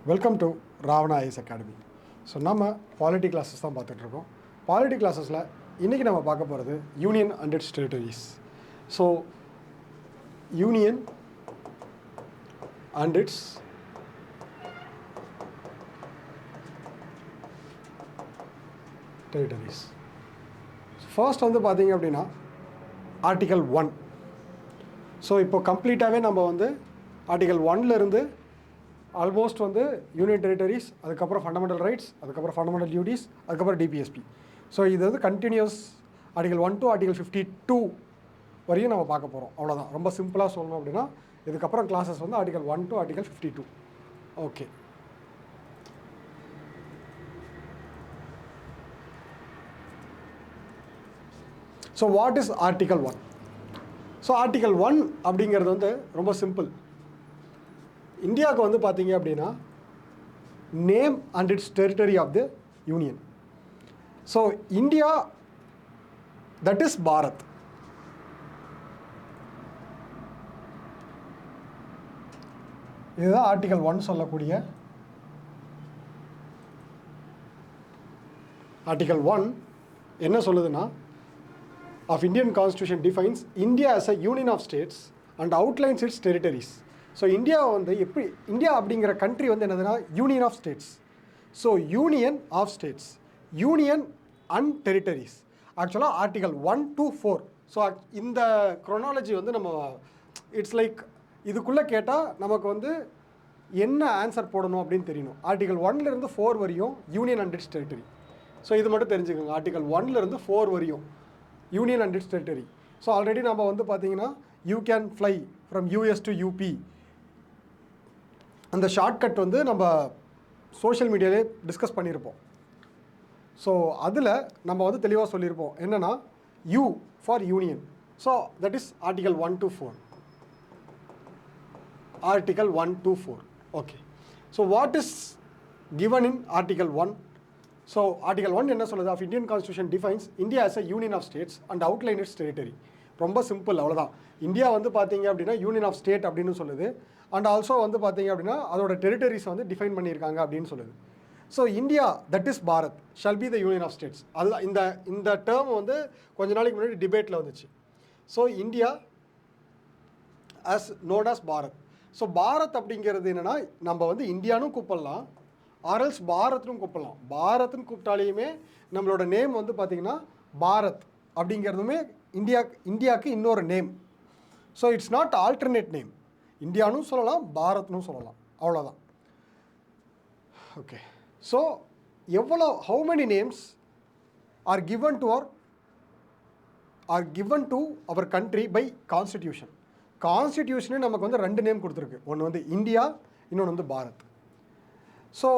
Welcome to Ravana IS academy. So நம்ம polity classes தான் பார்த்துட்ருக்கோம். பாலிட்டி கிளாஸஸில் இன்றைக்கி நம்ம பார்க்க போகிறது union and it's territories. So union and it's territories. First வந்து பார்த்தீங்க அப்படின்னா ஆர்டிகல் 1. ஸோ இப்போ கம்ப்ளீட்டாகவே நம்ம வந்து ஆர்டிகல் 1லேருந்து ஆல்மோஸ்ட் வந்து யூனியன் டெரிட்டரிஸ், அதுக்கப்புறம் ஃபண்டமெண்டல் ரைட்ஸ், அதுக்கப்புறம் ஃபண்டமெண்டல் டியூட்டிஸ், அதுக்கப்புறம் டிபிஎஸ்பி. ஸோ இது வந்து கண்டினியூஸ் ஆர்டிகல் 1 to ஆர்டிகல் 52 வரையும் நம்ம பார்க்க போகிறோம். அவ்வளோதான். ரொம்ப சிம்பிளாக சொல்லணும் அப்படின்னா இதுக்கப்புறம் கிளாஸஸ் வந்து article 1 to article 52. Okay. So what is article 1? ஸோ ஆர்டிகல் 1 அப்படிங்கிறது வந்து ரொம்ப சிம்பிள். இந்தியாவுக்கு வந்து பார்த்தீங்க அப்படின்னா name and it's territory of the union. So India that is Bharat. இதுதான் ஆர்டிகல் 1 சொல்லக்கூடிய. ஆர்டிகல் 1 என்ன சொல்லுதுன்னா, of Indian constitution defines India as a union of states and outlines its territories. So India வந்து எப்படி, இந்தியா அப்படிங்கிற கண்ட்ரி வந்து என்னதுன்னா union of states. So union of states, union and territories. ஆக்சுவலாக ஆர்டிகல் 1 to 4. ஸோ இந்த chronology வந்து நம்ம it's like இதுக்குள்ளே கேட்டால் நமக்கு வந்து என்ன ஆன்சர் போடணும் அப்படின்னு தெரியணும். ஆர்டிகல் 1லேருந்து 4 வரையும் union and it's territory. So இது மட்டும் தெரிஞ்சுக்கோங்க. ஆர்டிகல் 1லேருந்து 4 வரையும் union and it's territory. So already நம்ம வந்து பார்த்தீங்கன்னா you can fly from US to UP, அந்த ஷார்ட்கட் வந்து நம்ம சோஷியல் மீடியாவிலே டிஸ்கஸ் பண்ணியிருப்போம். ஸோ அதில் நம்ம வந்து தெளிவாக சொல்லியிருப்போம் என்னென்னா U for union. So that is article 1 to 4. Article 1 to 4. Okay. So what is given in article 1? ஸோ ஆர்டிகல் 1 என்ன சொல்லுது? Of Indian constitution defines India as a union of states and outline its territory. ரொம்ப simple, அவ்வளோதான். India வந்து பார்த்தீங்க அப்படின்னா union of state அப்படின்னு சொல்லுது. அண்ட் ஆல்சோ வந்து பார்த்தீங்க அப்படின்னா அதோட டெரிட்டரிஸ் வந்து டிஃபைன் பண்ணியிருக்காங்க அப்படின்னு சொல்லுது. So India that is Bharat shall be the union of states. அதுதான் இந்த டேர்ம் வந்து கொஞ்ச நாளைக்கு முன்னாடி டிபேட்டில் வந்துச்சு. So India as known as Bharat. So Bharat அப்படிங்கிறது என்னென்னா நம்ம வந்து இந்தியானும் கூப்பிடலாம், ஆர்எல்ஸ் பாரத்னும் கூப்பிடலாம். பாரத்னு கூப்பிட்டாலேயுமே நம்மளோட நேம் வந்து பார்த்திங்கன்னா பாரத் அப்படிங்கிறதுமே இந்தியாவுக்கு இன்னொரு name. So it's not alternate name. இந்தியானும் சொல்லலாம், பாரத்னும் சொல்லலாம், அவ்வளோதான். Okay. So how many names are given to our country by constitution. கான்ஸ்டிடியூஷனே நமக்கு வந்து 2 நேம் கொடுத்துருக்கு. ஒன்று வந்து இந்தியா, இன்னொன்று வந்து Bharat. So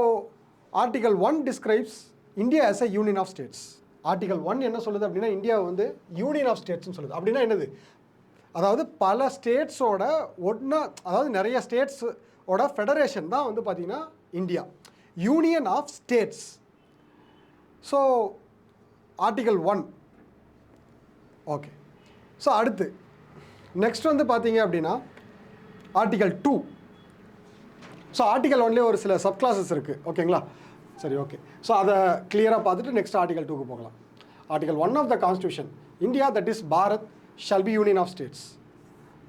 article 1 describes India as a union of states. Article 1 என்ன சொல்லுது அப்படின்னா இந்தியா வந்து யூனியன் ஆஃப் ஸ்டேட்ஸ்னு சொல்லுது. அப்படின்னா என்னது? அதாவது பல ஸ்டேட்ஸோட ஒன்றா, அதாவது நிறைய ஸ்டேட்ஸோட ஃபெடரேஷன் தான் வந்து பார்த்திங்கன்னா India, union of states. So article 1. Okay. So அடுத்து நெக்ஸ்ட் வந்து பார்த்தீங்க அப்படின்னா ஆர்டிகல் 2. ஸோ ஆர்டிகல் 1லேயே ஒரு சில சப் கிளாஸஸ் இருக்குது. ஓகேங்களா? சரி, ஓகே. ஸோ அதை கிளியராக பார்த்துட்டு நெக்ஸ்ட் ஆர்டிகல் 2க்கு போகலாம். Article 1 of the constitution India that is Bharat shall be union of states.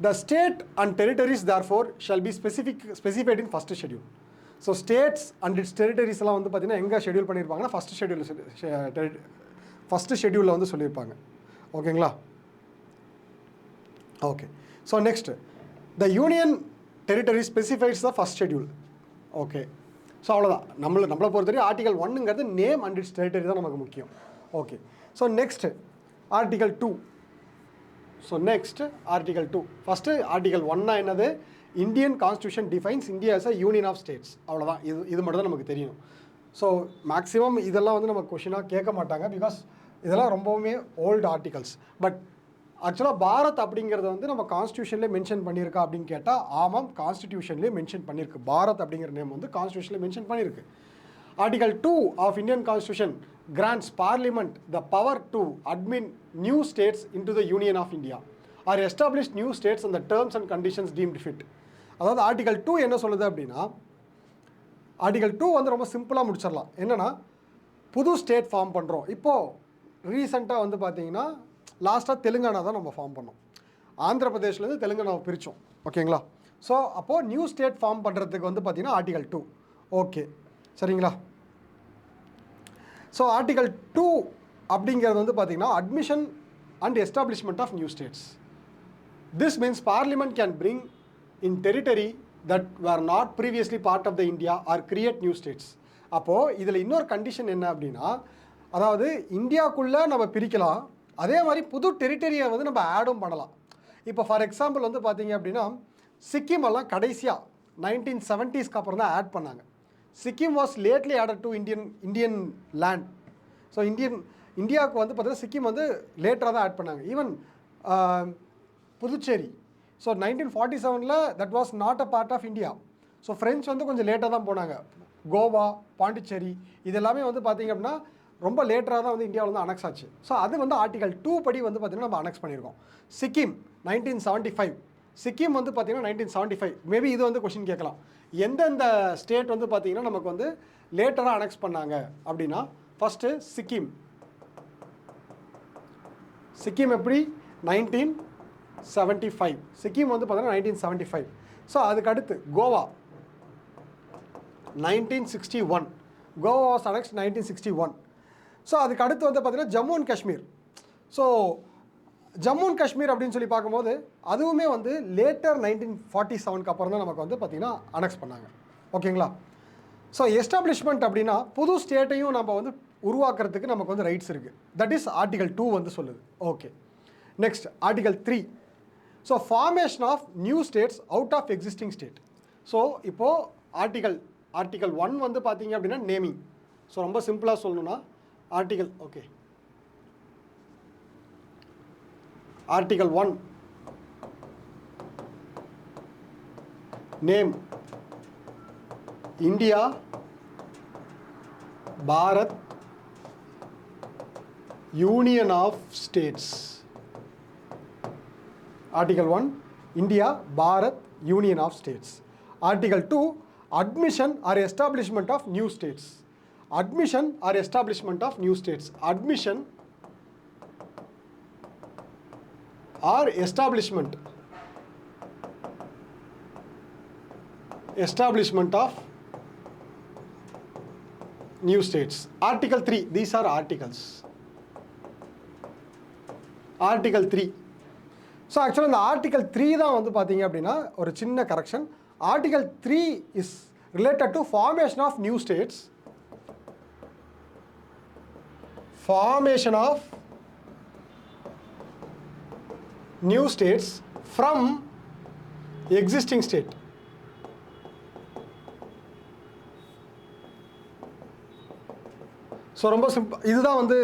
The state and territories therefore shall be specified in first schedule. So states and its territories எல்லாம் வந்து பார்த்தீங்கன்னா எங்கே schedule பண்ணியிருப்பாங்கன்னா first ஷெடியூலில் வந்து சொல்லியிருப்பாங்க. ஓகேங்களா? Okay. So next the union territory specifies the first schedule. Okay. So அவ்வளோதான். நம்மளை பொறுத்தவரைக்கும் ஆர்டிகல் 1ங்கிறது நேம் அண்ட் இட்ஸ் டெரிட்டரி தான் நமக்கு முக்கியம். Okay. So next article 2. So next article 2. First article 1னா என்னது? Indian constitution defines India as a union of states. அவ்வளோதான். இது மட்டும் தான் நமக்கு தெரியணும். ஸோ மேக்ஸிமம் இதெல்லாம் வந்து நம்ம கொஷினாக கேட்க மாட்டாங்க, பிகாஸ் இதெல்லாம் ரொம்பவுமே ஓல்டு ஆர்டிகல்ஸ். பட் ஆக்சுவலாக பாரத் அப்படிங்கிறத வந்து நம்ம கான்ஸ்டியூஷன்லேயே மென்ஷன் பண்ணியிருக்கா அப்படின்னு கேட்டால் ஆமாம், கான்ஸ்டியூஷன்லேயே மென்ஷன் பண்ணியிருக்கு. பாரத் அப்படிங்கிற நேம் வந்து கான்ஸ்டியூஷனில் மென்ஷன் பண்ணியிருக்கு. Article 2 of Indian Constitution grants Parliament the power to admit new states into the Union of India or establish new states on the terms and conditions deemed fit. அதாவது article 2 என்ன சொல்லுது அப்படின்னா, article 2 வந்து ரொம்ப சிம்பிளாக முடிச்சிடலாம். என்னென்னா புது ஸ்டேட் ஃபார்ம் பண்ணுறோம். இப்போது ரீசெண்டாக வந்து பார்த்தீங்கன்னா லாஸ்ட்டாக தெலுங்கானா தான் நம்ம ஃபார்ம் பண்ணோம். ஆந்திர பிரதேஷ்லேருந்து தெலுங்கானாவை பிரித்தோம். ஓகேங்களா? ஸோ அப்போது நியூ ஸ்டேட் ஃபார்ம் பண்ணுறதுக்கு வந்து பார்த்தீங்கன்னா ஆர்டிகல் 2. ஓகே, சரிங்களா? ஸோ ஆர்டிகல் 2 அப்படிங்கிறது வந்து பார்த்தீங்கன்னா admission and establishment of new states. This means parliament can bring in territory that were not previously part of the India or create new states. அப்போது இதில் இன்னொரு கண்டிஷன் என்ன அப்படின்னா, அதாவது இந்தியாவுக்குள்ளே நம்ம பிரிக்கலாம், அதே மாதிரி புது டெரிட்டரியை வந்து நம்ம ஆடும் பண்ணலாம். இப்போ ஃபார் எக்ஸாம்பிள் வந்து பார்த்தீங்க அப்படின்னா சிக்கிம் எல்லாம் கடைசியாக 1970s அப்புறம் தான் ஆட் பண்ணாங்க. Sikkim was lately added to Indian land. So இந்தியாவுக்கு வந்து பார்த்தீங்கன்னா சிக்கிம் வந்து லேட்டராக தான் ஆட் பண்ணாங்க. Even Puducherry, so 1947 that was not a part of India. So French வந்து கொஞ்சம் லேட்டாக தான் போனாங்க. கோவா, பாண்டிச்சேரி இதெல்லாமே வந்து பார்த்திங்க அப்படின்னா ரொம்ப லேட்டராக தான் வந்து இந்தியாவில் வந்து அனெக்ஸ் ஆச்சு. ஸோ அது வந்து ஆர்டிகல் 2 படி வந்து பார்த்திங்கன்னா நம்ம அனெக்ஸ் பண்ணியிருக்கோம். சிக்கிம் 1975, சிக்கிம் வந்து பார்த்திங்கன்னா 1975. மேபி இது வந்து கொஷின் கேட்கலாம், எந்தெந்த ஸ்டேட் வந்து பார்த்திங்கன்னா நமக்கு வந்து லேட்டராக அனெக்ஸ் பண்ணாங்க அப்படின்னா, ஃபஸ்ட்டு சிக்கிம் எப்படி 1975, சிக்கிம் வந்து பார்த்தீங்கன்னா 1975. ஸோ அதுக்கு அடுத்து Goa 1961, Goa was annexed 1961. So அதுக்கு அடுத்து வந்து பார்த்தீங்கன்னா Jammu and Kashmir. So Jammu and Kashmir அப்படின்னு சொல்லி பார்க்கும்போது அதுவுமே வந்து லேட்டர் 1947 அப்புறம் தான் நமக்கு வந்து பார்த்திங்கன்னா அனெக்ஸ் பண்ணாங்க. ஓகேங்களா? ஸோ எஸ்டாப்ளிஷ்மெண்ட் அப்படின்னா புது ஸ்டேட்டையும் நம்ம வந்து உருவாக்குறதுக்கு நமக்கு வந்து ரைட்ஸ் இருக்குது. தட் இஸ் ஆர்டிகல் 2 வந்து சொல்லுது. Okay, next article 3. So formation of new states out of existing state. So இப்போது ஆர்டிகல் 1 வந்து பார்த்தீங்க அப்படின்னா நேமிங். ஸோ ரொம்ப சிம்பிளாக சொல்லணும்னா article 1 name India, Bharat, union of states. Article 1 India, Bharat, union of states. Article 2 admission or establishment of new states. Admission or establishment of new states. Admission or establishment of new states. Article 3, these are articles. Article 3. So actually இந்த Article 3 தான் வந்து பார்த்தீங்க அப்படின்னா ஒரு சின்ன correction. Article 3 is related to formation of new states. Formation of new states from existing state. So ரொம்ப simple. இதுதான் வந்து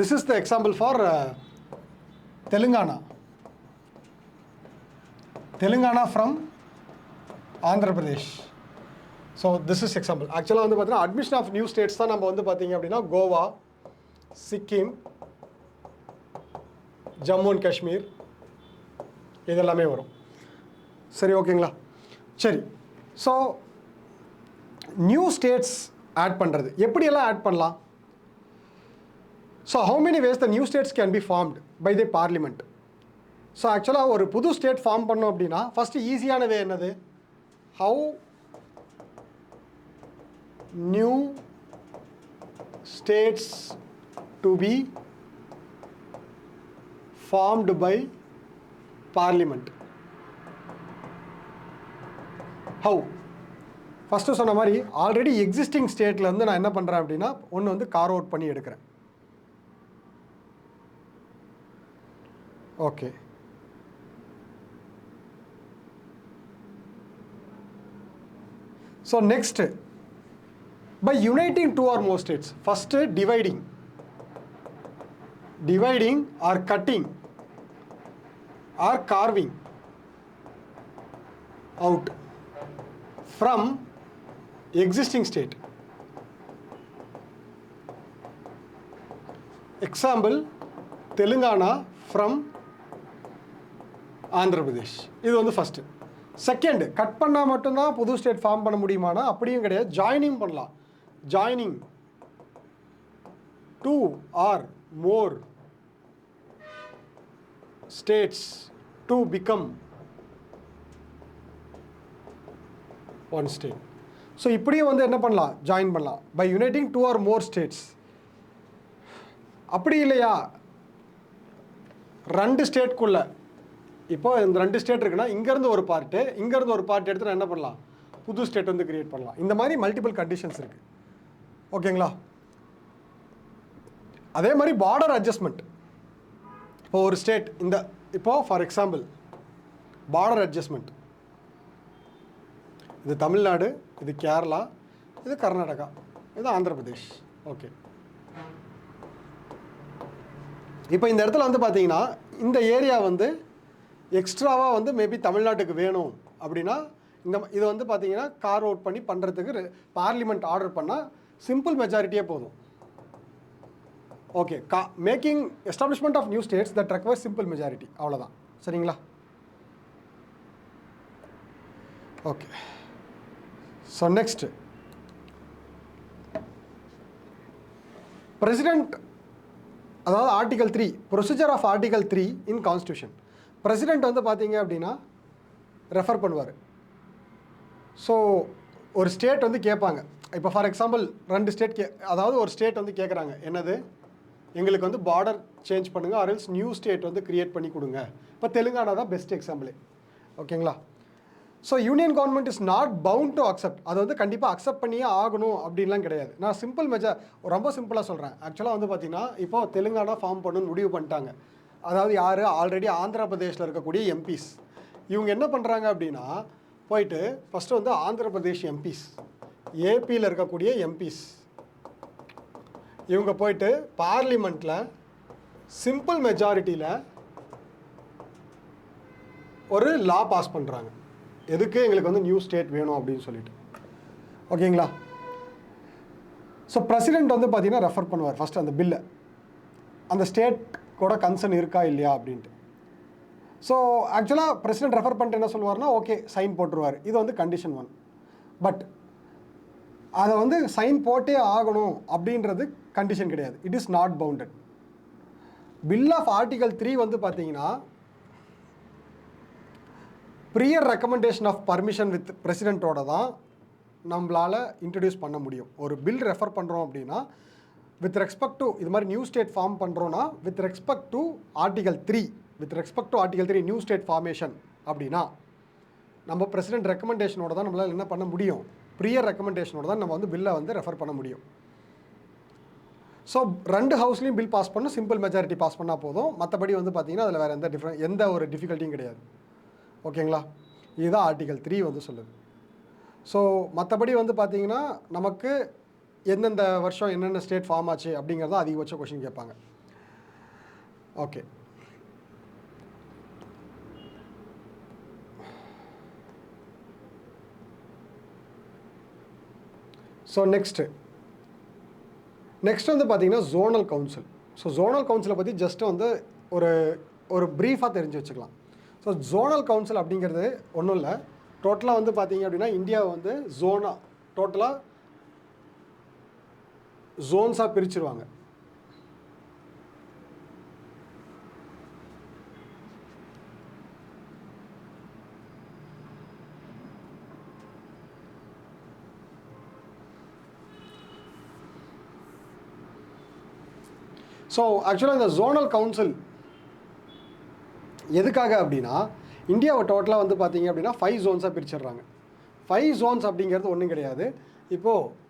this is the example for Telangana from Andhra Pradesh. So this is example. ஆக்சுவலாக வந்து பார்த்தீங்கன்னா அட்மிஷன் ஆஃப் நியூ ஸ்டேட்ஸ் தான் நம்ம வந்து பார்த்தீங்க அப்படின்னா கோவா, சிக்கிம், ஜம்மு அண்ட் காஷ்மீர் இதெல்லாமே வரும். சரி, ஓகேங்களா? சரி, ஸோ நியூ ஸ்டேட்ஸ் ஆட் பண்ணுறது எப்படியெல்லாம் ஆட் பண்ணலாம்? So how many ways the new states can be formed by the parliament. So ஆக்சுவலாக ஒரு புது ஸ்டேட் ஃபார்ம் பண்ணோம் அப்படின்னா ஃபஸ்ட்டு ஈஸியான வே என்னது? How new states to be formed by parliament. How? First சொன்ன மாதிரி ஆல்ரெடி எக்ஸிஸ்டிங் ஸ்டேட்லேருந்து நான் என்ன பண்ணுறேன் அப்படின்னா ஒன்று வந்து கார் அவுட் பண்ணி எடுக்கிறேன். Okay, so next by uniting two or more states, first dividing or cutting or carving out from existing state. Example, Telangana from Andhra Pradesh. இது வந்து ஃபஸ்ட்டு. செகண்ட், கட் பண்ணால் மட்டும்தான் புது ஸ்டேட் ஃபார்ம் பண்ண முடியுமானா அப்படியும் கிடையாது, ஜாயினிங் பண்ணலாம். Joining 2 or more states to become one state. So இப்படியும் வந்து என்ன பண்ணலாம், ஜாயின் பண்ணலாம் by uniting 2 or more states. அப்படி இல்லையா, 2 ஸ்டேட்குள்ளே, இப்போ இந்த 2 ஸ்டேட் இருக்குன்னா இங்கேருந்து ஒரு பார்ட்டு, இங்கேருந்து ஒரு பார்ட் எடுத்து என்ன பண்ணலாம், புது ஸ்டேட் வந்து கிரியேட் பண்ணலாம். இந்த மாதிரி மல்டிபிள் கண்டிஷன்ஸ் இருக்குது. ஓகேங்களா? அதே மாதிரி பார்டர் அட்ஜஸ்ட்மெண்ட். இப்போ ஒரு ஸ்டேட் இந்த, இப்போ ஃபார் எக்ஸாம்பிள் பார்டர் அட்ஜஸ்ட்மெண்ட், இது தமிழ்நாடு, இது கேரளா, இது கர்நாடகா, இது ஆந்திர பிரதேஷ். ஓகே, இப்போ இந்த இடத்துல வந்து பார்த்தீங்கன்னா இந்த ஏரியா வந்து எக்ஸ்ட்ராவாக வந்து மேபி தமிழ்நாட்டுக்கு வேணும் அப்படின்னா இது வந்து பார்த்தீங்கன்னா கார் அவுட் பண்ணி பண்ணுறதுக்கு பார்லிமெண்ட் ஆர்டர் பண்ணால் சிம்பிள் மெஜாரிட்டியே போதும். Okay, making establishment of new states that requires simple majority, அவ்வளோதான். சரிங்களா? ஓகே, ஸோ நெக்ஸ்ட், பிரசிடென்ட், அதாவது article 3, procedure of article 3 in constitution. President வந்து பார்த்தீங்க அப்படின்னா ரெஃபர் பண்ணுவார். ஸோ ஒரு ஸ்டேட் வந்து கேட்பாங்க, இப்போ ஃபார் எக்ஸாம்பிள் 2 ஸ்டேட் அதாவது ஒரு ஸ்டேட் வந்து கேட்குறாங்க, என்னது, எங்களுக்கு வந்து பார்டர் சேஞ்ச் பண்ணுங்கள், ஆர்எல்ஸ் நியூ ஸ்டேட் வந்து கிரியேட் பண்ணி கொடுங்க. இப்போ தெலுங்கானா தான் பெஸ்ட் எக்ஸாம்பிளே. ஓகேங்களா? So union government is not bound to accept, அது வந்து கண்டிப்பாக அக்செப்ட் பண்ணியே ஆகணும் அப்படின்லாம் கிடையாது. நான் ரொம்ப சிம்பிளாக சொல்கிறேன். ஆக்சுவலாக வந்து பார்த்திங்கன்னா இப்போ தெலுங்கானா ஃபார்ம் பண்ணணும்னு முடிவு பண்ணிட்டாங்க. அதாவது யார், ஆல்ரெடி ஆந்திர பிரதேஷில் இருக்கக்கூடிய எம்பிஸ். இவங்க என்ன பண்ணுறாங்க அப்படின்னா, போயிட்டு ஃபஸ்ட்டு வந்து ஆந்திர பிரதேஷ் எம்பிஸ், ஏபியில் இருக்கக்கூடிய எம்பிஸ், இவங்க போயிட்டு பார்லிமெண்ட்டில் சிம்பிள் மெஜாரிட்டியில் ஒரு லா பாஸ் பண்ணுறாங்க. எதுக்கு, எங்களுக்கு வந்து நியூ ஸ்டேட் வேணும் அப்படின்னு சொல்லிட்டு. ஓகேங்களா? ஸோ பிரசிடெண்ட் வந்து பார்த்தீங்கன்னா ரெஃபர் பண்ணுவார் ஃபஸ்ட்டு அந்த பில்லை, அந்த ஸ்டேட் கூட கன்சர்ன் இருக்கா இல்லையா அப்படின்ட்டு. ஸோ ஆக்சுவலாக பிரசிடெண்ட் ரெஃபர் பண்ணிட்டு என்ன சொல்லுவார்னா, ஓகே சைன் போட்டுருவார். இது வந்து கண்டிஷன் 1. பட் அதை வந்து சைன் போட்டே ஆகணும் அப்படின்றது கண்டிஷன் கிடையாது. It is not bounded. Bill of article 3 வந்து பார்த்தீங்கன்னா prior recommendation of permission with பிரசிடெண்ட்டோட தான் நம்மளால் இன்ட்ரடியூஸ் பண்ண முடியும். ஒரு பில் ரெஃபர் பண்ணுறோம் அப்படின்னா வித் ரெஸ்பெக்ட் டு இது மாதிரி நியூ ஸ்டேட் ஃபார்ம் பண்ணுறோன்னா with respect to article 3 new state formation அப்படின்னா நம்ம பிரசிடெண்ட் ரெக்கமெண்டேஷனோட தான் நம்மளால் என்ன பண்ண முடியும், ப்ரியர் ரெக்கமெண்டேஷனோட தான் நம்ம வந்து பில்லை வந்து ரெஃபர் பண்ண முடியும். ஸோ 2 ஹவுஸ்லையும் பில் பாஸ் பண்ணணும், சிம்பிள் மெஜாரிட்டி பாஸ் பண்ணால் போதும். மற்றபடி வந்து பார்த்திங்கன்னா அதில் வேறு எந்த ஒரு டிஃபிகல்ட்டியும் கிடையாது. ஓகேங்களா? இதுதான் ஆர்டிகல் 3 வந்து சொல்லுது. ஸோ மற்றபடி வந்து பார்த்திங்கன்னா நமக்கு எந்தெந்த வருஷம் என்னென்ன ஸ்டேட் ஃபார்ம் ஆச்சு அப்படிங்கிறத அதிகபட்ச கொஷின் கேட்பாங்க. ஓகே, ஸோ நெக்ஸ்ட் வந்து பார்த்தீங்கன்னா ஜோனல் கவுன்சில். ஸோ ஜோனல் கவுன்சிலை பற்றி ஜஸ்ட்டு வந்து ஒரு ப்ரீஃபாக தெரிஞ்சு வச்சுக்கலாம். ஸோ ஜோனல் கவுன்சில் அப்படிங்கிறது ஒன்றும் இல்லை, டோட்டலாக வந்து பார்த்தீங்க அப்படின்னா இந்தியாவை வந்து டோட்டலாக ஜோன்ஸாக பிரிச்சுருவாங்க. ஸோ ஆக்சுவலாக இந்த ஜோனல் கவுன்சில் எதுக்காக அப்படின்னா இந்தியாவை டோட்டலாக வந்து பார்த்தீங்க அப்படின்னா 5 ஜோன்ஸாக பிரிச்சிடுறாங்க. 5 ஜோன்ஸ் அப்படிங்கிறது ஒன்றும் கிடையாது. இப்போது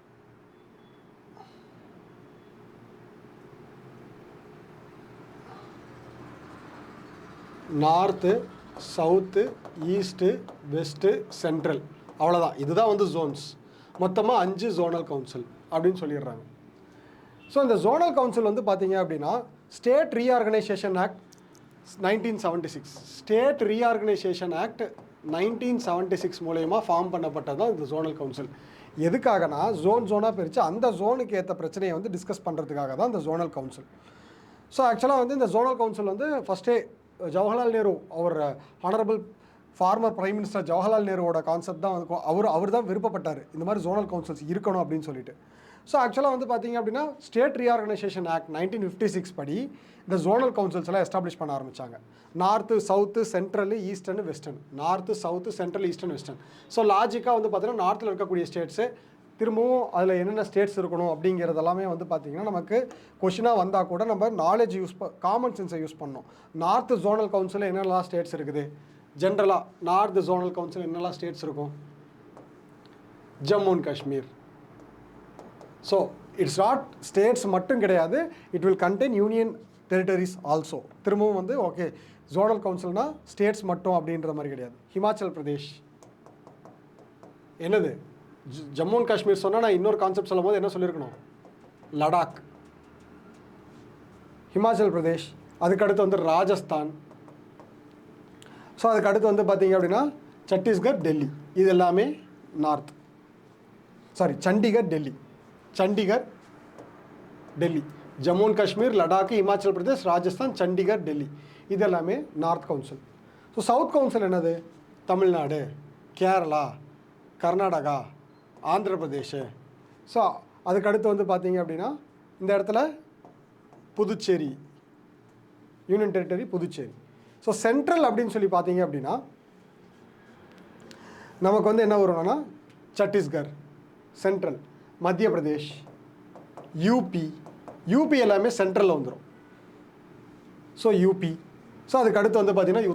north, south, east, west, central, அவ்வளோதான். இதுதான் வந்து ஜோன்ஸ். மொத்தமாக 5 ஜோனல் கவுன்சில் அப்படின்னு சொல்லிடுறாங்க. ஸோ இந்த ஜோனல் கவுன்சில் வந்து பார்த்தீங்க அப்படின்னா state reorganisation act 1976 state reorganisation act 1976 மூலயமா ஃபார்ம் பண்ணப்பட்டது தான் இந்த ஜோனல் கவுன்சில். எதுக்காகனா ஜோனாக பிரித்து அந்த ஜோனுக்கு ஏற்ற பிரச்சனையை வந்து டிஸ்கஸ் பண்ணுறதுக்காக தான் இந்த ஜோனல் கவுன்சில். ஸோ ஆக்சுவலாக வந்து இந்த ஜோனல் கவுன்சில் வந்து ஃபஸ்ட்டே Jawaharlal Nehru our honourable former prime minister Jawaharlal நேருவோட கான்செப்ட் தான் வந்து அவர் தான் விருப்பப்பட்டார் இந்த மாதிரி ஜோனல் கவுன்சில்ஸ் இருக்கணும் அப்படின்னு சொல்லிட்டு. ஸோ ஆக்சுவலாக வந்து பார்த்தீங்க அப்படின்னா ஸ்டேட் ரீஆர்கனைசேஷன் ஆக்ட் 1956 படி இந்த ஜோனல் கவுன்சில்ஸ் எல்லாம் எஸ்டாப்ளிஷ் பண்ண ஆரம்பித்தாங்க. North, south, central, eastern, western. North, south, central, eastern, western. So லாஜிக்காக வந்து பார்த்தீங்கன்னா நார்த்தில் இருக்கக்கூடிய ஸ்டேட்ஸு திரும்பவும் அதில் என்னென்ன ஸ்டேட்ஸ் இருக்கணும் அப்படிங்கிறது எல்லாமே வந்து பார்த்திங்கன்னா நமக்கு கொஷினாக வந்தால் கூட நம்ம நாலேஜ் காமன் சென்ஸை யூஸ் பண்ணோம். நார்த்து ஜோனல் கவுன்சிலில் என்னெல்லாம் ஸ்டேட்ஸ் இருக்குது, ஜென்ரலாக நார்த் ஜோனல் கவுன்சில் என்னெல்லாம் ஸ்டேட்ஸ் இருக்கும், Jammu and Kashmir. So it's not states மட்டும் கிடையாது, it will contain union territories also. திரும்பவும் வந்து ஓகே ஜோனல் கவுன்சில்னால் ஸ்டேட்ஸ் மட்டும் அப்படின்ற மாதிரி கிடையாது. ஹிமாச்சல் பிரதேஷ் என்னது, ஜம்மு அண்ட் காஷ்மீர் சொன்னால் நான் இன்னொரு கான்செப்ட் சொல்லும் போது என்ன சொல்லியிருக்கணும், லடாக். ஹிமாச்சல் பிரதேஷ், அதுக்கடுத்து வந்து ராஜஸ்தான். ஸோ அதுக்கடுத்து வந்து பார்த்தீங்க அப்படின்னா சத்தீஸ்கர், டெல்லி. இது எல்லாமே நார்த். சண்டிகர், டெல்லி. சண்டிகர், டெல்லி. ஜம்மு அண்ட் காஷ்மீர், லடாக், இமாச்சல் பிரதேஷ், ராஜஸ்தான், சண்டிகர், டெல்லி. இது எல்லாமே north council. So south council என்னது, தமிழ்நாடு, கேரளா, கர்நாடகா, ஆந்திர பிரதேஷ். ஸோ அதுக்கடுத்து வந்து பார்த்தீங்க அப்படின்னா இந்த இடத்துல Puducherry, union territory Puducherry. So central அப்படின்னு சொல்லி பார்த்தீங்க அப்படின்னா நமக்கு வந்து என்ன வரும்னா சத்தீஸ்கர் சென்ட்ரல், மத்திய பிரதேஷ், யூபி எல்லாமே சென்ட்ரலில் வந்துடும். So UP. ஸோ அதுக்கடுத்து வந்து பார்த்தீங்கன்னா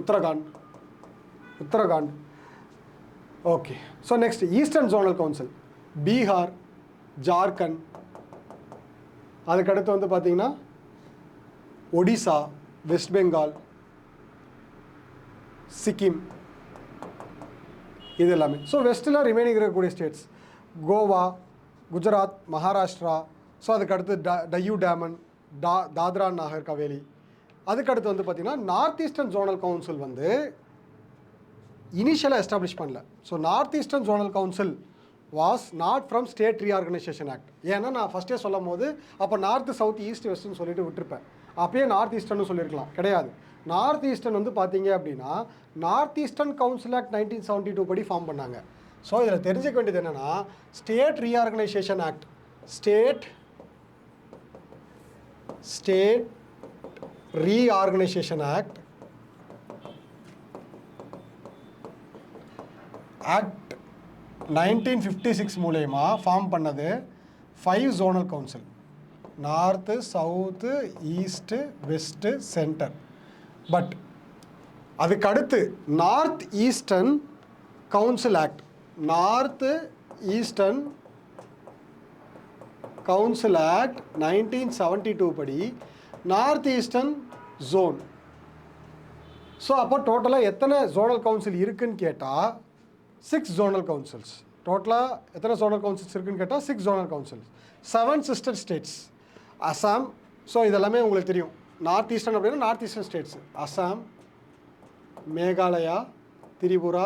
Uttarakhand. Okay. So next eastern zonal council, Bihar, Jharkhand. அதுக்கடுத்து வந்து பார்த்தீங்கன்னா ஒடிசா, வெஸ்ட் பெங்கால், சிக்கிம். இது எல்லாமே. ஸோ வெஸ்ட்டில் ரிமைனிங் இருக்கக்கூடிய ஸ்டேட்ஸ் கோவா, குஜராத், மகாராஷ்டிரா. ஸோ அதுக்கடுத்து டையூ டேமன், தாத்ரா நாகர் ஹவேலி. அதுக்கடுத்து வந்து பார்த்திங்கன்னா நார்த் ஈஸ்டர்ன் ஜோனல் கவுன்சில் வந்து இனிஷியலாக எஸ்டாப்ளிஷ் பண்ணல. So north eastern zonal council was not from state reorganisation act. ஏன்னா நான் ஃபஸ்ட்டே சொல்லும் போது அப்போ நார்த்து, சவுத், ஈஸ்ட், வெஸ்ட்னு சொல்லிட்டு விட்டுருப்பேன். அப்பயே நார்த் ஈஸ்டர்னு சொல்லியிருக்கலாம். கிடையாது. நார்த் ஈஸ்டர்ன் வந்து பார்த்தீங்க அப்படின்னா நார்த் ஈஸ்டர்ன் கவுன்சில் ஆக்ட் 1972 படி ஃபார்ம் பண்ணாங்க. ஸோ இதில் தெரிஞ்சுக்க வேண்டியது என்னென்னா state reorganisation act, state reorganisation act 1956 மூலயமா ஃபார்ம் பண்ணது 5 zonal council, north, south, east, west, centre. But அதுக்கடுத்து north eastern council act, north eastern council act 1972 படி நார்த் ஈஸ்டர்ன் ஜோன். ஸோ அப்போ டோட்டலாக எத்தனை ஜோனல் கவுன்சில் இருக்குதுன்னு கேட்டால் 6 ஜோனல் கவுன்சில்ஸ். டோட்டலாக எத்தனை ஜோனல் கவுன்சில்ஸ் இருக்குதுன்னு கேட்டால் 6 zonal councils, 7 sister states, Assam. So இதெல்லாமே உங்களுக்கு தெரியும். நார்த் ஈஸ்டர்ன் அப்படின்னா north eastern states Assam, Meghalaya, Tripura,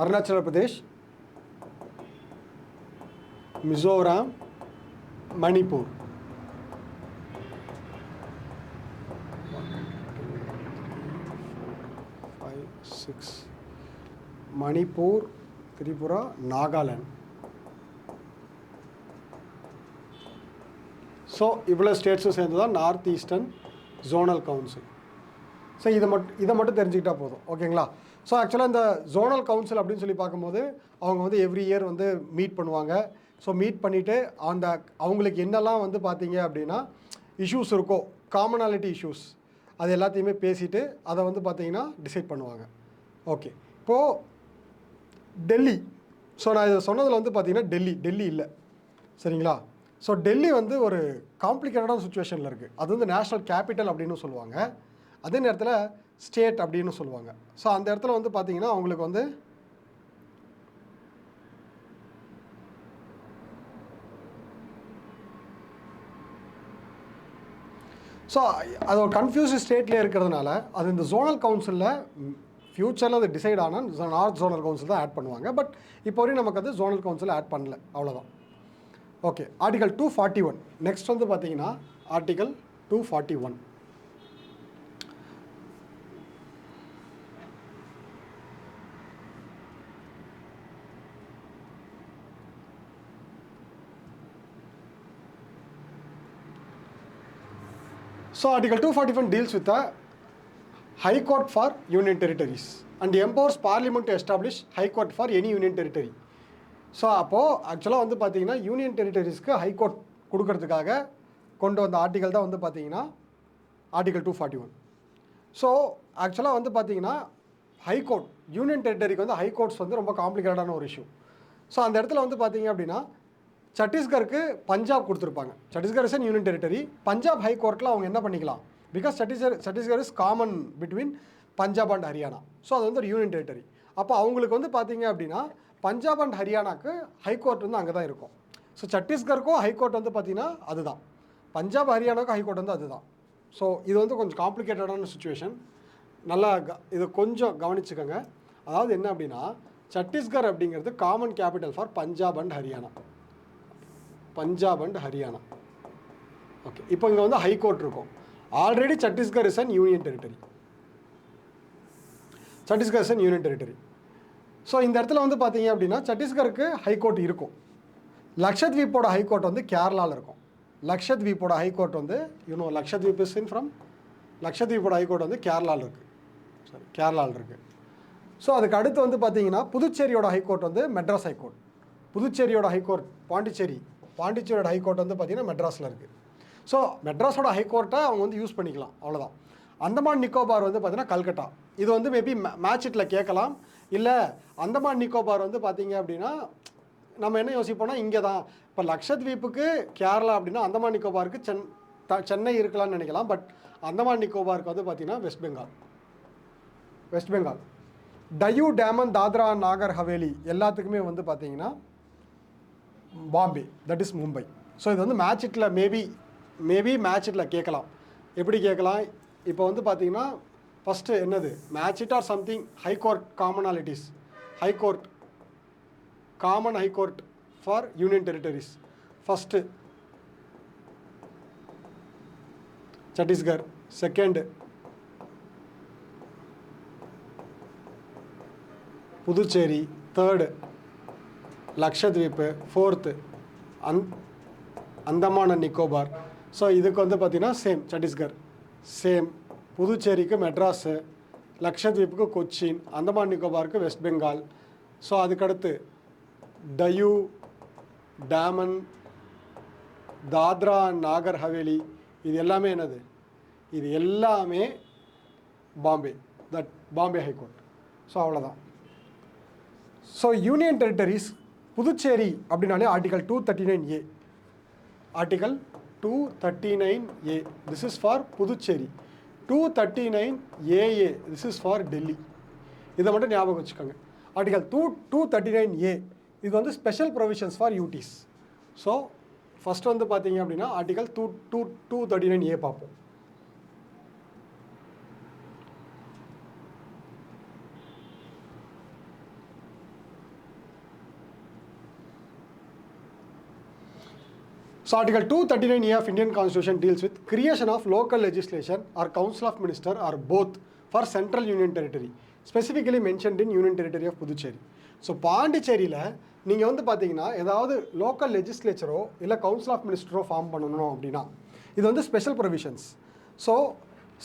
Arunachal Pradesh, Mizoram, Manipur. Manipur, Tripura, Nagaland. So இவ்வளோ ஸ்டேட்ஸும் சேர்ந்து தான் north eastern zonal council. So இதை மட்டும் தெரிஞ்சுக்கிட்டால் போதும். ஓகேங்களா? ஸோ ஆக்சுவலாக இந்த ஜோனல் கவுன்சில் அப்படின்னு சொல்லி பார்க்கும்போது அவங்க வந்து எவ்ரி இயர் வந்து மீட் பண்ணுவாங்க. ஸோ மீட் பண்ணிவிட்டு அவங்களுக்கு என்னெல்லாம் வந்து பார்த்தீங்க அப்படின்னா இஷ்யூஸ் இருக்கோ, காமனாலிட்டி இஷ்யூஸ், அது எல்லாத்தையுமே பேசிவிட்டு அதை வந்து பார்த்தீங்கன்னா டிசைட் பண்ணுவாங்க. ஓகே. இப்போது டெல்லி. ஸோ நான் இதை சொன்னதில் வந்து பார்த்தீங்கன்னா டெல்லி இல்லை, சரிங்களா? ஸோ டெல்லி வந்து ஒரு காம்ப்ளிகேட்டடான சுச்சுவேஷனில் இருக்குது. அது வந்து நேஷ்னல் கேபிட்டல் அப்படின்னு சொல்லுவாங்க, அதே நேரத்தில் ஸ்டேட் அப்படின்னு சொல்லுவாங்க. ஸோ அந்த இடத்துல வந்து பார்த்திங்கன்னா அவங்களுக்கு வந்து ஸோ அது ஒரு கன்ஃபியூஸ்ட் ஸ்டேட்லேயே இருக்கிறதுனால அது இந்த ஜோனல் கவுன்சிலில் ஃப்யூச்சரில் அது டிசைட் ஆனால் நார்த் ஜோனல் கவுன்சில் தான் ஆட் பண்ணுவாங்க. பட் இப்போ வரையும் நமக்கு அது ஜோனல் கவுன்சில் ஆட் பண்ணல, அவ்வளோதான். ஓகே. ஆர்டிகல் 241. நெக்ஸ்ட் வந்து பார்த்தீங்கன்னா article 241. So Article 241 deals with the High Court for Union Territories and empowers Parliament to establish High Court for any Union Territory. So அப்போது ஆக்சுவலாக வந்து பார்த்தீங்கன்னா யூனியன் டெரிட்டரிஸ்க்கு ஹைகோர்ட் கொடுக்கறதுக்காக கொண்டு வந்த ஆர்டிகல் தான் வந்து பார்த்தீங்கன்னா ஆர்டிகல் 241. ஸோ ஆக்சுவலாக வந்து பார்த்தீங்கன்னா ஹைகோர்ட் யூனியன் டெரிட்டரிக்கு வந்து ஹைகோர்ட்ஸ் வந்து ரொம்ப காம்ப்ளிகேட்டடான ஒரு இஷ்யூ. ஸோ அந்த இடத்துல வந்து பார்த்தீங்க அப்படின்னா சத்தீஸ்கருக்கு பஞ்சாப் கொடுத்துருப்பாங்க. Chhattisgarh is an union territory. Punjab ஹைகோர்ட்டில் அவங்க என்ன பண்ணிக்கலாம், because Chhattisgarh is common between Punjab and Haryana. So அது வந்து ஒரு யூனியன் டெரிட்டரி. அப்போ அவங்களுக்கு வந்து பார்த்தீங்க அப்படின்னா பஞ்சாப் அண்ட் ஹரியானாக்கு ஹைகோர்ட் வந்து அங்கே தான் இருக்கும். ஸோ சத்தீஸ்கருக்கும் ஹைகோர்ட் வந்து பார்த்திங்கன்னா அதுதான், பஞ்சாப் ஹரியானாவுக்கும் ஹைகோர்ட் வந்து அதுதான். ஸோ இது வந்து கொஞ்சம் காம்ப்ளிகேட்டடான சுச்சுவேஷன். நல்லா இது கொஞ்சம் கவனிச்சுக்கோங்க. அதாவது என்ன அப்படின்னா சத்தீஸ்கர் அப்படிங்கிறது common capital for Punjab and Haryana. Punjab and Haryana. Okay, இப்போ இங்கே வந்து ஹைகோர்ட் இருக்கும். Already Chhattisgarh is an union territory. Chhattisgarh is an union territory. So இந்த இடத்துல வந்து பார்த்தீங்க அப்படின்னா சத்தீஸ்கருக்கு ஹைகோர்ட் இருக்கும். லக்ஷத்வீப்போட ஹைகோர்ட் வந்து கேரளாவில் இருக்கும். லக்ஷத்வீப்போட ஹைகோர்ட் வந்து லக்ஷத்வீப் இஸ் இன் ஃப்ரம் லக்ஷத்வீப்போட ஹைகோர்ட் வந்து கேரளாவில் இருக்குது. சாரி, கேரளாவில் இருக்குது. ஸோ அதுக்கு அடுத்து வந்து பார்த்தீங்கன்னா புதுச்சேரியோட ஹைகோர்ட் வந்து மெட்ராஸ் ஹைகோர்ட். புதுச்சேரியோட ஹைகோர்ட் பாண்டிச்சேரியோட ஹைகோர்ட் வந்து பார்த்திங்கன்னா மெட்ராஸில் இருக்குது. ஸோ மெட்ராஸோட ஹைகோர்ட்டை அவங்க வந்து யூஸ் பண்ணிக்கலாம், அவ்வளோதான். அந்தமான் நிக்கோபார் வந்து பார்த்திங்கன்னா கல்கட்டா. இது வந்து மேபி மேட்ச் இட்டில் கேட்கலாம். இல்லை அந்தமான் நிக்கோபார் வந்து பார்த்திங்க அப்படின்னா நம்ம என்ன யோசிப்போம்னா இங்கே தான் இப்போ லக்ஷத்வீப்புக்கு கேரளா அப்படின்னா அந்தமான் நிக்கோபாருக்கு சென்னை இருக்கலாம்னு நினைக்கலாம். பட் அந்தமான் நிக்கோபாருக்கு வந்து பார்த்திங்கன்னா வெஸ்ட் பெங்கால். டயூ, டேமன், தாத்ரா, நாகர் ஹவேலி எல்லாத்துக்குமே வந்து பார்த்திங்கன்னா Bombay, that is Mumbai. So இது வந்து மேட்ச் இட்டில் மேபி மேட்ச் இட்டில் கேட்கலாம். எப்படி கேட்கலாம், இப்போ வந்து பார்த்தீங்கன்னா ஃபஸ்ட்டு என்னது match it or something high court commonalities. High court common high court for union territories. First Chhattisgarh, second Puducherry, third Lakshadweep, fourth Andaman and Nicobar. So இதுக்கு வந்து பார்த்திங்கன்னா சேம் சத்தீஸ்கர், சேம் புதுச்சேரிக்கு மெட்ராஸு, லக்ஷத்வீப்புக்கு கொச்சின், அந்தமான் நிக்கோபாருக்கு வெஸ்ட் பெங்கால். ஸோ அதுக்கடுத்து டயூ, டாமன், தாத்ரா, நாகர் ஹவேலி இது எல்லாமே என்னது, இது எல்லாமே Bombay, that Bombay high court. So அவ்வளோதான். ஸோ யூனியன் டெரிட்டரிஸ் புதுச்சேரி அப்படின்னாலே article 239A. Article 239A this is for Puducherry. 239AA this is for Delhi. இதை மட்டும் ஞாபகம் வச்சுக்கோங்க. ஆர்டிகல் 239A இது வந்து special provisions for UTs. So first வந்து பார்த்தீங்க அப்படின்னா ஆர்டிகல் 239A பார்ப்போம். So Article 239A of Indian Constitution deals with creation of local legislation or Council of Minister or both for Central Union Territory, specifically mentioned in Union Territory of Puducherry. So பாண்டிச்சேரியில் நீங்கள் வந்து பார்த்தீங்கன்னா ஏதாவது local லெஜிஸ்லேச்சரோ இல்லை council of மினிஸ்டரோ form பண்ணணும் அப்படின்னா இது வந்து special provisions. So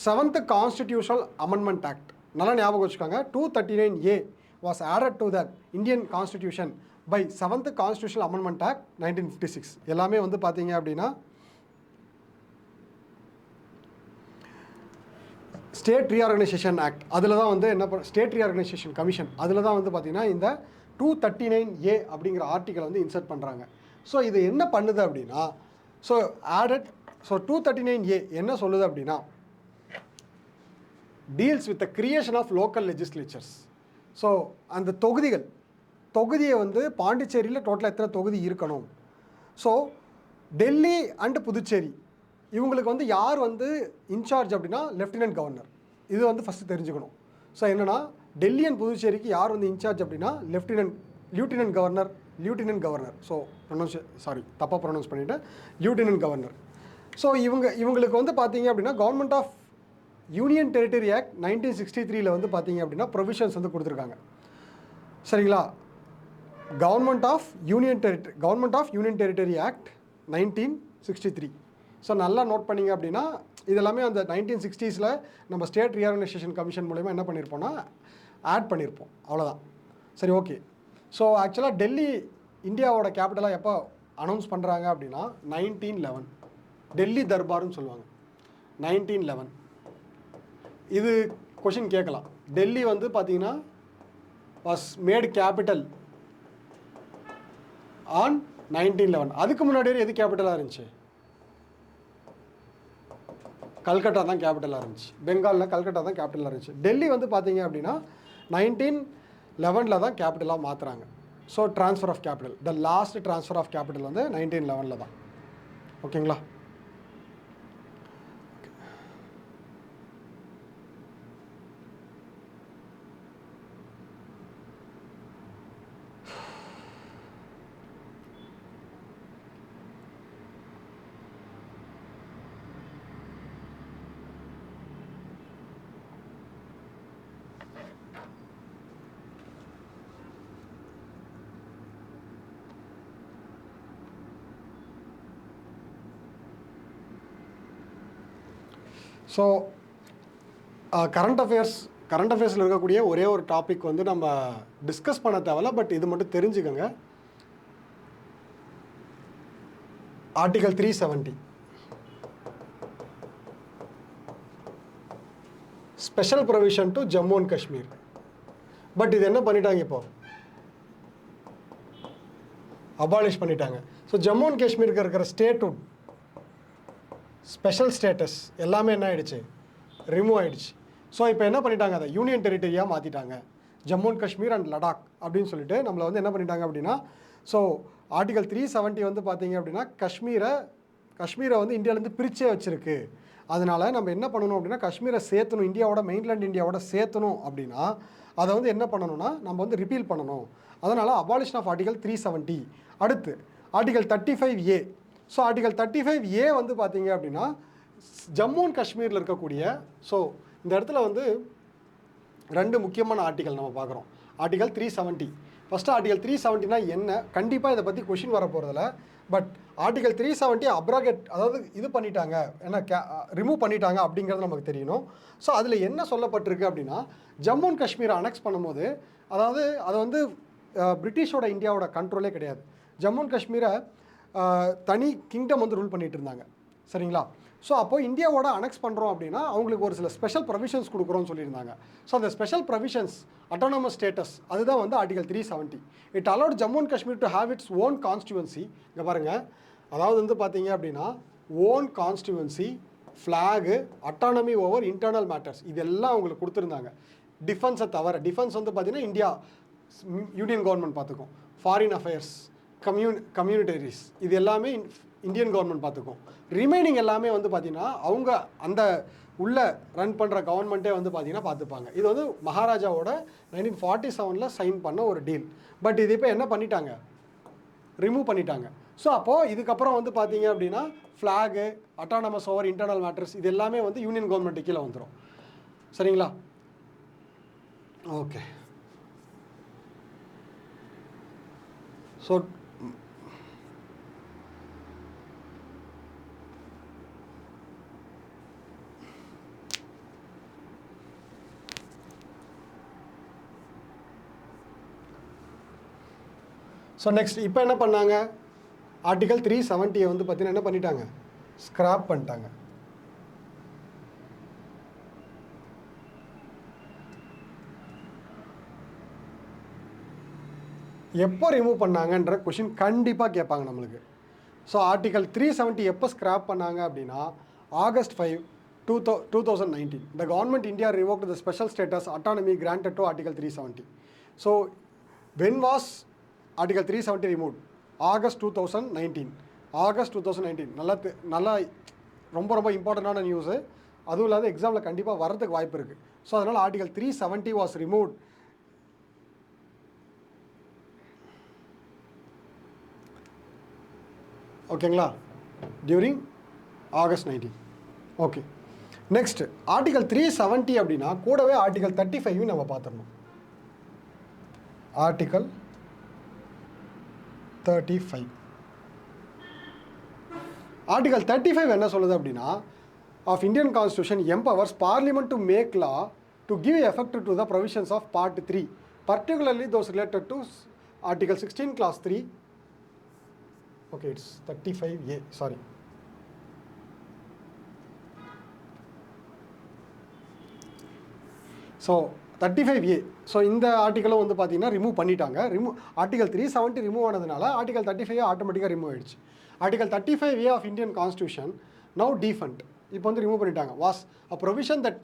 7th Constitutional Amendment Act நல்லா ஞாபகம் வச்சுக்கோங்க. 239A was added to the Indian Constitution by 7th Constitutional Amendment Act 1956. எல்லாமே வந்து பார்த்தீங்க அப்படின்னா ஸ்டேட் ரீஆர்கனைசேஷன் ஆக்ட் அதில் தான் வந்து என்ன ஸ்டேட் ரீஆர்கனைசேஷன் கமிஷன் அதில் தான் வந்து பார்த்திங்கன்னா இந்த 239A அப்படிங்கிற ஆர்டிக்கலை வந்து இன்சர்ட் பண்ணுறாங்க. ஸோ இது என்ன பண்ணுது அப்படின்னா ஸோ ஆடட் ஸோ 239A என்ன சொல்லுது அப்படின்னா deals with the creation of local legislatures. So அந்த தொகுதியை வந்து பாண்டிச்சேரியில் டோட்டலாக எத்தனை தொகுதி இருக்கணும். ஸோ டெல்லி அண்ட் புதுச்சேரி இவங்களுக்கு வந்து யார் வந்து இன்சார்ஜ் அப்படின்னா லெஃப்டினன்ட் கவர்னர். இது வந்து ஃபஸ்ட்டு தெரிஞ்சுக்கணும். ஸோ என்னென்னா டெல்லி அண்ட் புதுச்சேரிக்கு யார் வந்து இன்சார்ஜ் அப்படின்னா லியூட்டினன்ட் கவர்னர். ஸோ தப்பாக ப்ரொனவுன்ஸ் பண்ணிவிட்டேன், லியூட்டினன்ட் கவர்னர். ஸோ இவங்களுக்கு வந்து பார்த்தீங்க அப்படின்னா government of union territory act 1963 வந்து பார்த்தீங்க அப்படின்னா ப்ரொவிஷன்ஸ் வந்து கொடுத்துருக்காங்க. சரிங்களா? Government of union territory act 1963. So நல்லா நோட் பண்ணிங்க அப்படின்னா இதெல்லாமே அந்த 1960s நம்ம ஸ்டேட் ரீஆர்கனைசேஷன் கமிஷன் மூலமா என்ன பண்ணியிருப்போம்னா ஆட் பண்ணியிருப்போம், அவ்வளோதான். சரி, ஓகே. ஸோ ஆக்சுவலாக டெல்லி இந்தியாவோட கேபிட்டலாக எப்போ அனௌன்ஸ் பண்ணுறாங்க அப்படின்னா 1911, டெல்லி தர்பார்னு சொல்லுவாங்க. 1911 இது கொஷின் கேட்கலாம். டெல்லி வந்து பார்த்தீங்கன்னா வாஸ் மேட் கேபிட்டல் ஆன் 1911. அதுக்கு முன்னாடி எது கேபிட்டலாக இருந்துச்சு? கல்கட்டா தான் கேபிட்டலாக இருந்துச்சு. பெங்காலில் கல்கட்டா தான் கேபிட்டலாக இருந்துச்சு. டெல்லி வந்து பார்த்தீங்க அப்படின்னா 1911 தான் கேபிட்டலாக மாற்றுறாங்க. So transfer of capital, the last transfer of capital வந்து 1911 தான். ஓகேங்களா? ஸோ கரண்ட் அஃபேர்ஸில் இருக்கக்கூடிய ஒரே ஒரு டாபிக் வந்து நம்ம டிஸ்கஸ் பண்ண தேவையில்ல, பட் இது மட்டும் தெரிஞ்சுக்கோங்க. Article 370 special provision to Jammu and Kashmir. But இது என்ன பண்ணிட்டாங்க, இப்போ அபாலிஷ் பண்ணிட்டாங்க. ஸோ ஜம்மு அண்ட் காஷ்மீருக்கு இருக்கிற ஸ்டேட்ஹுட், ஸ்பெஷல் ஸ்டேட்டஸ் எல்லாமே என்ன ஆகிடுச்சு, ரிமூவ் ஆகிடுச்சு. ஸோ இப்போ என்ன பண்ணிட்டாங்க, அதை யூனியன் டெரிட்டரியாக மாற்றிட்டாங்க. ஜம்மு அண்ட் காஷ்மீர் அண்ட் லடாக் அப்படின்னு சொல்லிட்டு நம்மளை வந்து என்ன பண்ணிட்டாங்க அப்படின்னா, ஸோ ஆர்டிகல் 370 வந்து பார்த்தீங்க அப்படின்னா காஷ்மீரை வந்து இந்தியாவிலேருந்து பிரிச்சே வச்சுருக்கு. அதனால் நம்ம என்ன பண்ணணும் அப்படின்னா, காஷ்மீரை சேர்த்தணும், இந்தியாவோட மெயின்லேண்ட் இந்தியாவோட சேர்த்தணும் அப்படின்னா அதை வந்து என்ன பண்ணணும்னா நம்ம வந்து ரிப்பீல் பண்ணணும். அதனால் அபாலிஷன் ஆஃப் ஆர்டிகல் 370. அடுத்து article 35A. So article 35A வந்து பார்த்தீங்க அப்படின்னா ஜம்மு அண்ட் காஷ்மீரில் இருக்கக்கூடிய, ஸோ இந்த இடத்துல வந்து ரெண்டு முக்கியமான ஆர்டிகல் நம்ம பார்க்குறோம். ஆர்டிகல் 370. ஃபஸ்ட்டு ஆர்டிகல் 370னா என்ன, கண்டிப்பாக இதை பற்றி கொஷின் வர போகிறதில்ல. பட் ஆர்டிகல் 370 அப்ராகேட், அதாவது இது பண்ணிட்டாங்க, ஏன்னா ரிமூவ் பண்ணிட்டாங்க அப்படிங்கிறது நமக்கு தெரியணும். ஸோ அதில் என்ன சொல்லப்பட்டிருக்கு அப்படின்னா, ஜம்மு அண்ட் காஷ்மீரை அனெக்ஸ் பண்ணும்போது, அதாவது அதை வந்து பிரிட்டிஷோட இந்தியாவோட கண்ட்ரோலே கிடையாது. ஜம்மு அண்ட் காஷ்மீரை தனி கிங்டம் வந்து ரூல் பண்ணிகிட்டு இருந்தாங்க, சரிங்களா? ஸோ அப்போது இந்தியாவோட அனெக்ஸ் பண்ணுறோம் அப்படின்னா அவங்களுக்கு ஒரு சில ஸ்பெஷல் ப்ரொவிஷன்ஸ் கொடுக்குறோன்னு சொல்லியிருந்தாங்க. ஸோ அந்த ஸ்பெஷல் ப்ரொவிஷன்ஸ், அட்டானமஸ் ஸ்டேட்டஸ், அதுதான் வந்து article 370. It allot Jammu and Kashmir to have its own constituency. இங்கே பாருங்கள், அதாவது வந்து பார்த்தீங்க அப்படின்னா own constituency, flag, autonomy over internal matters, இதெல்லாம் அவங்களுக்கு கொடுத்துருந்தாங்க. டிஃபென்ஸை தவிர, டிஃபென்ஸ் வந்து பார்த்திங்கன்னா இந்தியா யூனியன் கவர்மெண்ட் பார்த்துக்கும். ஃபாரின் அஃபேர்ஸ், கம்யூனிட்டரிஸ், இது எல்லாமே இந்தியன் கவர்மெண்ட் பார்த்துக்கும். ரிமைனிங் எல்லாமே வந்து பார்த்திங்கன்னா அவங்க அந்த உள்ள ரன் பண்ணுற கவர்மெண்ட்டே வந்து பார்த்திங்கன்னா பார்த்துப்பாங்க. இது வந்து மகாராஜாவோட 1947 சைன் பண்ண ஒரு டீல். பட் இது இப்போ என்ன பண்ணிட்டாங்க, ரிமூவ் பண்ணிட்டாங்க. ஸோ அப்போது இதுக்கப்புறம் வந்து பார்த்தீங்க அப்படின்னா flag, autonomous over internal matters, இது எல்லாமே வந்து யூனியன் கவர்மெண்ட்டு கீழே வந்துடும். சரிங்களா? ஓகே. ஸோ நெக்ஸ்ட் இப்போ என்ன பண்ணாங்க, ஆர்டிகல் 370 வந்து பார்த்தீங்கன்னா என்ன பண்ணிட்டாங்க, ஸ்கிராப் பண்ணிட்டாங்க. எப்போ ரிமூவ் பண்ணாங்கன்ற கொஷின் கண்டிப்பாக கேட்பாங்க நம்மளுக்கு. ஸோ ஆர்டிகல் 370 எப்போ ஸ்கிராப் பண்ணாங்க அப்படின்னா August 5, 2019 the government India revoked the special status autonomy granted to article 370. So when was article 370 removed? August 2019. நல்லா ரொம்ப இம்பார்ட்டண்டான நியூஸு, அதுவும் இல்லாத எக்ஸாமில் கண்டிப்பாக வரதுக்கு வாய்ப்பு இருக்குது. ஸோ அதனால் ஆர்டிகல் 370 வாஸ் ரிமூவ்ட். ஓகேங்களா, during August 19. Okay. Next article 370 அப்படின்னா கூடவே ஆர்டிகல் 35 நம்ம பார்த்துடணும். ஆர்டிகல் 35 என்ன சொல்லுது அப்படின்னா, of Indian Constitution empowers Parliament to make law to give effect to the provisions of Part 3, particularly those related to Article 16, Clause 3. Okay, it's 35A, sorry. So 35A. So இந்த ஆர்டிக்கலும் வந்து பார்த்தீங்கன்னா remove பண்ணிட்டாங்க. Article 370 remove ஆனதுனால article 35A ஆட்டோமேட்டிக்காக remove ஆயிடுச்சு. Article 35A of Indian constitution now defunct இப்போ வந்து remove பண்ணிட்டாங்க. Was a provision that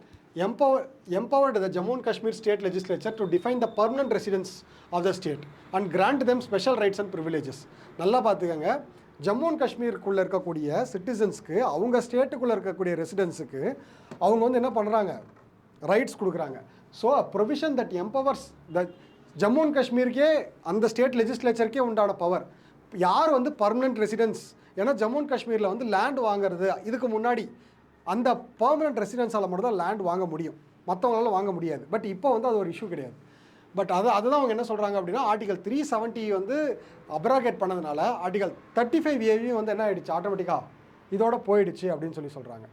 empowered the Jammu and Kashmir state legislature to define the permanent residents of the state and grant them special rights and privileges. நல்லா பார்த்துக்கங்க, Jammu and காஷ்மீருக்குள்ளே இருக்கக்கூடிய சிட்டிசன்ஸ்க்கு, அவங்க ஸ்டேட்டுக்குள்ளே இருக்கக்கூடிய ரெசிடென்ஸுக்கு அவங்க வந்து என்ன பண்ணுறாங்க, ரைட்ஸ் கொடுக்குறாங்க. So provision that empowers the Jammu and காஷ்மீருக்கே, அந்த ஸ்டேட் லெஜிஸ்லேச்சருக்கே உண்டான பவர். யார் வந்து பர்மனெண்ட் ரெசிடென்ஸ், ஏன்னா ஜம்மு அண்ட் காஷ்மீரில் வந்து லேண்ட் வாங்குறது இதுக்கு முன்னாடி அந்த பர்மனெண்ட் ரெசிடென்ஸால் மட்டும் தான் லேண்ட் வாங்க முடியும், மற்றவங்களால வாங்க முடியாது. பட் இப்போ வந்து அது ஒரு இஷ்யூ கிடையாது. பட் அதுதான் அவங்க என்ன சொல்கிறாங்க அப்படின்னா, ஆர்டிகல் 370 வந்து அப்ராகேட் பண்ணதுனால ஆர்டிகல் 35A வந்து என்ன ஆகிடுச்சு, ஆட்டோமேட்டிக்காக இதோட போயிடுச்சு அப்படின்னு சொல்கிறாங்க.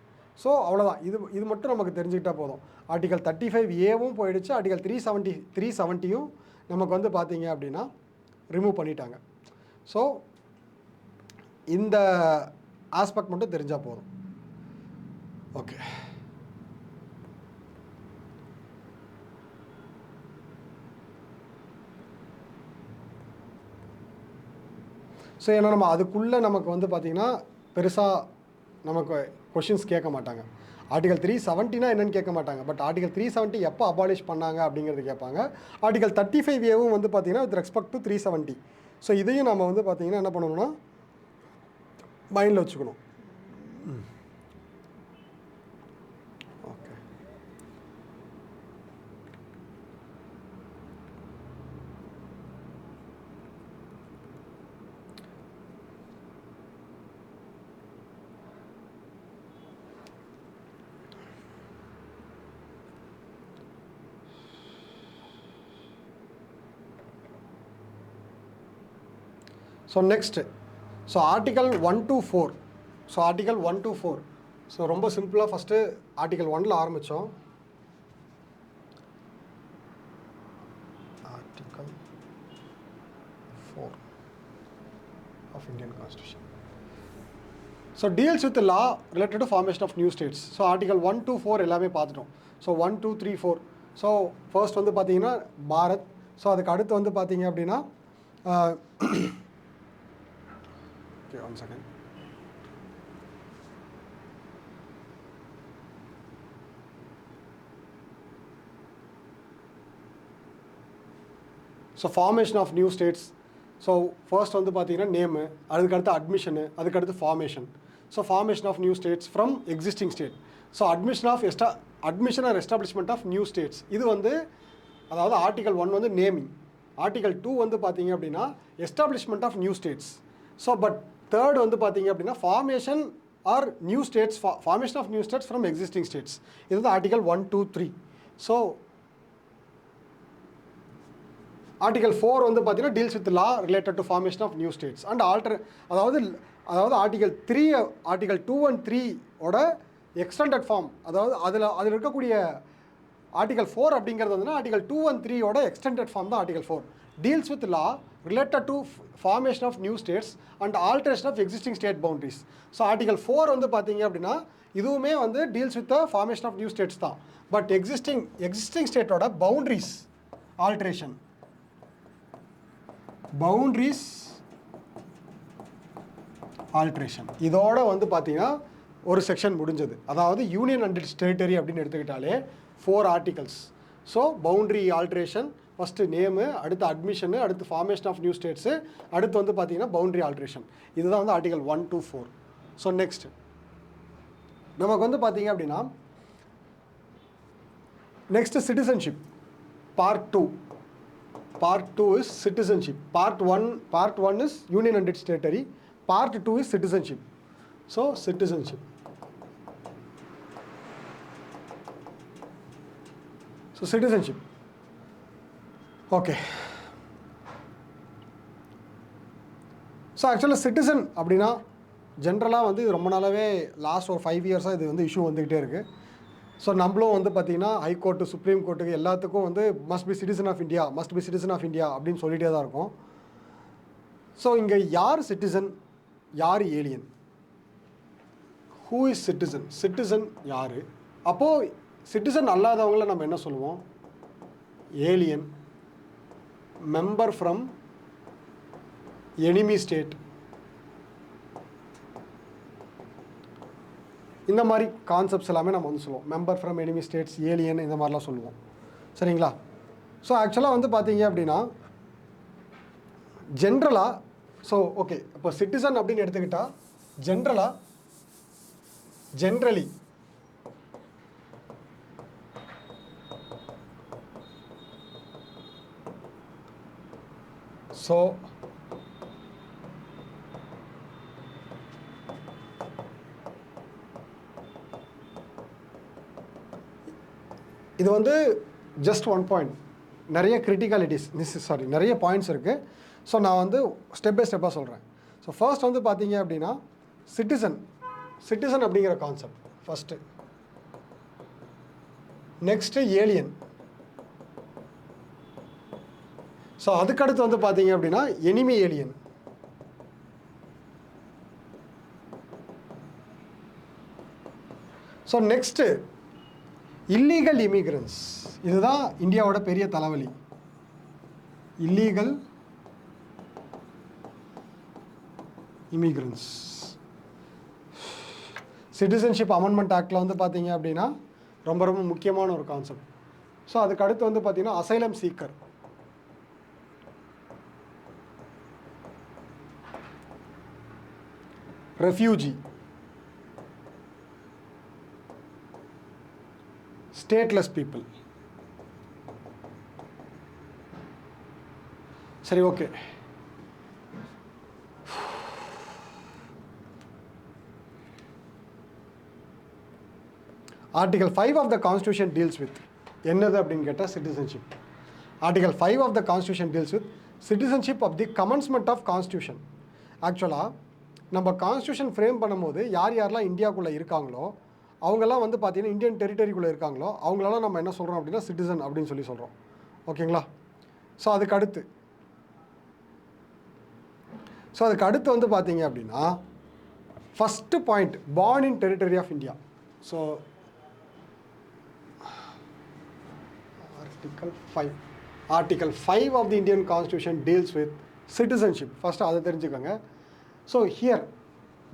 ஸோ அவ்வளோதான், இது மட்டும் நமக்கு தெரிஞ்சுக்கிட்டால் போதும். ஆர்டிகல் 35A போயிடுச்சு, ஆர்டிகல் 370 நமக்கு வந்து பார்த்தீங்க அப்படின்னா ரிமூவ் பண்ணிட்டாங்க. ஸோ இந்த ஆஸ்பெக்ட் மட்டும் தெரிஞ்சால் போதும். ஓகே, ஸோ ஏன்னா நம்ம அதுக்குள்ளே நமக்கு வந்து பார்த்திங்கன்னா பெருசாக நமக்கு கொஷின்ஸ் கேட்க மாட்டாங்க. ஆர்டிகல் 370 என்னென்னு கேட்க மாட்டாங்க. பட் ஆர்டிகல் 370 எப்போ அபாலிஷ் பண்ணாங்க அப்படிங்கிறது கேட்பாங்க. ஆர்டிகல் 35A வந்து பார்த்திங்கன்னா வித் ரெஸ்பெக்ட் டு 370. ஸோ இதையும் நம்ம வந்து பார்த்திங்கன்னா என்ன பண்ணணும்னா மைண்டில் வச்சுக்கணும். Okay, so next, so article 1 to 4. So article 1 to 4 so ரொம்ப சிம்பிளாக ஃபஸ்ட்டு ஆர்டிகல் 1ல் ஆரம்பித்தோம். Article 4 of Indian constitution. So deals with law related to formation of new states. So article 1 to 4 எல்லாமே பார்த்துட்டோம். ஸோ 1, 2, 3, 4. ஸோ ஃபர்ஸ்ட் வந்து பார்த்தீங்கன்னா Bharat. So அதுக்கு அடுத்து வந்து பார்த்தீங்க அப்படின்னா okay, 1 second. So formation of new states. So first வந்து பார்த்தீங்கன்னா நேமு, அதுக்கடுத்து அட்மிஷனு, அதுக்கடுத்து formation. So formation of new states from existing state. So admission or establishment of new states. இது வந்து அதாவது ஆர்டிகல் 1 வந்து நேமிங், ஆர்டிகல் 2 வந்து பார்த்தீங்க அப்படின்னா establishment of new states. So but third வந்து பார்த்தீங்க அப்படின்னா formation or new states, formation of new states from existing states. இது வந்து ஆர்டிகல் 1, 2, 3. ஸோ ஆர்டிகல் 4 வந்து பார்த்தீங்கன்னா deals with law related to formation of new states and அதாவது article 3, article 2 and 3 ஓட extended form. அதாவது அதில் இருக்கக்கூடிய ஆர்டிகல் 4 அப்படிங்கிறது வந்து ஆர்டிகல் 2 and 3 ஓட எக்ஸ்டெண்டட் ஃபார்ம் தான் article 4. Deals with law related to formation of new states and alteration of existing state boundaries. So article 4 வந்து பார்த்தீங்க அப்படின்னா இதுவுமே வந்து deals with the formation of new states தான். பட் எக்ஸிஸ்டிங் ஸ்டேட்டோட boundaries alteration, boundaries alteration இதோட வந்து பார்த்தீங்கன்னா ஒரு செக்ஷன் முடிஞ்சது. அதாவது யூனியன் அண்ட் இட்ஸ் டெரிட்டரி அப்படின்னு எடுத்துக்கிட்டாலே 4 articles. So boundary alteration, first name, அடுத்து அட்மிஷனு, அடுத்து ஃபார்மேஷன் ஆஃப் நியூ ஸ்டேட்ஸு, அடுத்து வந்து பார்த்தீங்கன்னா பவுண்டரி ஆல்ட்ரேஷன். இதுதான் வந்து ஆர்டிகல் 1 to 4. ஸோ நெக்ஸ்ட் நமக்கு வந்து பார்த்தீங்க அப்படின்னா next citizenship part 2. Part 2 is citizenship. Part 1 is union and its territory. Part 2 is citizenship. So citizenship. So citizenship. Okay. So actually citizen அப்படின்னா ஜென்ரலாக வந்து இது ரொம்ப நாளாகவே லாஸ்ட் ஒரு 5 இயர்ஸாக இது வந்து இஷ்யூ வந்துக்கிட்டே இருக்குது. ஸோ நம்மளும் வந்து பார்த்திங்கன்னா ஹைகோர்ட்டு, சுப்ரீம் கோர்ட்டுக்கு எல்லாத்துக்கும் வந்து must be citizen of India அப்படின்னு சொல்லிகிட்டே தான் இருக்கும். ஸோ இங்கே யார் சிட்டிசன், யார் alien? Who is citizen? Citizen யார்? அப்போது சிட்டிசன் அல்லாதவங்கள நம்ம என்ன சொல்லுவோம்? Alien, member from enemy state, இந்த மாதிரி கான்செப்ட்ஸ் எல்லாமே நம்ம வந்து சொல்லுவோம். Member from enemy states, alien, இந்த மாதிரிலாம் சொல்லுவோம். சரிங்களா? ஸோ ஆக்சுவலாக வந்து பார்த்தீங்க அப்படின்னா ஜென்ரலாக, ஸோ ஓகே, இப்போ சிட்டிசன் அப்படின்னு எடுத்துக்கிட்டால் ஜென்ரலி ஸோ இது வந்து ஜஸ்ட் ஒன் பாயிண்ட், நிறைய கிரிட்டிகாலிட்டிஸ் நிறைய பாயிண்ட்ஸ் இருக்குது. ஸோ நான் வந்து ஸ்டெப் பை ஸ்டெப்பாக சொல்கிறேன். ஸோ ஃபர்ஸ்ட் வந்து பார்த்தீங்க அப்படின்னா சிட்டிசன் அப்படிங்கிற concept first. Next alien. So அதுக்கடுத்து வந்து பார்த்தீங்க அப்படின்னா enemy alien. So next illegal immigrants. இதுதான் இந்தியாவோட பெரிய தலைவலி. Illegal immigrants. சிட்டிசன்ஷிப் அமெண்ட்மெண்ட் ஆக்டில் வந்து பார்த்தீங்க அப்படின்னா ரொம்ப ரொம்ப முக்கியமான ஒரு கான்செப்ட். ஸோ அதுக்கு அடுத்து வந்து பார்த்தீங்கன்னா asylum seeker. Refugee, stateless people. சரி, okay. Article 5 of the constitution deals with என்னது அப்படின்னு கேட்டால் citizenship. Article 5 of the constitution deals with citizenship of the commencement of constitution. ஆக்சுவலாக நம்ம கான்ஸ்டியூஷன் ஃப்ரேம் பண்ணும்போது யாரெல்லாம் இந்தியாவுக்குள்ளே இருக்காங்களோ அவங்கெல்லாம் வந்து பார்த்தீங்கன்னா இந்தியன் டெரிட்டரிக்குள்ளே இருக்காங்களோ அவங்களெல்லாம் நம்ம என்ன சொல்கிறோம் அப்படின்னா சிட்டிசன் அப்படின்னு சொல்கிறோம். ஓகேங்களா? ஸோ அதுக்கு அடுத்து வந்து பார்த்தீங்க அப்படின்னா first point, born in territory of India. So article 5 of the Indian constitution deals with citizenship. First அதை தெரிஞ்சுக்கோங்க. So here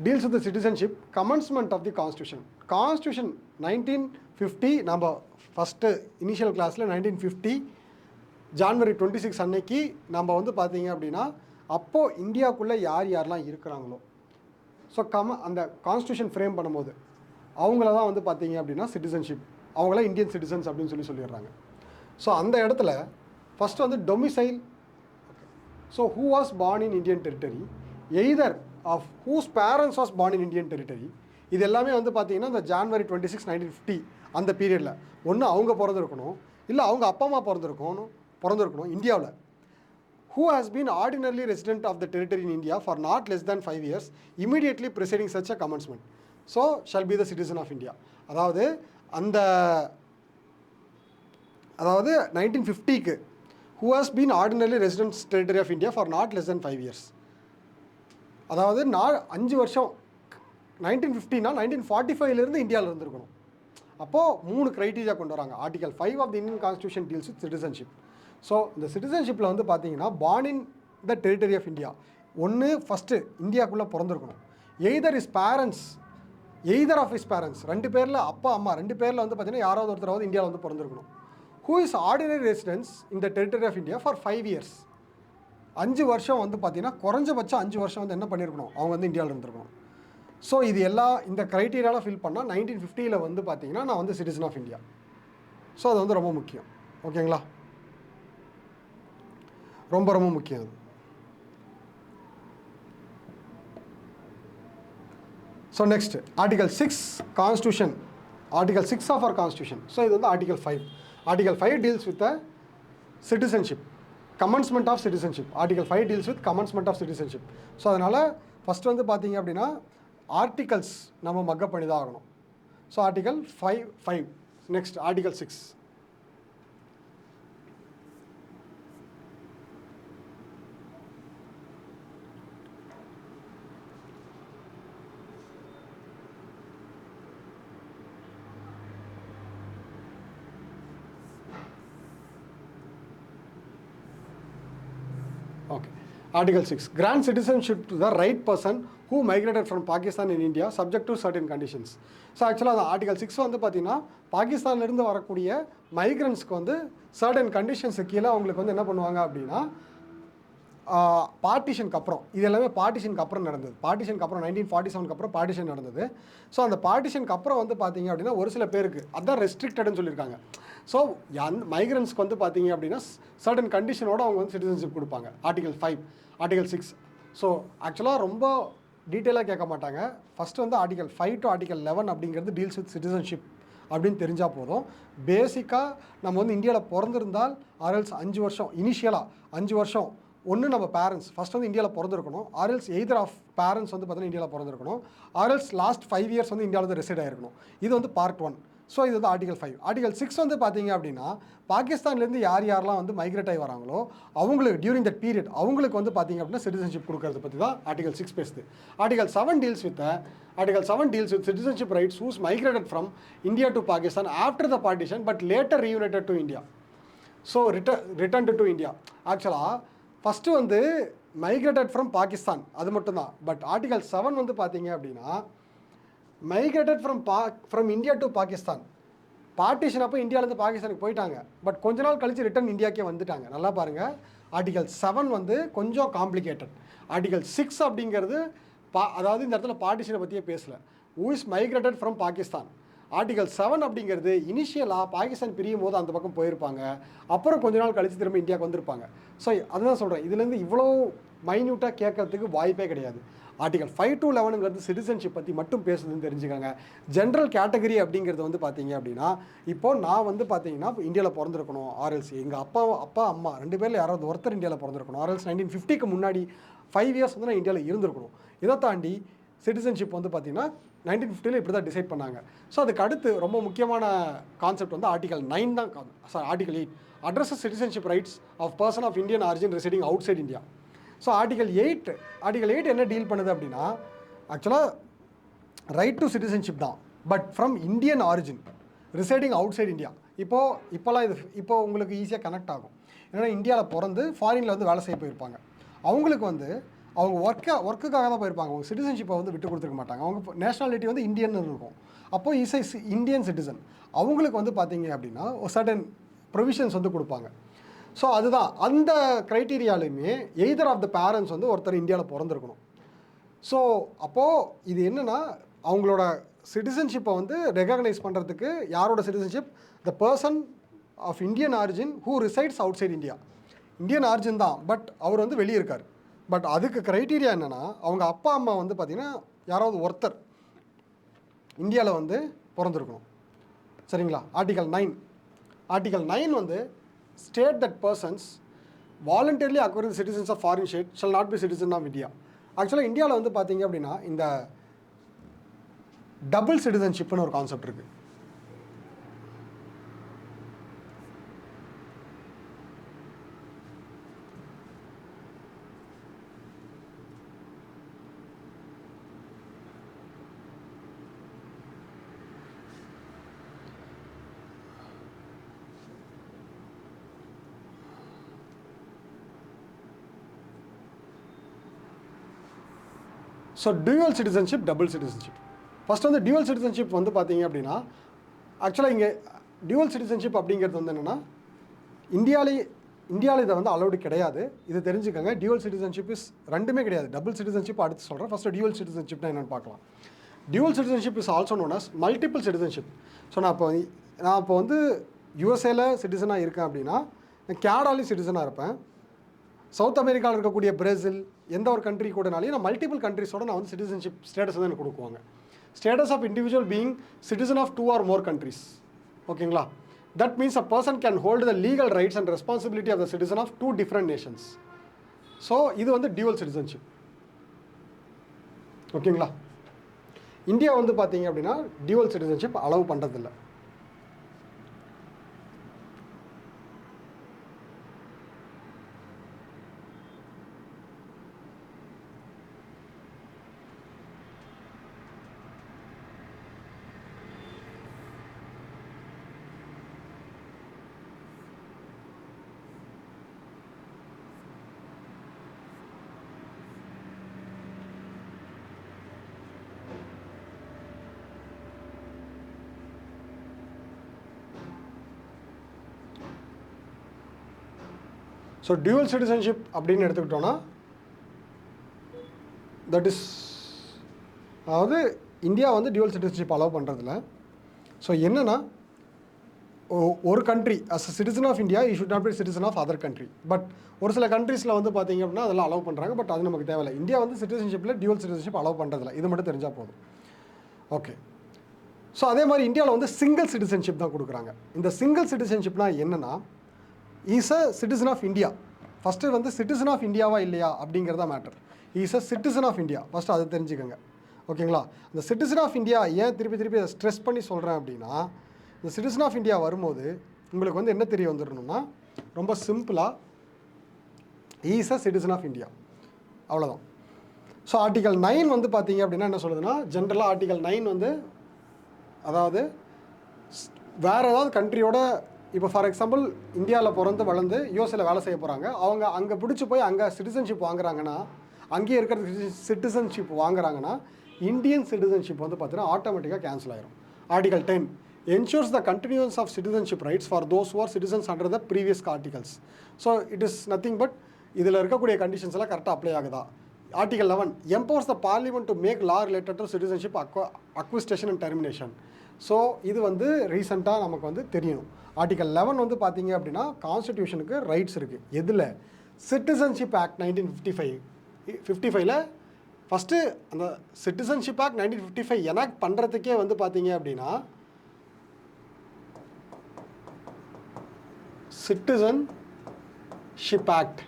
deals with the citizenship commencement of the constitution. Constitution 1950 நம்ம ஃபஸ்ட்டு இனிஷியல் கிளாஸில் 1950 January 26 அன்னைக்கு நம்ம வந்து பார்த்தீங்க அப்படின்னா அப்போது இந்தியாவுக்குள்ளே யாரெல்லாம் இருக்கிறாங்களோ ஸோ அந்த கான்ஸ்டியூஷன் ஃப்ரேம் பண்ணும்போது அவங்கள தான் வந்து பார்த்தீங்க அப்படின்னா சிட்டிசன்ஷிப், அவங்களாம் இந்தியன் சிட்டிசன்ஸ் அப்படின்னு சொல்லிடுறாங்க. ஸோ அந்த இடத்துல ஃபஸ்ட்டு வந்து domicile. So who was born in Indian territory, either of whose parents was born in Indian territory. இது எல்லாமே வந்து பார்த்தீங்கன்னா இந்த ஜான்வரி 26, 1950 அந்த பீரியடில் ஒன்று அவங்க பிறந்திருக்கணும், இல்லை அவங்க அப்பா அம்மா பிறந்திருக்கணும் இந்தியாவில். Who has been ordinarily resident of the territory in India for not less than 5 years immediately preceding such a commencement, so shall be the citizen of India. அதாவது 1950க்கு who has been ordinarily resident territory of India for not less than 5 years. அதாவது 5 வருஷம் 1950னா 1945லேருந்து இந்தியாவில் இருந்திருக்கணும். அப்போது 3 criteria கொண்டு வராங்க. Article 5 of the Indian constitution deals with citizenship. So இந்த சிட்டிசன்ஷிப்பில் வந்து பார்த்தீங்கன்னா born in the territory of India, ஒன்று ஃபஸ்ட்டு இந்தியாவுக்குள்ளே பிறந்திருக்கணும். எய்தர் ஆஃப் இஸ் பேரண்ட்ஸ், 2 பேரில் அப்பா அம்மா 2 பேரில் வந்து பார்த்தீங்கன்னா யாராவது ஒருத்தராவது இந்தியாவில் வந்து பிறந்திருக்கணும். Who is ordinary residence in the territory of India for 5 years. 5 வருஷம் வந்து பார்த்தீங்கன்னா குறைஞ்சபட்சம் 5 வருஷம் வந்து என்ன பண்ணியிருக்கணும், அவங்க வந்து இந்தியாவில் இருந்திருக்கணும். ஸோ இது இந்த க்ரைட்டீரியாவில் ஃபில் பண்ணால் 1950 வந்து பார்த்தீங்கன்னா நான் வந்து சிட்டிசன் ஆஃப் இந்தியா. ஸோ அது வந்து ரொம்ப முக்கியம். ஓகேங்களா? ரொம்ப ரொம்ப முக்கியம் அது. So next article 6 constitution, article 6 of our constitution. So இது வந்து article 5. Article 5 deals with citizenship, commencement of citizenship. Article 5 deals with commencement of citizenship. So அதனால் ஃபஸ்ட் வந்து பார்த்தீங்க அப்படின்னா ஆர்டிகல்ஸ் நம்ம மக்கப் பண்ணி தான் ஆகணும். So article 5. Next article 6. Okay. Article 6. Grant citizenship to the right person who migrated from Pakistan in India subject to certain conditions. So ஆக்சுவலாக அந்த ஆர்டிகல் 6 வந்து பார்த்தீங்கன்னா பாகிஸ்தான்லேருந்து வரக்கூடிய மைக்ரன்ஸ்க்கு வந்து சர்டன் கண்டிஷன்ஸுக்கு கீழே அவங்களுக்கு வந்து என்ன பண்ணுவாங்க அப்படின்னா பார்ட்டிஷனுக்கு அப்புறம், இது எல்லாமே பார்ட்டிஷனுக்கு அப்புறம் நடந்தது. பார்ட்டிஷனுக்கு அப்புறம் 1947 அப்புறம் பார்ட்டிஷன் நடந்தது. ஸோ அந்த பார்ட்டிஷனுக்கு அப்புறம் வந்து பார்த்தீங்க அப்படின்னா ஒரு சில பேருக்கு அதான் ரெஸ்ட்ரிக்டட்னு சொல்லியிருக்காங்க. ஸோ மைக்ரன்ஸ்க்கு வந்து பார்த்தீங்க அப்படின்னா சர்டன் கண்டிஷனோடு அவங்க வந்து சிட்டிசன்ஷிப் கொடுப்பாங்க. Article 5, article 6. ஸோ ஆக்சுவலாக ரொம்ப டீட்டெயிலாக கேட்க மாட்டாங்க. ஃபஸ்ட்டு வந்து ஆர்டிகல் 5 to ஆர்டிகல் 11 அப்படிங்கிறது டீல்ஸ் வித் சிட்டிசன்ஷிப் அப்படின்னு தெரிஞ்சால் போதும். பேசிக்காக நம்ம வந்து இந்தியாவில் பிறந்திருந்தால் ஆர்எல்ஸ் 5 வருஷம், இனிஷியலாக 5 வருஷம் ஒன்று நம்ம பேரண்ட்ஸ் ஃபஸ்ட் வந்து இந்தியாவில் பிறந்திருக்கணும், ஆர்எல்ஸ் எய்தர் ஆஃப் பேரண்ட்ஸ் வந்து பார்த்தீங்கன்னா இந்தியாவில் பிறந்திருக்கணும், ஆர்எல்ஸ் லாஸ்ட் 5 இயர்ஸ் வந்து இந்தியாவில் வந்து ரெசிட் ஆகிருக்கணும். இது வந்து பார்ட் 1. ஸோ இது வந்து ஆர்டிகல் 5. ஆர்டிகல் 6 வந்து பார்த்தீங்க அப்படின்னா பாகிஸ்தான்லேருந்து யாரெல்லாம் வந்து மைக்ரேட் ஆகி வராங்களோ அவங்களுக்கு டியூரிங் தட் பீரியட் அவங்களுக்கு வந்து பார்த்தீங்க அப்படின்னா சிட்டிசன்ஷிப் கொடுக்கறத பற்றி தான் ஆர்டிகல் 6 பேசுது. Article 7 deals with citizenship rights whose migrated from India to Pakistan after the partition but later reunited to India. So returned to India. ஆக்சுவலாக ஃபஸ்ட்டு வந்து மைக்ரேட்டட் ஃப்ரம் பாகிஸ்தான் அது மட்டும்தான். பட் ஆர்டிகல் 7 வந்து பார்த்தீங்க அப்படின்னா migrated from India to Pakistan. Partition அப்போ இந்தியாவிலேருந்து பாகிஸ்தானுக்கு போயிட்டாங்க, பட் கொஞ்ச நாள் கழித்து ரிட்டர்ன் இந்தியாக்கே வந்துட்டாங்க. நல்லா பாருங்கள், ஆர்டிகல் 7 வந்து கொஞ்சம் காம்ப்ளிகேட்டட். ஆர்டிகல் 6 அப்படிங்கிறது அதாவது இந்த இடத்துல பார்ட்டிஷனை பற்றியே பேசலை, who is migrated from Pakistan. Article 7 அப்படிங்கிறது இனிஷியலாக பாகிஸ்தான் பிரியும் போது அந்த பக்கம் போயிருப்பாங்க, அப்புறம் கொஞ்ச நாள் கழித்து திரும்ப இந்தியாவுக்கு வந்திருப்பாங்க. ஸோ அதுதான் சொல்கிறேன், இதுலேருந்து இவ்வளோ மைன்யூட்டாக கேட்கறதுக்கு வாய்ப்பே கிடையாது. ஆர்டிகல் 5 to 11ங்கிறது சிட்டிசன்ஷிப் பற்றி மட்டும் பேசுதுன்னு தெரிஞ்சுக்காங்க. ஜென்ரல் கேட்டகரி அப்படிங்கிறது வந்து பார்த்தீங்க அப்படின்னா இப்போது நான் வந்து பார்த்தீங்கன்னா இந்தியாவில் பிறந்திருக்கணும், ஆர்எல்ஸ் எங்கள் அப்பா அம்மா 2 பேரில் யாராவது ஒருத்தர் இந்தியாவில் பிறந்திருக்கணும், ஆர்எல்ஸ் 1950க்கு முன்னாடி 5 இயர்ஸ் வந்து நான் இந்தியாவில் இருந்திருக்கணும். இதை தாண்டி சிட்டிசன்ஷிப் வந்து பார்த்தீங்கன்னா 1950 இப்படி தான் டிசைட் பண்ணாங்க. ஸோ அதுக்கு அடுத்து ரொம்ப முக்கியமான கான்செப்ட் வந்து ஆர்டிகல் 9 தான். Article 8 addresses citizenship rights of person of Indian origin residing outside India. So article 8 என்ன டீல் பண்ணுது அப்படின்னா ஆக்சுவலாக ரைட் டு சிட்டிசன்ஷிப் தான், but from Indian origin residing outside India. இப்போ உங்களுக்கு ஈஸியாக கனெக்ட் ஆகும். ஏன்னா இந்தியாவில் பிறந்து ஃபாரினில் வந்து வேலை செய்ய போயிருப்பாங்க, அவங்களுக்கு வந்து அவங்க ஒர்க்குக்காக தான் போயிருப்பாங்க, அவங்க சிட்டிசன்ஷிப்பை வந்து விட்டு கொடுத்துருக்க மாட்டாங்க. அவங்க நேஷ்னாலிட்டி வந்து இந்தியன் இருக்கும். அப்போது இஸ் இந்தியன் சிட்டிசன். அவங்களுக்கு வந்து பார்த்தீங்க அப்படின்னா ஒரு சர்டன் ப்ரொவிஷன்ஸ் வந்து கொடுப்பாங்க. ஸோ அதுதான் அந்த க்ரைட்டீரியாலையுமே எய்தர் ஆஃப் த பேரண்ட்ஸ் வந்து ஒருத்தர் இந்தியாவில் பிறந்திருக்கணும். ஸோ அப்போது இது என்னென்னா அவங்களோட சிட்டிசன்ஷிப்பை வந்து ரெகக்னைஸ் பண்ணுறதுக்கு யாரோட citizenship, the person of Indian origin who resides outside India. Indian origin தான், பட் அவர் வந்து வெளியே இருக்கார். பட் அதுக்கு க்ரைட்டீரியா என்னென்னா அவங்க அப்பா அம்மா வந்து பார்த்திங்கன்னா யாராவது ஒருத்தர் இந்தியாவில் வந்து பிறந்திருக்கணும். சரிங்களா? ஆர்டிகல் 9 வந்து state that persons voluntarily acquiring citizens of foreign state shall not be citizen of India. ஆக்சுவலாக இந்தியாவில் வந்து பார்த்தீங்க அப்படின்னா இந்த டபுள் சிட்டிசன்ஷிப்னு ஒரு கான்செப்ட் இருக்குது. So dual citizenship, double citizenship. First வந்து டியூவல் சிட்டிசன்ஷிப் வந்து பார்த்தீங்க அப்படின்னா ஆக்சுவலாக இங்கே டியூவல் சிட்டிசன்ஷிப் அப்படிங்கிறது வந்து என்னென்னா இந்தியாவில் இதை வந்து அலௌடு கிடையாது. இது தெரிஞ்சுக்கோங்க. டியூவல் சிட்டிசன்ஷிப் இஸ் ரெண்டுமே கிடையாது. டபுள் சிட்டிசன்ஷிப் அடுத்து சொல்கிறேன். ஃபஸ்ட்டு டியூவல் சிட்டிசன்ஷிப்னா என்னென்னு பார்க்கலாம். Dual citizenship is also known as multiple citizenship. So நான் இப்போ வந்து யூஎஸ்ஏல சிட்டிசனாக இருக்கேன் அப்படின்னா நான் கேனடாலையும் சிட்டிசனாக இருப்பேன். சவுத் அமெரிக்காவில் இருக்கக்கூடிய பிரேசில் எந்த ஒரு கண்ட்ரி கூடனாலையும் நான் மல்டிபிள் கண்ட்ரிஸோட நான் வந்து சிட்டிசன்ஷிப் ஸ்டேட்டஸ் வந்து எனக்கு கொடுக்குவாங்க. Status of individual being citizen of 2 or more countries. ஓகேங்களா? That means a person can hold the legal rights and responsibility of the citizen of 2 different nations. So இது வந்து dual citizenship. ஓகேங்களா? India வந்து பார்த்தீங்க அப்படின்னா டியூவல் சிட்டிசன்ஷிப் அலோவ் பண்ணுறதில்ல. So dual citizenship அப்படின்னு எடுத்துக்கிட்டோன்னா தட் இஸ், அதாவது இந்தியா வந்து டியூவல் சிட்டிசன்ஷிப் அலோவ் பண்ணுறதில்ல. ஸோ என்னென்னா, ஒரு country as a citizen of India you should not be citizen of other country. But ஒரு சில கண்ட்ரீஸில் வந்து பார்த்தீங்க அப்படின்னா அதெல்லாம் அலோவ் பண்ணுறாங்க. பட் அது நமக்கு தேவையில்லை. இந்தியா வந்து சிட்டிசன்ஷிப்பில் டியூவல் சிட்டிசன்ஷிப் அலோவ் பண்ணுறதில்ல. இது மட்டும் தெரிஞ்சால் போதும். ஓகே. ஸோ அதே மாதிரி இந்தியாவில் வந்து சிங்கிள் சிட்டிசன்ஷிப் தான் கொடுக்குறாங்க. இந்த சிங்கிள் சிட்டிசன்ஷிப்னால் என்னென்னா, is a citizen of India. First வந்து சிட்டிசன் ஆஃப் இந்தியாவா இல்லையா அப்படிங்கிறதா matter. Is a citizen of India, first அதை தெரிஞ்சுக்கோங்க. ஓகேங்களா? இந்த சிட்டிசன் ஆஃப் இந்தியா ஏன் திருப்பி அதை ஸ்ட்ரெஸ் பண்ணி சொல்கிறேன் அப்படின்னா, இந்த சிட்டிசன் ஆஃப் இந்தியா வரும்போது உங்களுக்கு வந்து என்ன தெரிய வந்துடணும்னா, ரொம்ப சிம்பிளாக is a citizen of India, அவ்வளோதான். ஸோ ஆர்டிகல் 9 வந்து பார்த்தீங்க அப்படின்னா என்ன சொல்லுதுன்னா, ஜென்ரலாக ஆர்டிகல் 9 வந்து அதாவது வேறு ஏதாவது கண்ட்ரியோட, இப்போ ஃபார் எக்ஸாம்பிள் இந்தியாவில் பிறந்து வளர்ந்து யூஎஸ்ஏல வேலை செய்ய போகிறாங்க, அவங்க அங்கே பிடிச்சி போய் அங்கே சிட்டிசன்ஷிப் வாங்குறாங்கன்னா, அங்கேயே இருக்கிற சிட்டிசன்ஷிப் வாங்குறாங்கன்னா இந்தியன் சிட்டிசன்ஷிப் வந்து பார்த்தீங்கன்னா ஆட்டோமேட்டிக்காக கேன்சல் ஆயிரும். Article 10 ensures the continuance of citizenship rights for those who are citizens under the previous articles. So it is nothing but இதில் இருக்கக்கூடிய கண்டிஷன்ஸ் எல்லாம் கரெக்டாக அப்ளை ஆகுதா. Article 11 empowers the parliament to make law related to citizenship acquisition and termination. So இது வந்து ரீசெண்டாக நமக்கு வந்து தெரியணும். ஆர்டிகல் 11 வந்து பார்த்தீங்க அப்படின்னா கான்ஸ்டிடியூஷனுக்கு ரைட்ஸ் இருக்குது. எதில்? சிட்டிசன்ஷிப் ஆக்ட் 1955 ஃபஸ்ட்டு அந்த சிட்டிசன்ஷிப் ஆக்ட் 1955 எனாக்ட் பண்ணுறதுக்கே வந்து பார்த்தீங்க அப்படின்னா சிட்டிசன்ஷிப் ஆக்ட்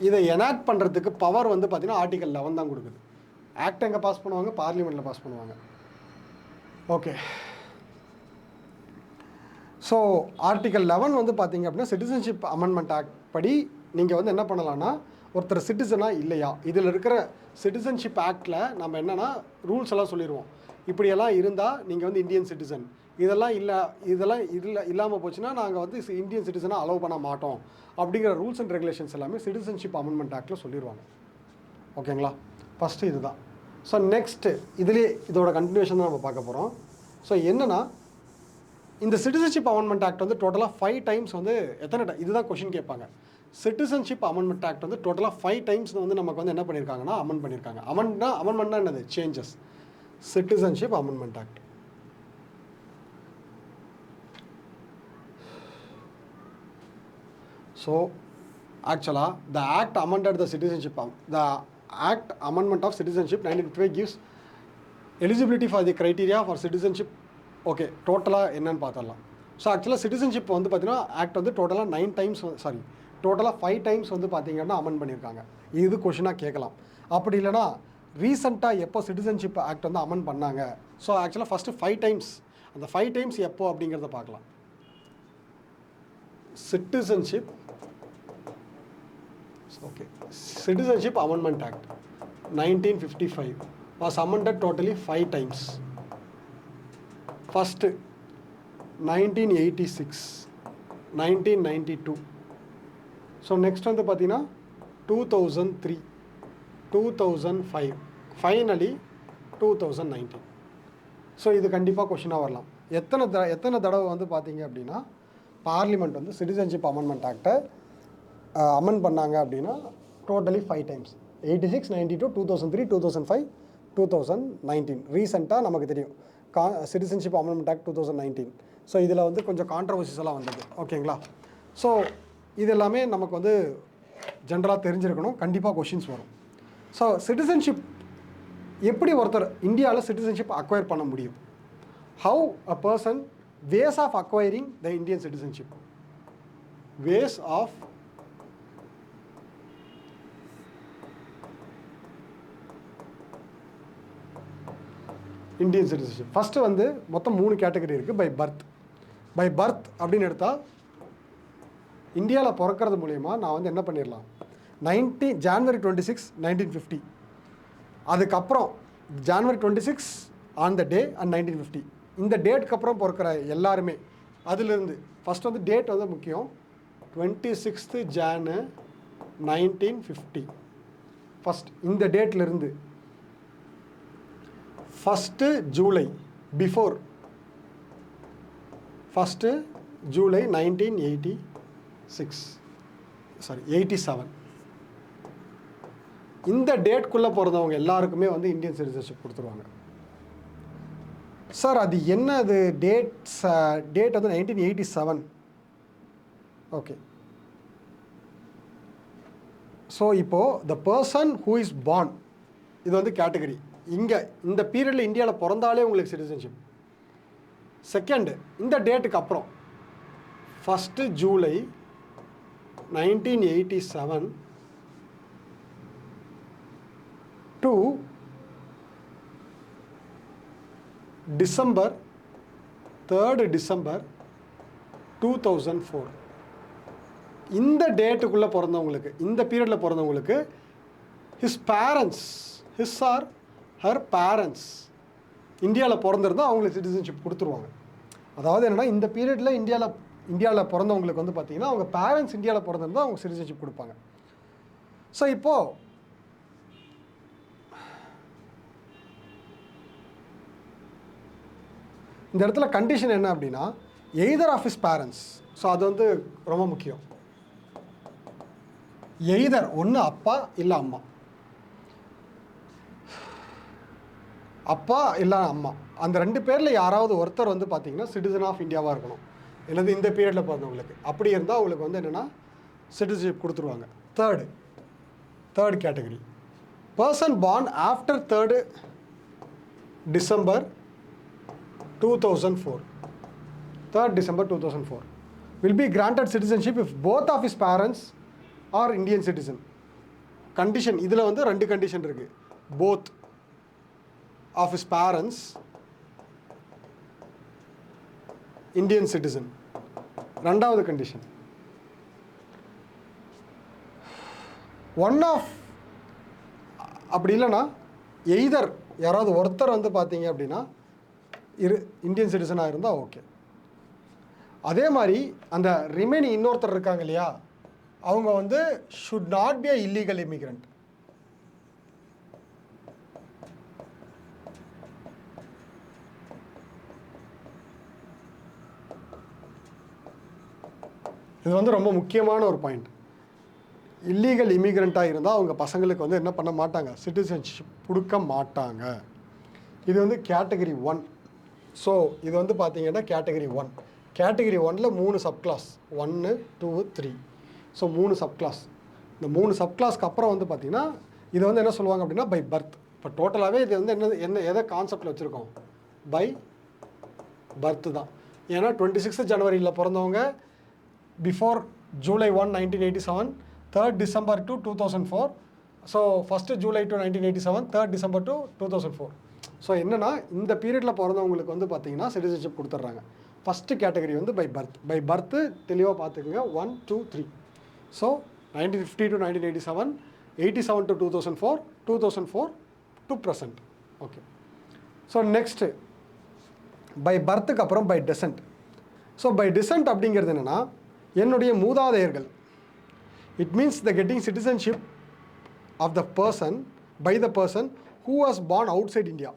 இதை எனாக்ட் பண்ணுறதுக்கு பவர் வந்து பார்த்தீங்கன்னா ஆர்டிகல் 11 தான் கொடுக்குது. ஆக்ட் எங்கே பாஸ் பண்ணுவாங்க? பார்லிமெண்ட்டில் பாஸ் பண்ணுவாங்க. ஓகே. ஸோ ஆர்டிகல் 11 வந்து பார்த்தீங்க அப்படின்னா சிட்டிசன்ஷிப் அமெண்ட்மெண்ட் ஆக்ட் படி நீங்கள் வந்து என்ன பண்ணலான்னா, ஒருத்தர் சிட்டிசனாக இல்லையா, இதில் இருக்கிற சிட்டிசன்ஷிப் ஆக்டில் நம்ம என்னென்னா ரூல்ஸ் எல்லாம் சொல்லிடுவோம். இப்படியெல்லாம் இருந்தால் நீங்கள் வந்து இந்தியன் சிட்டிசன், இதெல்லாம் இல்லாமல் போச்சுன்னா நாங்கள் வந்து இந்தியன் சிட்டிசனாக அலோவ் பண்ண மாட்டோம் அப்படிங்கிற ரூல்ஸ் அண்ட் ரெகுலேஷன்ஸ் எல்லாமே சிட்டிசன்ஷிப் அமெண்ட்மெண்ட் ஆக்டில் சொல்லிடுவாங்க. ஓகேங்களா? ஃபஸ்ட்டு இதுதான். ஸோ நெக்ஸ்ட்டு இதுலேயே இதோட கண்டினியூஷன் தான் நம்ம பார்க்க போகிறோம். ஸோ என்னென்னா, இந்த சிட்டிசன்ஷிப் அமெண்ட்மெண்ட் ஆக்ட் வந்து டோட்டலாக 5 டைம்ஸ் வந்து இதுதான் கொஷின் கேட்பாங்க. சிட்டிசன்ஷிப் அமெண்ட்மெண்ட் ஆக்ட் வந்து டோட்டலாக 5 டைம்ஸ் வந்து நமக்கு வந்து என்ன பண்ணியிருக்காங்கன்னா அமெண்ட் பண்ணியிருக்காங்க. அமெண்ட்மெண்ட்னா என்னது? Changes. Citizenship amendment act. So actually the act amended the act amendment of citizenship 1955 gives eligibility for the criteria for citizenship. Okay, டோட்டலாக என்னன்னு பார்த்துடலாம். ஸோ ஆக்சுவலாக சிட்டிசன்ஷிப் வந்து பார்த்தீங்கன்னா ஆக்ட் வந்து டோட்டலாக 5 டைம்ஸ் வந்து பார்த்தீங்கன்னா அமெண்ட் பண்ணியிருக்காங்க. இது கொஷினாக கேட்கலாம். அப்படி இல்லைனா ரீசெண்டாக எப்போ சிட்டிசன்ஷிப் ஆக்ட் வந்து அமெண்ட் பண்ணாங்க. ஸோ ஆக்சுவலாக ஃபஸ்ட்டு 5 டைம்ஸ், அந்த 5 டைம்ஸ் எப்போ அப்படிங்கிறத பார்க்கலாம். Citizenship Amendment Act 1955 was amended totally 5 times. First 1986, 1992. So next one the pathina 2003, 2005, finally 2019. So இது கண்டிப்பாக கொஷினாக வரலாம். எத்தனை தடவை வந்து பார்த்தீங்க அப்படின்னா பார்லிமெண்ட் வந்து சிட்டிசன்ஷிப் அமெண்ட்மெண்ட் ஆக்டை அமெண்ட் பண்ணாங்க அப்படின்னா டோட்டலி 5 டைம்ஸ். 86, 92, 2003, 2005, 2019. ரீசெண்டாக நமக்கு தெரியும் சிட்டிசன்ஷிப் அமெண்ட்மெண்ட் ஆக்ட் 2019. ஸோ இதில் வந்து கொஞ்சம் கான்ட்ரவர்சிஸ் எல்லாம் வந்தது. ஓகேங்களா? ஸோ இது எல்லாமே நமக்கு வந்து ஜென்ரலாக தெரிஞ்சிருக்கணும். கண்டிப்பாக கொஷின்ஸ் வரும். ஸோ சிட்டிசன்ஷிப் எப்படி ஒருத்தர் இந்தியாவில் சிட்டிசன்ஷிப் அக்வயர் பண்ண முடியும்? How a person ways of acquiring the Indian citizenship. Ways of Indian citizenship. First வந்து மொத்தம் 3 கேட்டகரி இருக்குது. பை பர்த் அப்படின்னு எடுத்தால் இந்தியாவில் பிறக்கிறது மூலயமா நான் வந்து என்ன பண்ணிடலாம், January 26, 1950, அதுக்கப்புறம் January 26 on the day and 1950, இந்த டேட்டுக்கு அப்புறம் பிறக்கிற எல்லாருமே அதிலிருந்து ஃபஸ்ட் வந்து டேட் வந்து முக்கியம். 26th Jan 1950 ஃபஸ்ட் இந்த டேட்லேருந்து 1st July before 1st July 1987 இந்த டேட்குள்ளே பிறந்தவங்க எல்லாருக்குமே வந்து இந்தியன் சிட்டிசன்ஷிப் கொடுத்துருவாங்க. சார் அது என்ன அது டேட் வந்து 1987. ஓகே, ஸோ இப்போது த பர்சன் ஹூ இஸ் பார்ன், இது வந்து கேட்டகரி. இங்கே இந்த பீரியடில் இந்தியாவில் பிறந்தாலே உங்களுக்கு சிட்டிசன்ஷிப். செகண்டு, இந்த டேட்டுக்கு அப்புறம் 1st July 1987 to December 3rd December 2004, இந்த டேட்டுக்குள்ளே பிறந்தவங்களுக்கு, இந்த பீரியடில் பிறந்தவங்களுக்கு ஹிஸ் ஆர் ஹர் பேரண்ட்ஸ் இந்தியாவில் பிறந்திருந்தால் அவங்களுக்கு சிட்டிசன்ஷிப் கொடுத்துருவாங்க. அதாவது என்னென்னா, இந்த பீரியடில் இந்தியாவில் பிறந்தவங்களுக்கு வந்து பார்த்திங்கன்னா அவங்க பேரண்ட்ஸ் இந்தியாவில் பிறந்திருந்தால் அவங்க சிட்டிசன்ஷிப் கொடுப்பாங்க. ஸோ இப்போது இந்த இடத்துல கண்டிஷன் என்ன அப்படின்னா, either of his parents. So அது வந்து ரொம்ப முக்கியம். எய்தர் ஒன்று அப்பா இல்லை அம்மா, அப்பா இல்லை அம்மா, அந்த 2 பேரில் யாராவது ஒருத்தர் வந்து பார்த்திங்கன்னா சிட்டிசன் ஆஃப் இந்தியாவாக இருக்கணும். இல்லது இந்த பீரியடில் பிறந்தவங்களுக்கு அப்படி இருந்தால் அவங்களுக்கு வந்து என்னென்னா சிட்டிசன்ஷிப் கொடுத்துருவாங்க. Third category, person born after 3rd December 2004 will be granted citizenship if both of his parents are Indian citizen. Condition இதில் வந்து 2 கண்டிஷன் இருக்குது. both of his parents Indian citizen. ரெண்டாவது கண்டிஷன், ஒன் ஆஃப், அப்படி இல்லைன்னா either யாராவது ஒருத்தர் வந்து பார்த்தீங்க அப்படின்னா இந்தியன் சிட்டிசனாக இருந்தால் ஓகே. அதே மாதிரி அந்த ரிமைனிங் இன்னொருத்தர் இருக்காங்க இல்லையா, அவங்க வந்து should not be a illegal immigrant. இது வந்து ரொம்ப முக்கியமான ஒரு பாயிண்ட். இல்லீகல் இமிக்ரெண்ட்டாக இருந்தால் அவங்க பசங்களுக்கு வந்து என்ன பண்ண மாட்டாங்க, சிட்டிசன்ஷிப் கொடுக்க மாட்டாங்க. இது வந்து கேட்டகரி 1. ஸோ இது வந்து பார்த்தீங்கன்னா கேட்டகரி 1. கேட்டகரி 1ல் 3 சப்கிளாஸ், 1, 2, 3. So 3 subclass. இந்த 3 சப்கிளாஸ்க்கு அப்புறம் வந்து பார்த்திங்கன்னா இது வந்து என்ன சொல்லுவாங்க அப்படின்னா பை பர்த். இப்போ டோட்டலாகவே இது வந்து எதை கான்செப்டில் வச்சுருக்கோம், பை பர்த்து தான். ஏன்னா 26 ஜனவரியில் பிறந்தவங்க before July 1, 1987, 3rd December to 2004. So 1st July to 1987, 3rd December to 2004. So என்னென்னா இந்த பீரியடில் பிறந்தவங்களுக்கு வந்து பார்த்திங்கன்னா சிட்டிசன்ஷிப் கொடுத்துட்றாங்க. ஃபஸ்ட்டு கேட்டகரி வந்து பை பர்த்து தெளிவாக பார்த்துக்குங்க. 1, 2, 3. So 1950 to 1987, 87 to 2004, 2004 to present. Okay. So next by பர்த்துக்கு அப்புறம் by descent. So by descent அப்படிங்கிறது என்னென்னா, என்னுடைய மூதாதையர்கள். It means the getting citizenship of the person by the person who was born outside India.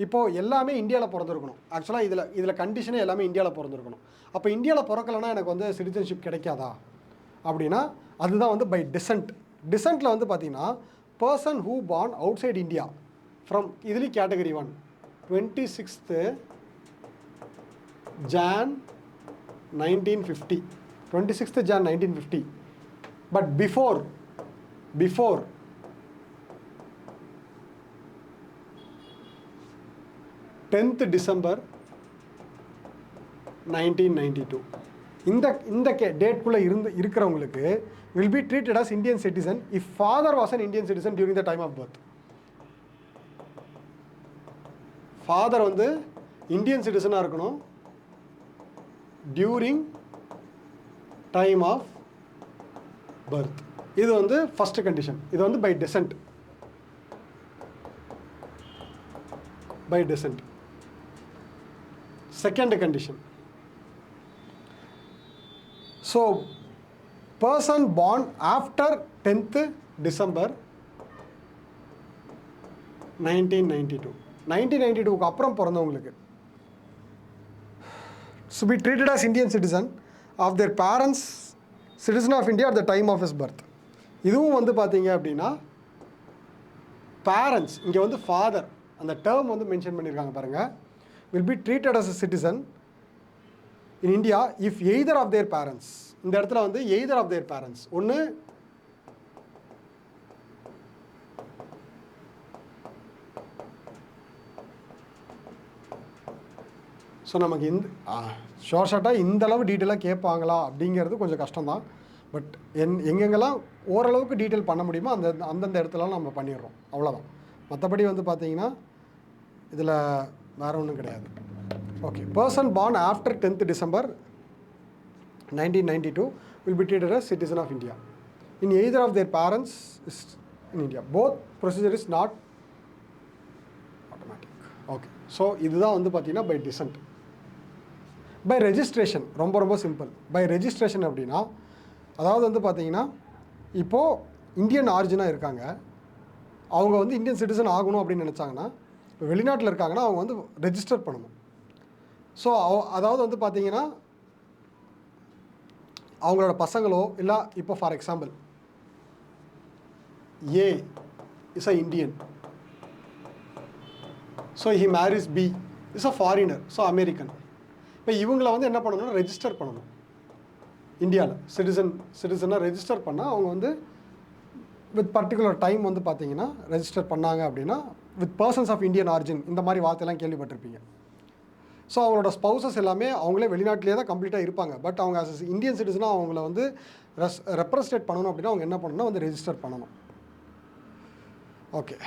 இப்போது எல்லாமே இந்தியாவில் பிறந்திருக்கணும். ஆக்சுவலாக இதில் கண்டிஷனே எல்லாமே இந்தியாவில் பிறந்திருக்கணும். அப்போ இந்தியாவில் பிறக்கலைன்னா எனக்கு வந்து சிட்டிசன்ஷிப் கிடைக்காதா அப்படின்னா அதுதான் வந்து பை டெசன்ட். டெசன்ட்டில் வந்து பார்த்திங்கன்னா person who born outside India from, இதுலேயும் category 1, 26th Jan 1950, 26th Jan 1950. But before 10th December 1992. இந்த டேட்குள்ளே இருக்கிறவங்களுக்கு will be treated as Indian citizen if father was an Indian citizen during the time of birth. Father வந்து Indian சிட்டிசனாக இருக்கணும் during time of birth. இது வந்து first condition. இது வந்து by descent. Second condition, so person born after 10th December 1992. 1992க்கு அப்புறம் பிறந்தவங்களுக்கு to be treated as Indian citizen of their parents citizen of India at the time of his birth. இதுவும் வந்து பார்த்தீங்க அப்படின்னா பேரண்ட்ஸ், இங்கே வந்து ஃபாதர் அந்த டேர்ம் வந்து மென்ஷன் பண்ணியிருக்காங்க பாருங்கள். will be treated as a citizen in India if either of their parents. இந்த இடத்துல வந்து either of their parents, ஒன்று ஸோ நமக்கு ஷார்ட்டாக இந்தளவு டீட்டெயிலாக கேட்பாங்களா அப்படிங்கிறது கொஞ்சம் கஷ்டம்தான். பட் எங்கெங்கெல்லாம் ஓரளவுக்கு டீட்டெயில் பண்ண முடியுமோ அந்தந்த இடத்துலலாம் நம்ம பண்ணிடுறோம், அவ்வளோதான். மற்றபடி வந்து பார்த்தீங்கன்னா இதில் வேறு ஒன்றும் கிடையாது. Okay, person born after 10th December 1992 will be treated as citizen of India in either of their parents is in India. Both procedure is not automatic. Okay, so இதுதான் வந்து பார்த்தீங்கன்னா பை டிசன்ட். பை ரெஜிஸ்ட்ரேஷன் ரொம்ப ரொம்ப simple. By registration அப்படின்னா அதாவது வந்து பார்த்தீங்கன்னா இப்போது இந்தியன் ஆரிஜினாக இருக்காங்க, அவங்க வந்து இந்தியன் சிட்டிசன் ஆகணும் அப்படின்னு நினச்சாங்கன்னா, இப்போ வெளிநாட்டில் இருக்காங்கன்னா அவங்க வந்து ரெஜிஸ்டர் பண்ணணும். ஸோ அதாவது வந்து பார்த்தீங்கன்னா அவங்களோட பசங்களோ இல்லை இப்போ for example A is a Indian, so he marries B is a foreigner, so American. இப்போ இவங்கள வந்து என்ன பண்ணணும்னா ரெஜிஸ்டர் பண்ணணும் இந்தியாவில். சிட்டிசனாக ரெஜிஸ்டர் பண்ணால் அவங்க வந்து வித் பர்டிகுலர் டைம் வந்து பார்த்தீங்கன்னா ரெஜிஸ்டர் பண்ணாங்க அப்படின்னா with persons of Indian origin இந்த மாதிரி வார்த்தையெல்லாம் கேள்விப்பட்டிருப்பீங்க. ஸோ அவங்களோட ஸ்பௌசஸ் எல்லாமே அவங்களே வெளிநாட்டிலே தான் கம்ப்ளீட்டாக இருப்பாங்க. பட் அவங்க ஆஸ் இந்தியன் சிட்டிசனாக அவங்கள வந்து ரெப்ரசன்டேட் பண்ணணும் அப்படின்னா அவங்க என்ன பண்ணணும்னா வந்து ரெஜிஸ்டர் பண்ணணும். ஓகே.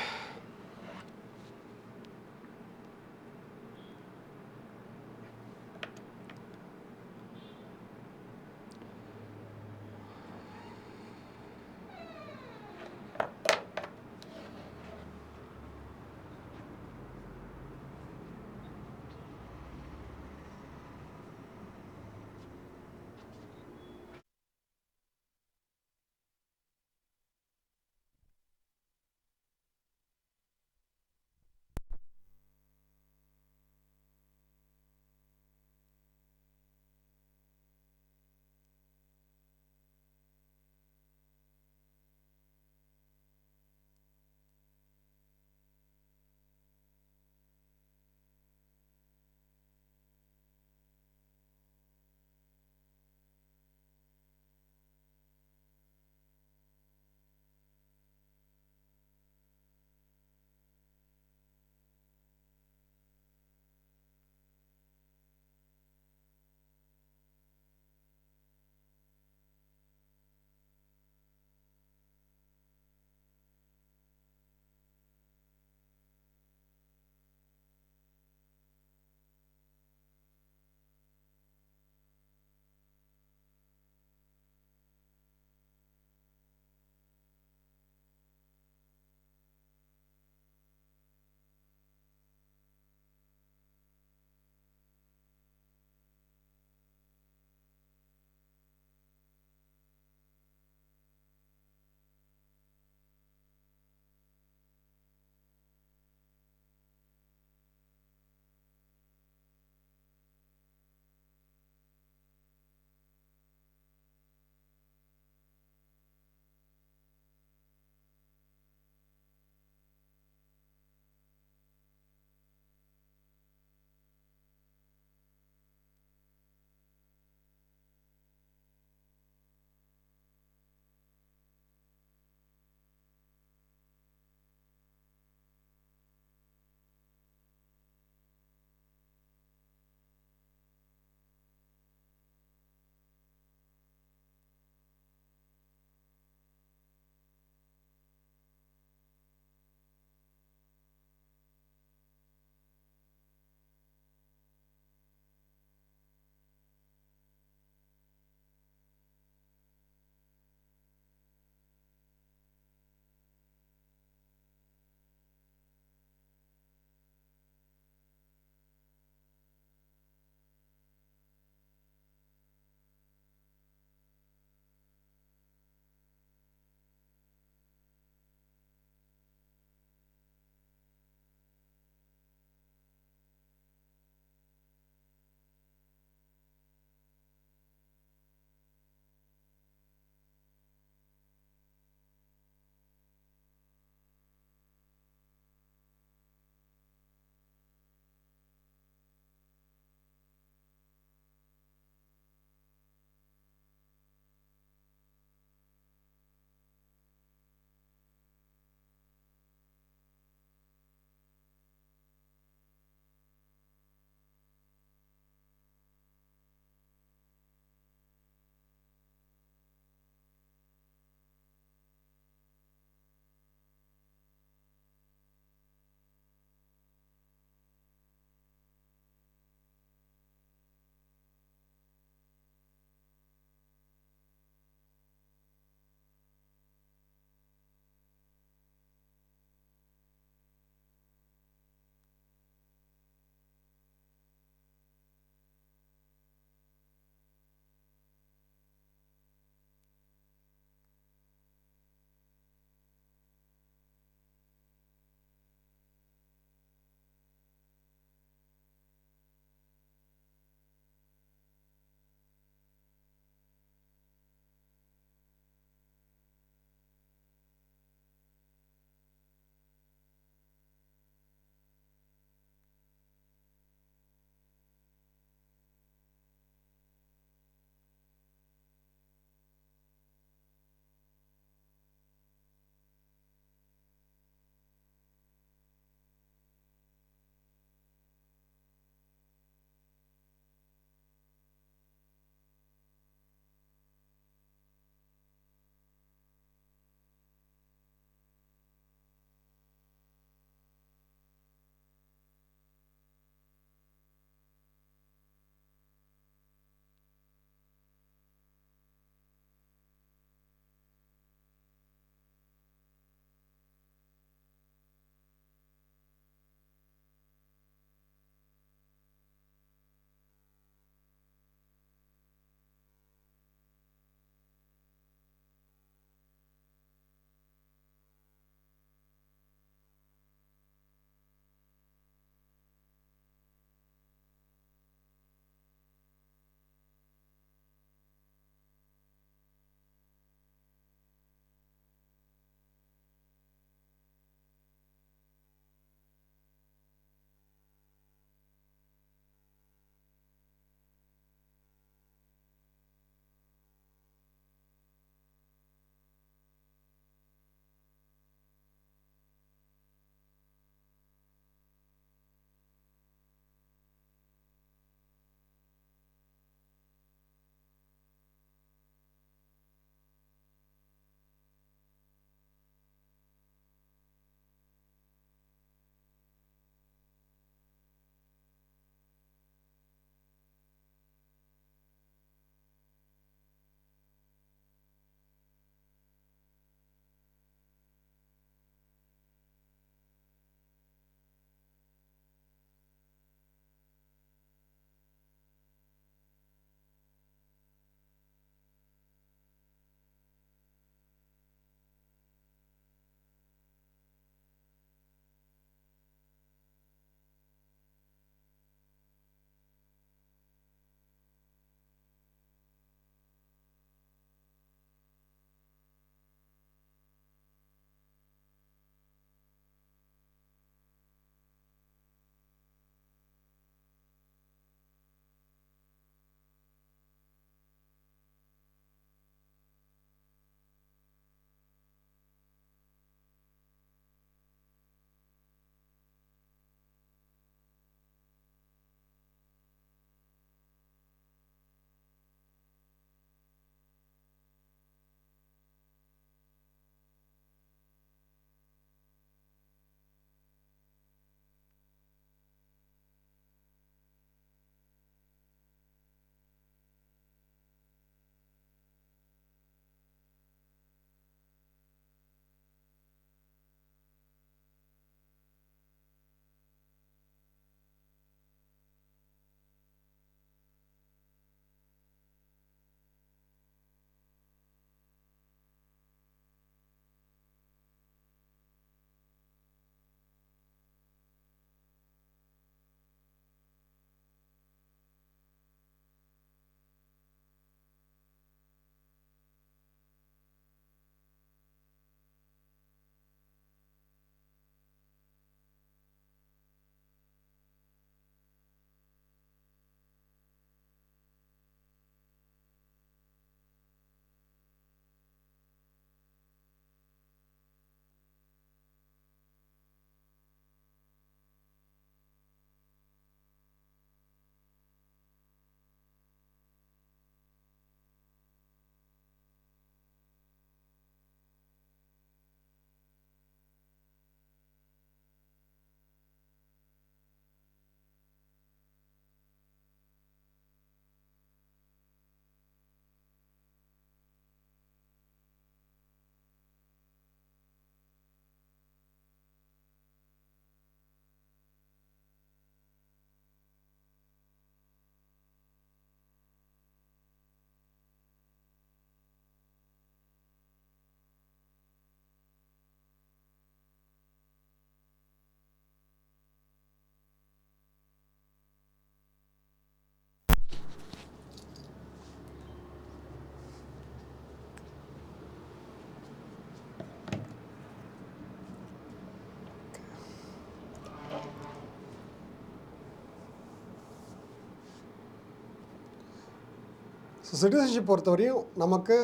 ஸோ சிட்டிசன்ஷிப் பொறுத்தவரையும் நமக்கு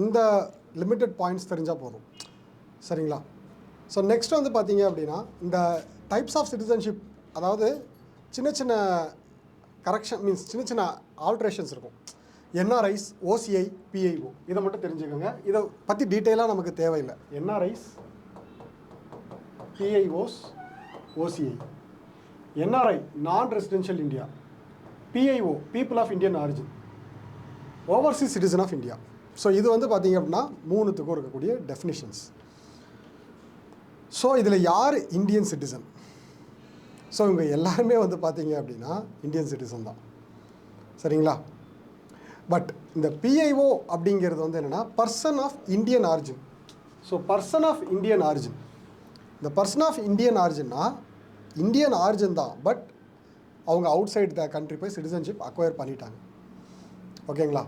இந்த லிமிட்டட் பாயிண்ட்ஸ் தெரிஞ்சால் போதும், சரிங்களா? ஸோ நெக்ஸ்ட் வந்து பார்த்தீங்க அப்படின்னா இந்த டைப்ஸ் ஆஃப் சிட்டிசன்ஷிப், அதாவது சின்ன சின்ன கரெக்ஷன் மீன்ஸ் சின்ன சின்ன ஆல்ட்ரேஷன்ஸ் இருக்கும். என்ஆர்ஐஸ், ஓசிஐ, பிஐஓ, இதை மட்டும் தெரிஞ்சுக்கோங்க. இதை பற்றி டீட்டெயிலாக நமக்கு தேவையில்லை. NRIs, PIOs, OCI. NRI non residential India, PIO people of Indian origin, overseas citizen of India. So இது வந்து பார்த்தீங்க அப்படின்னா மூணுத்துக்கும் இருக்கக்கூடிய டெஃபினிஷன்ஸ். ஸோ இதில் யார் இந்தியன் சிட்டிசன்? ஸோ இவங்க எல்லாருமே வந்து பார்த்தீங்க அப்படின்னா இந்தியன் சிட்டிசன் தான், சரிங்களா? பட் இந்த பிஐஓ அப்படிங்கிறது வந்து என்னென்னா person of Indian origin. So person of Indian origin, இந்த பர்சன் ஆஃப் இந்தியன் ஆரிஜின்னா இந்தியன் ஆரிஜின் தான், பட் அவங்க அவுட் சைட் த கண்ட்ரி போய் சிட்டிசன்ஷிப் அக்வயர் பண்ணிட்டாங்க, ஓகேங்களா?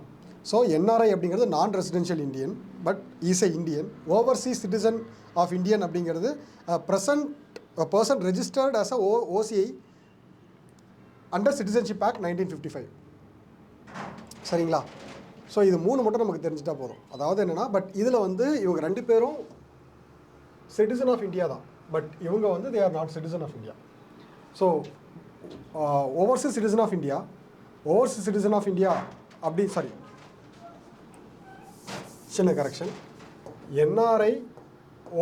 ஸோ என்ஆர்ஐ அப்படிங்கிறது non residential Indian but is a Indian. Overseas citizen of Indian அப்படிங்கிறது person registered as a OCI under citizenship act 1955, சரிங்களா? So இது மூணு மட்டும் நமக்கு தெரிஞ்சிட்டா போதும். அதாவது என்னென்னா, பட் இதில் வந்து இவங்க ரெண்டு பேரும் சிட்டிசன் ஆஃப் இந்தியா தான், பட் இவங்க வந்து they are not citizen of India. So overseas citizen of India, overseas citizen of India அப்படி சாரி சின்ன கரெக்ஷன், என்ஆர்ஐ,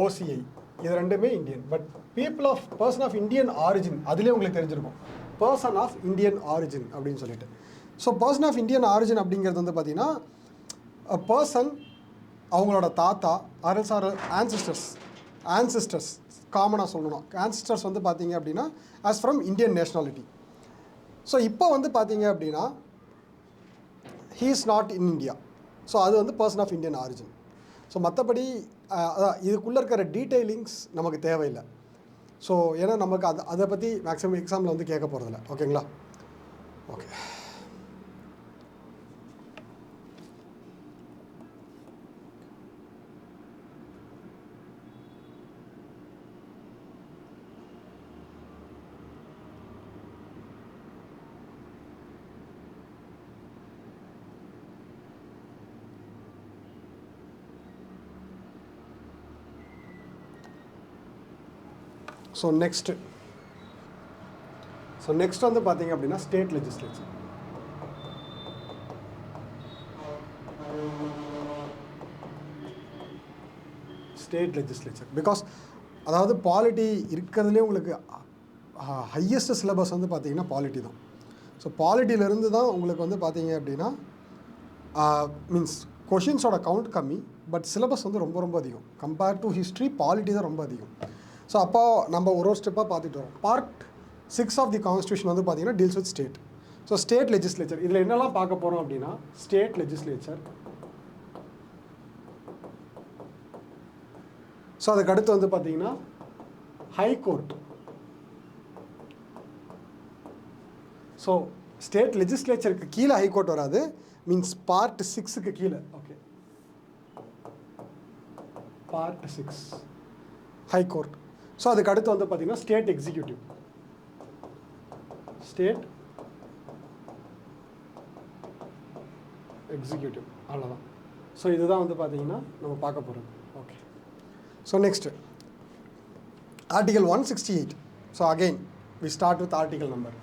ஓசிஐ இது ரெண்டுமே Indian, but people of person of Indian origin அதுலேயே உங்களுக்கு தெரிஞ்சிருக்கும், பர்சன் ஆஃப் இந்தியன் ஆரிஜின் அப்படின்னு சொல்லிட்டு. So person of Indian origin அப்படிங்கிறது வந்து பார்த்திங்கன்னா பர்சன் அவங்களோட தாத்தா ஆர்எல்ஸ் ஆன்சிஸ்டர்ஸ் காமனாக சொல்லணும். ஆன்சிஸ்டர்ஸ் வந்து பார்த்தீங்க அப்படின்னா as from Indian nationality. So இப்போ வந்து பார்த்தீங்க அப்படின்னா he is not in India. So அது வந்து person of Indian origin. So மற்றபடி அதான் இதுக்குள்ளே இருக்கிற டீட்டெயிலிங்ஸ் நமக்கு தேவையில்லை. ஸோ ஏன்னா நமக்கு அதை பற்றி மேக்ஸிமம் எக்ஸாமில் வந்து கேட்க போகிறதில்ல, ஓகேங்களா? ஓகே. ஸோ நெக்ஸ்ட் வந்து பார்த்தீங்க அப்படின்னா state legislature. State legislature because அதாவது பாலிட்டி இருக்கிறதுலே உங்களுக்கு ஹையஸ்ட் சிலபஸ் வந்து பார்த்தீங்கன்னா பாலிட்டி தான். ஸோ பாலிட்டியிலேருந்து தான் உங்களுக்கு வந்து பார்த்தீங்க அப்படின்னா மீன்ஸ் கொஷின்ஸோட கவுண்ட் கம்மி, பட் சிலபஸ் வந்து ரொம்ப ரொம்ப அதிகம். கம்பேர் டு ஹிஸ்ட்ரி பாலிட்டி தான் ரொம்ப அதிகம். ஸோ அப்போ நம்ம ஒரு ஸ்டெப்பாக பார்த்துட்டு வரோம். பார்ட் 6 ஆஃப் தி கான்ஸ்டியூஷன் வந்து பார்த்தீங்கன்னா deals with state. So state legislature இதில் என்னெல்லாம் பார்க்க போகிறோம் அப்படின்னா ஸ்டேட் லெஜிஸ்லேச்சர். ஸோ அதுக்கு அடுத்து வந்து பார்த்தீங்கன்னா ஹை கோர்ட். ஸோ ஸ்டேட் லெஜிஸ்லேச்சருக்கு கீழே ஹை கோர்ட் வராது, மீன்ஸ் பார்ட் 6க்கு கீழே. Okay, part 6 high court. So அதுக்கு அடுத்து வந்து பார்த்தீங்கன்னா ஸ்டேட் எக்ஸிக்யூட்டிவ். ஸ்டேட் எக்ஸிக்யூட்டிவ் அவ்வளோதான். ஸோ இதுதான் வந்து பார்த்தீங்கன்னா நம்ம பார்க்க போகிறது. Okay, so next article 168. So again we start with article number.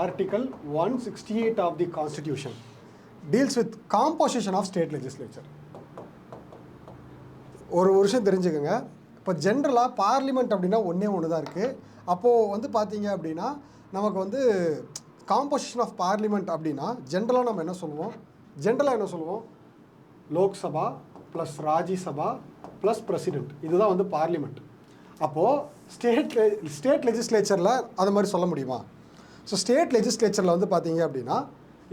Article 168 of the constitution deals with composition of state legislature. ஒரு விஷயம் தெரிஞ்சுக்கோங்க, இப்போ ஜென்ரலாக பார்லிமெண்ட் அப்படின்னா ஒன்று தான் இருக்குது. அப்போது வந்து பார்த்தீங்க அப்படின்னா நமக்கு வந்து காம்போசிஷன் ஆஃப் பார்லிமெண்ட் அப்படின்னா ஜென்ரலாக நம்ம என்ன சொல்லுவோம், Lok Sabha plus Rajya Sabha plus president, இதுதான் வந்து பார்லிமெண்ட். அப்போது ஸ்டேட் லெஜிஸ்லேச்சரில் அது மாதிரி சொல்ல முடியுமா? ஸோ ஸ்டேட் லெஜிஸ்லேச்சரில் வந்து பார்த்தீங்க அப்படின்னா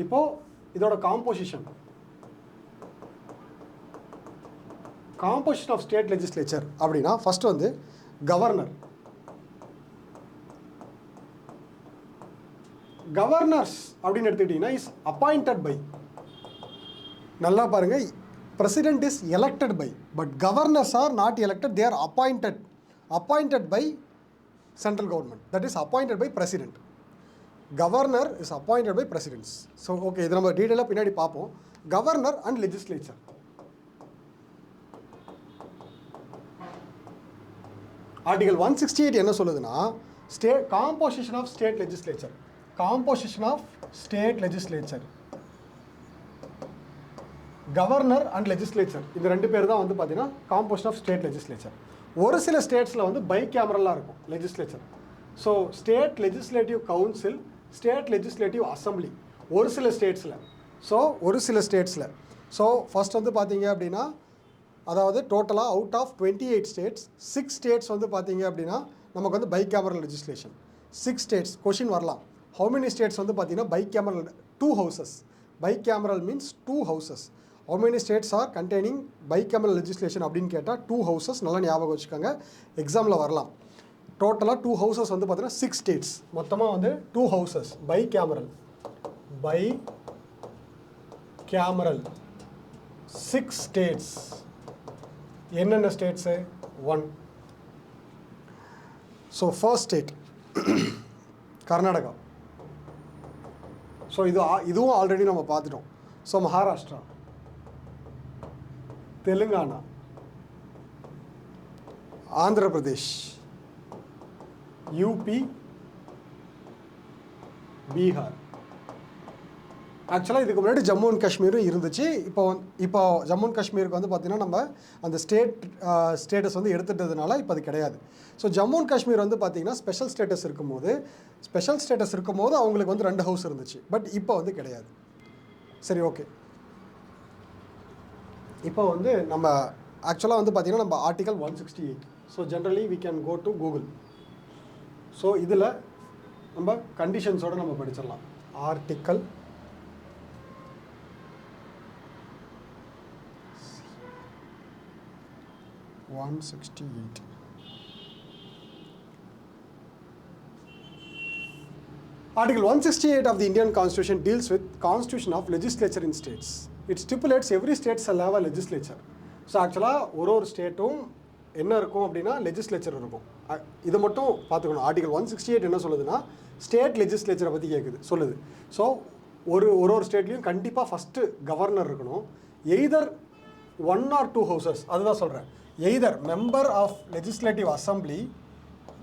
இப்போது இதோட காம்போசிஷன் ஆஃப் ஸ்டேட் லெஜிஸ்லேச்சர் அப்படின்னா ஃபஸ்ட்டு வந்து கவர்னர்ஸ் அப்படின்னு எடுத்துக்கிட்டிங்கன்னா இஸ் அப்பாயிண்டட் பை. நல்லா பாருங்கள், president is elected by, but governors are not elected, they are appointed by central government, that is appointed by president. Governor is appointed by presidents. So okay, இது நம்ம டீட்டெயிலாக பின்னாடி பார்ப்போம். Governor and legislature. Article 168 என்ன சொல்லுதுன்னா, composition of state legislature. Composition of state legislature, governor and legislature, இந்த ரெண்டு பேர் தான் வந்து பார்த்தீங்கன்னா காம்போசிஷன் ஆஃப் ஸ்டேட் லெஜிஸ்லேச்சர். ஒரு சில ஸ்டேட்ஸில் வந்து பை கேமரலாக இருக்கும் legislature. So state legislative council, state legislative assembly ஒரு சில ஸ்டேட்ஸில். ஸோ ஃபர்ஸ்ட் வந்து பார்த்தீங்க அப்படின்னா, அதாவது டோட்டலாக அவுட் ஆஃப் 28 ஸ்டேட்ஸ் 6 ஸ்டேட்ஸ் வந்து பார்த்தீங்க அப்படின்னா நமக்கு வந்து bicameral legislation. 6 states question வரலாம். ஹவு மெனி ஸ்டேட்ஸ் வந்து பார்த்தீங்கன்னா bicameral 2 houses. Bicameral means 2 houses. How many states are containing bicameral legislation அப்படின்னு கேட்டால் 2 ஹவுசஸ். நல்லா ஞாபகம் வச்சுக்கோங்க, எக்ஸாமில் வரலாம். டோட்டலாக 2 ஹவுசஸ் வந்து பார்த்தீங்கன்னா 6 ஸ்டேட்ஸ். மொத்தமாக வந்து 2 ஹவுசஸ் பை கேமரல். 6 ஸ்டேட்ஸ். என்னென்ன states? 1. So first state Karnataka. So இதுவும் ஆல்ரெடி நம்ம பார்த்துட்டோம். So Maharashtra, Telangana, Andhra Pradesh, UP, Bihar. ஆக்சுவலாக இதுக்கு முன்னாடி ஜம்மு அண்ட் காஷ்மீரும் இருந்துச்சு. இப்போ ஜம்மு அண்ட் காஷ்மீருக்கு வந்து பார்த்திங்கன்னா நம்ம அந்த ஸ்டேட்டஸ் வந்து எடுத்துட்டதுனால இப்போ அது கிடையாது. ஸோ ஜம்மு அண்ட் காஷ்மீர் வந்து பார்த்திங்கன்னா ஸ்பெஷல் ஸ்டேட்டஸ் இருக்கும்போது அவங்களுக்கு வந்து 2 ஹவுஸ் இருந்துச்சு. பட் இப்போ வந்து கிடையாது. சரி, ஓகே. இப்போ வந்து நம்ம ஆக்சுவலாக வந்து பார்த்திங்கன்னா நம்ம article 168. So generally we can go to Google. So இதில் நம்ம கண்டிஷன்ஸோடு நம்ம படிச்சிடலாம். Article 168. Article 168 of the Indian Constitution deals with constitution of legislature in states. It stipulates every state shall have a legislature. So ஆக்சுவலாக ஒரு ஸ்டேட்டும் என்ன இருக்கும் அப்படின்னா லெஜிஸ்லேச்சர் இருக்கும். இதை மட்டும் பார்த்துக்கணும். ஆர்டிகல் 168 என்ன சொல்லுதுன்னா ஸ்டேட் லெஜிஸ்லேச்சரை பற்றி சொல்லுது. ஸோ ஒரு ஸ்டேட்லேயும் கண்டிப்பாக ஃபஸ்ட்டு கவர்னர் இருக்கணும். Either 1 or 2 houses. அதுதான் சொல்கிறேன். Either member of legislative assembly,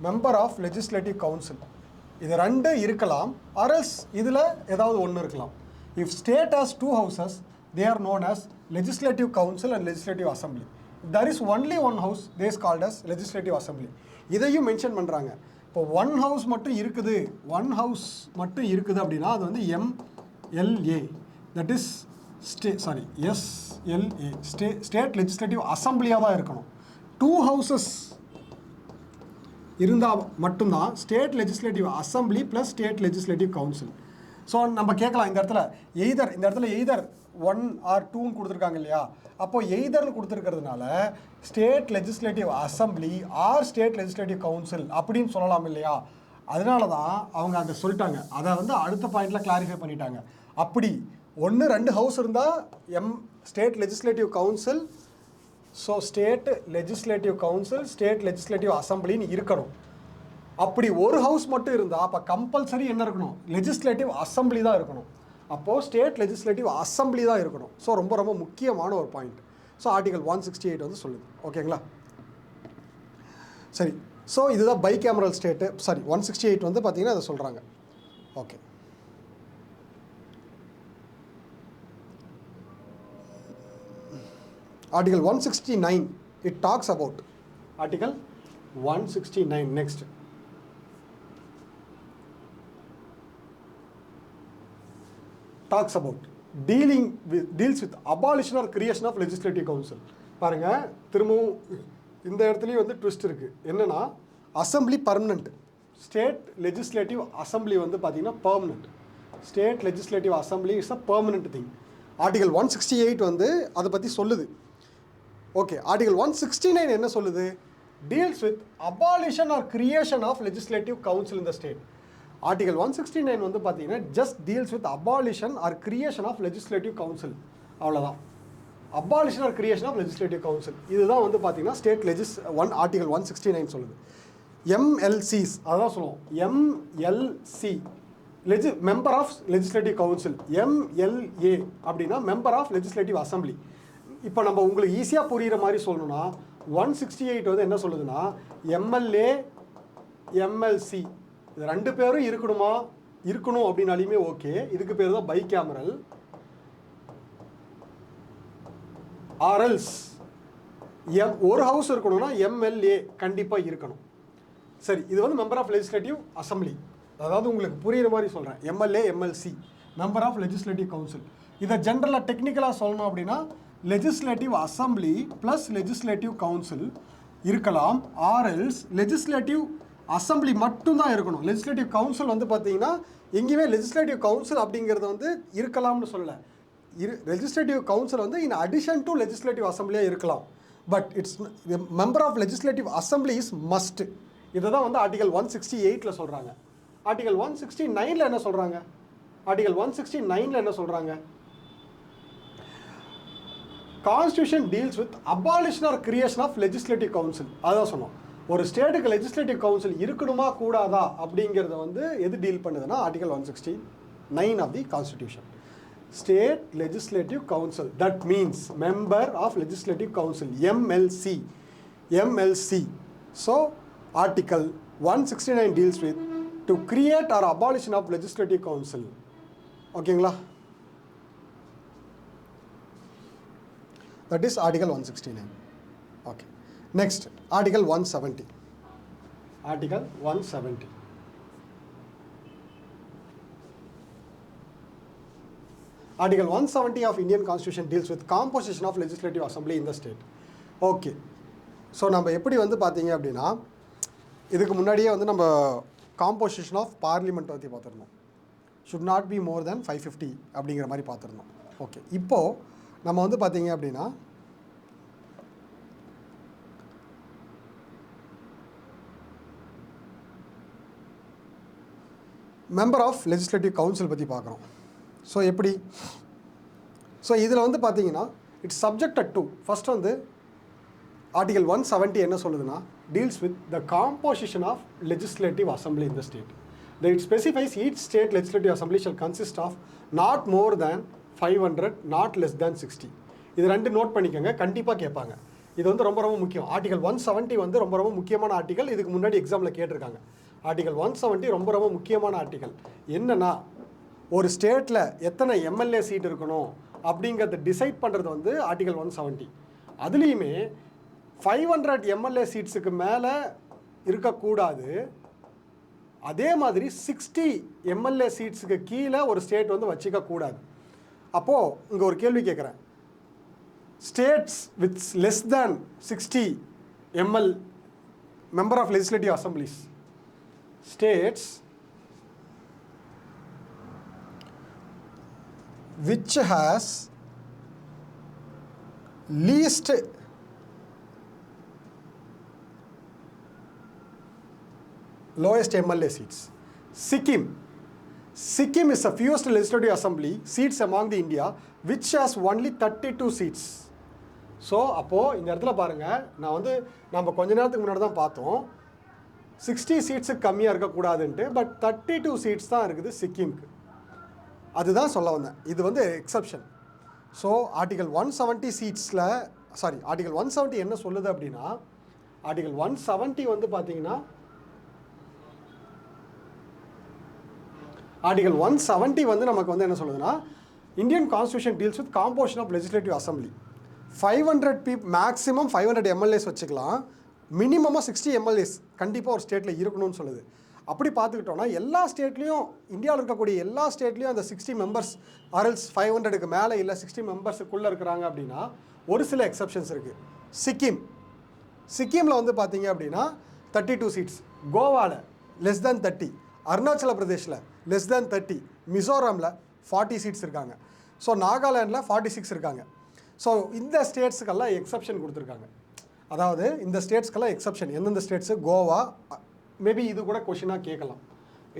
member of legislative council, இது 2 இருக்கலாம். ஆர்எல்ஸ் இதில் ஏதாவது ஒன்று இருக்கலாம். If state has 2 houses they are known as legislative council and legislative assembly. If there is only 1 house, they is called as legislative assembly. இதையும் mention பண்ணுறாங்க. இப்போ 1 house மட்டும் இருக்குது அப்படின்னா அது வந்து MLA, that is SLA, state legislative அசம்பிளியாக தான் இருக்கணும். 2 ஹவுசஸ் இருந்தால் மட்டும்தான் state legislative assembly plus state legislative council. So நம்ம கேட்கலாம் இந்த இடத்துல எய்தர் 1 or 2ன்னு கொடுத்துருக்காங்க இல்லையா? அப்போது எய்தர்னு கொடுத்துருக்கிறதுனால state legislative assembly or state legislative council அப்படின்னு சொல்லலாம் இல்லையா? அதனால தான் அவங்க அதை சொல்லிட்டாங்க. அதை வந்து அடுத்த பாயிண்டில் கிளாரிஃபை பண்ணிட்டாங்க. அப்படி 1 2 ஹவுஸ் இருந்தால் state legislative council, so state legislative council, state legislative அசம்பிளின்னு இருக்கணும். அப்படி ஒரு ஹவுஸ் மட்டும் இருந்தால் அப்போ கம்பல்சரி என்ன இருக்கணும்? லெஜிஸ்லேட்டிவ் அசம்பிளி தான் இருக்கணும். அப்போது ஸ்டேட் லெஜிஸ்லேட்டிவ் அசம்பிளி தான் இருக்கணும். ஸோ ரொம்ப ரொம்ப முக்கியமான ஒரு பாயிண்ட். ஸோ ஆர்டிகல் 168 வந்து சொல்லுது. ஓகேங்களா? சரி. ஸோ இதுதான் பை கேமரல் ஸ்டேட்டு. 168 வந்து பார்த்தீங்கன்னா அதை சொல்கிறாங்க. Okay. Article 169, it talks about Article 169 next. Talks about deals with abolition or creation of legislative council. பாருங்க, திரும்பவும் இந்த இடத்துலையும் வந்து ட்விஸ்ட் இருக்குது. என்னென்னா assembly permanent, state legislative assembly வந்து பார்த்தீங்கன்னா permanent. State legislative assembly is a permanent thing. Article 168 வந்து அதை பற்றி சொல்லுது. ஓகே. ஆர்டிகல் 169 என்ன சொல்லுது? Deals with abolition or creation of legislative council in the state. Article 169 வந்து பார்த்தீங்கன்னா just deals with abolition or creation of legislative council. அவ்வளோதான். Abolition or creation of legislative council இதுதான் வந்து பார்த்தீங்கன்னா ஸ்டேட் ஆர்டிகல் 169 சொல்லுது. MLCs அதான் சொல்லுவோம். MLC member of legislative council, MLA அப்படின்னா மெம்பர் ஆஃப் லெஜிஸ்லேட்டிவ் அசம்பிளி. இப்போ நம்ம உங்களுக்கு ஈஸியாக புரிகிற மாதிரி சொல்லணும்னா 168 வந்து என்ன சொல்லுதுன்னா எம்எல்ஏ எம்எல்சி இது ரெண்டு பேரும் இருக்கணும் அப்படின்னாலுமே ஓகே. இதுக்கு பேர் தான் பை கேமரல் ஆர்எல்ஸ் ஒரு ஹவுஸ் இருக்கணும்னா எம்எல்ஏ கண்டிப்பாக இருக்கணும். சரி, இது வந்து மெம்பர் ஆஃப் லெஜிஸ்லேட்டிவ் அசம்பிளி. அதாவது உங்களுக்கு புரிகிற மாதிரி சொல்கிறேன், MLA MLC member of legislative council. இதை ஜென்ரலாக டெக்னிக்கலாக சொல்லணும் அப்படின்னா legislative assembly plus legislative council இருக்கலாம், ஆர்எல்ஸ் லெஜிஸ்லேட்டிவ் அசம்பிளி மட்டும்தான் இருக்கணும். லெஜிஸ்லேட்டிவ் கவுன்சில் வந்து பார்த்தீங்கன்னா எங்கேயுமே லெஜிஸ்லேட்டிவ் கவுன்சில் அப்படிங்கிறது வந்து இருக்கலாம்னு சொல்லலை. லெஜிஸ்லேட்டிவ் கவுன்சில் வந்து இன் அடிஷன் டு லெஜிஸ்லேட்டிவ் அசம்பிளியாக இருக்கலாம். But its member of legislative assembly is must. இதை தான் வந்து ஆர்டிகல் 168 சொல்கிறாங்க. ஆர்டிகல் 169 என்ன சொல்கிறாங்க? ஆர்டிகல் 169 என்ன சொல்கிறாங்க? Constitution deals with abolition or creation of legislative council. அதான் சொன்னோம், ஒரு ஸ்டேட்டுக்கு லெஜிஸ்லேட்டிவ் கவுன்சில் இருக்கணுமா கூடாதா அப்படிங்கிறத வந்து எது டீல் பண்ணுதுன்னா article 169 of the constitution. State legislative council, that means member of legislative council, MLC. So article 169 deals with to create or abolition of legislative council. ஓகேங்களா? That is Article 169. Okay. Next, Article 170. Article 170. Article 170 of Indian Constitution deals with composition of legislative assembly in the state. Okay. So நம்ம எப்படி வந்து பார்த்தீங்க அப்படின்னா இதுக்கு முன்னாடியே வந்து நம்ம காம்போசிஷன் ஆஃப் பார்லிமெண்ட் பற்றி பார்த்துருந்தோம். ஷுட் நாட் பி மோர் தேன் 550 அப்படிங்கிற மாதிரி பார்த்துருந்தோம். ஓகே, இப்போது நம்ம வந்து பார்த்தீங்க அப்படின்னா மெம்பர் ஆஃப் லெஜிஸ்லேட்டிவ் கவுன்சில் பற்றி பார்க்குறோம். ஸோ எப்படி? ஸோ இதில் வந்து பார்த்தீங்கன்னா இட்ஸ் சப்ஜெக்டட் டு ஃபஸ்ட் வந்து ஆர்டிகல் 170 என்ன சொல்லுதுன்னா deals with the composition of legislative assembly in the state. It specifies each state legislative assembly shall consist of not more than 500, not less than 60. இது ரெண்டு note பண்ணிக்கோங்க, கண்டிப்பாக கேட்பாங்க. இது வந்து ரொம்ப ரொம்ப முக்கியம். ஆர்டிகல் 170 வந்து ரொம்ப ரொம்ப முக்கியமான ஆர்டிகல். இதுக்கு முன்னாடி எக்ஸாமில் கேட்டிருக்காங்க. ஆர்டிகல் 170 ரொம்ப ரொம்ப முக்கியமான ஆர்டிகல். என்னன்னா ஒரு ஸ்டேட்டில் எத்தனை எம்எல்ஏ சீட் இருக்கணும் அப்படிங்கிறத டிசைட் பண்ணுறது வந்து ஆர்டிகல் 170. அதுலேயுமே 500 எம்எல்ஏ சீட்ஸுக்கு மேலே இருக்கக்கூடாது. அதே மாதிரி 60 எம்எல்ஏ சீட்ஸுக்கு கீழே ஒரு ஸ்டேட் வந்து வச்சுக்க கூடாது. அப்போது இங்கே ஒரு கேள்வி கேட்குறேன், states with less than 60 member of legislative assemblies, states which has least lowest MLA seats. Sikkim is the fewest legislative assembly seats among the India which has only 32 seats. So அப்போது இந்த இடத்துல பாருங்கள், நான் வந்து நம்ம கொஞ்ச நேரத்துக்கு முன்னாடி தான் பார்த்தோம் 60 சீட்ஸுக்கு கம்மியாக இருக்கக்கூடாதுன்ட்டு. பட் 32 சீட்ஸ் தான் இருக்குது சிக்கிம்க்கு. அதுதான் சொல்ல வந்தேன், இது வந்து எக்ஸப்ஷன். ஸோ ஆர்டிகல் 170 சீட்ஸில் ஆர்டிகல் 170 என்ன சொல்லுது அப்படின்னா ஆர்டிகல் 170 வந்து பார்த்தீங்கன்னா ஆர்டிகல் 170 வந்து நமக்கு வந்து என்ன சொல்லுதுன்னா Indian constitution deals with composition of legislative assembly. 500 maximum 500 MLAs வச்சுக்கலாம், மினிமமாக 60 எம்எல்ஏஸ் கண்டிப்பாக ஒரு ஸ்டேட்டில் இருக்கணும்னு சொல்லுது. அப்படி பார்த்துக்கிட்டோன்னா எல்லா ஸ்டேட்லேயும், இந்தியாவில் இருக்கக்கூடிய எல்லா ஸ்டேட்லேயும் அந்த 60 மெம்பர்ஸ் ஆர்எல்ஸ் 500க்கு மேலே இல்லை 60 மெம்பர்ஸுக்குள்ளே இருக்கிறாங்க அப்படின்னா ஒரு சில எக்ஸப்ஷன்ஸ் இருக்குது. சிக்கிமில் வந்து பார்த்தீங்க அப்படின்னா 32 சீட்ஸ், கோவாவில் லெஸ் தேன் 30, அருணாச்சல பிரதேஷில் லெஸ் தேன் 30, மிசோரமில் 40 சீட்ஸ் இருக்காங்க. ஸோ நாகாலாண்டில் 46 இருக்காங்க. ஸோ இந்த ஸ்டேட்ஸுக்கெல்லாம் எக்ஸப்ஷன் கொடுத்துருக்காங்க. அதாவது இந்த ஸ்டேட்ஸ்க்கெல்லாம் எக்ஸப்ஷன். எந்தெந்த ஸ்டேட்ஸு? கோவா. மேபி இது கூட கொஷினாக கேட்கலாம்.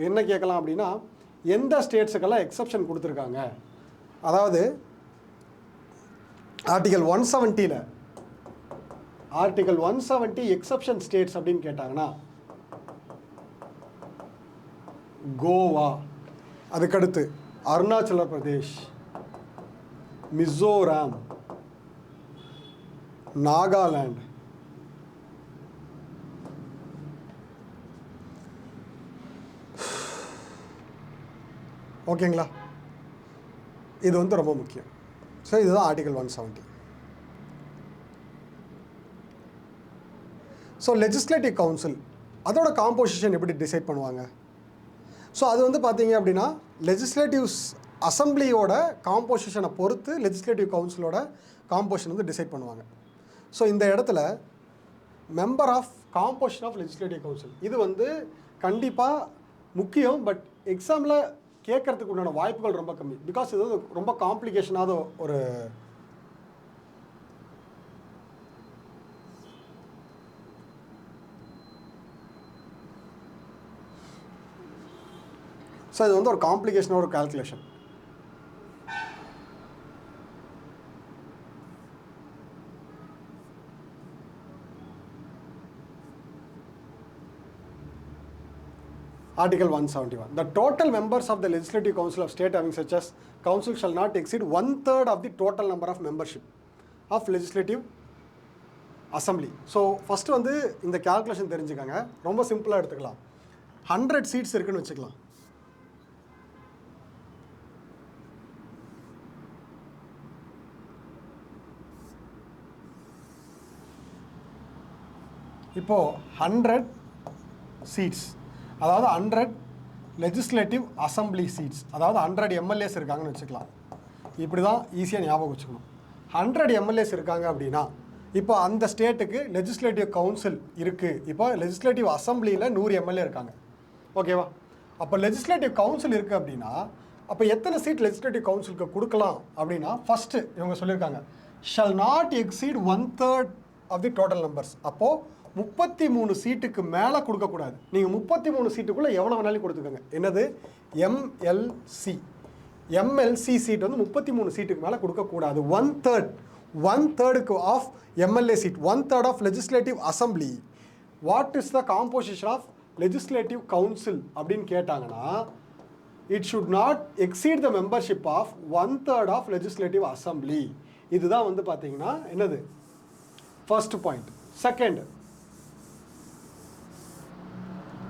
என்ன கேட்கலாம் அப்படின்னா எந்த ஸ்டேட்ஸுக்கெல்லாம் எக்ஸப்ஷன் கொடுத்துருக்காங்க. அதாவது ஆர்டிகல் 170 எக்ஸப்ஷன் ஸ்டேட்ஸ் அப்படின்னு கேட்டாங்கன்னா கோவா, அதுக்கடுத்து அருணாச்சல பிரதேஷ், மிசோரம், நாகாலாந்து, ஓகேங்களா? இது வந்து ரொம்ப முக்கியம். ஸோ இதுதான் ஆர்டிகல் 170. ஸோ லெஜிஸ்லேட்டிவ் கவுன்சில் அதோட காம்போசிஷன் எப்படி டிசைட் பண்ணுவாங்க? ஸோ அது வந்து பார்த்தீங்க அப்படின்னா லெஜிஸ்லேட்டிவ்ஸ் அசம்பிளியோட காம்போசிஷனை பொறுத்து லெஜிஸ்லேட்டிவ் கவுன்சிலோட காம்போசிஷன் வந்து டிசைட் பண்ணுவாங்க. ஸோ இந்த இடத்துல member of composition of legislative council இது வந்து கண்டிப்பாக முக்கியம். பட் எக்ஸாமில் கேட்கறதுக்கு உண்டான வாய்ப்புகள் ரொம்ப கம்மி. பிகாஸ் இது வந்து ரொம்ப காம்ப்ளிகேஷனான ஒரு ஸோ இது வந்து ஒரு காம்ப்ளிகேஷனான ஒரு calculation. Article 171. The total members of the Legislative Council of State having such as council shall not exceed 1/3 of the total number of membership of Legislative Assembly. So first வந்து இந்த calculation தெரிஞ்சுக்கங்க. ரொம்ப சிம்பிளாக எடுத்துக்கலாம். 100 seats இருக்குன்னு வச்சுக்கலாம். இப்போது 100 seeds, அதாவது 100 லெஜிஸ்லேட்டிவ் அசம்பிளி சீட்ஸ், அதாவது 100 எம்எல்ஏஸ் இருக்காங்கன்னு வச்சுக்கலாம். இப்படி தான் ஈஸியாக ஞாபகம் வச்சுக்கணும். 100 எம்எல்ஏஸ் இருக்காங்க அப்படின்னா இப்போ அந்த ஸ்டேட்டுக்கு லெஜிஸ்லேட்டிவ் கவுன்சில் இருக்குது. இப்போ லெஜிஸ்லேட்டிவ் அசம்பிளியில் 100 எம்எல்ஏ இருக்காங்க. ஓகேவா? அப்போ லெஜிஸ்லேட்டிவ் கவுன்சில் இருக்குது அப்படின்னா அப்போ எத்தனை சீட் லெஜிஸ்லேட்டிவ் கவுன்சிலுக்கு கொடுக்கலாம் அப்படின்னா ஃபஸ்ட்டு இவங்க சொல்லியிருக்காங்க shall not exceed 1/3 of the total numbers. அப்போது 33 சீட்டுக்கு மேலே கொடுக்கக்கூடாது. நீங்கள் 33 சீட்டுக்குள்ளே எவ்வளோ வேணாலும் கொடுத்துக்கோங்க. என்னது? எம்எல்சி சீட் வந்து 33 சீட்டுக்கு மேலே கொடுக்கக்கூடாது. 1/3 of MLA seat, 1/3 of legislative assembly. What is the composition of legislative council அப்படின்னு கேட்டாங்கன்னா it should not exceed the membership of 1/3 of legislative assembly. இதுதான் வந்து பார்த்தீங்கன்னா என்னது first point. Second,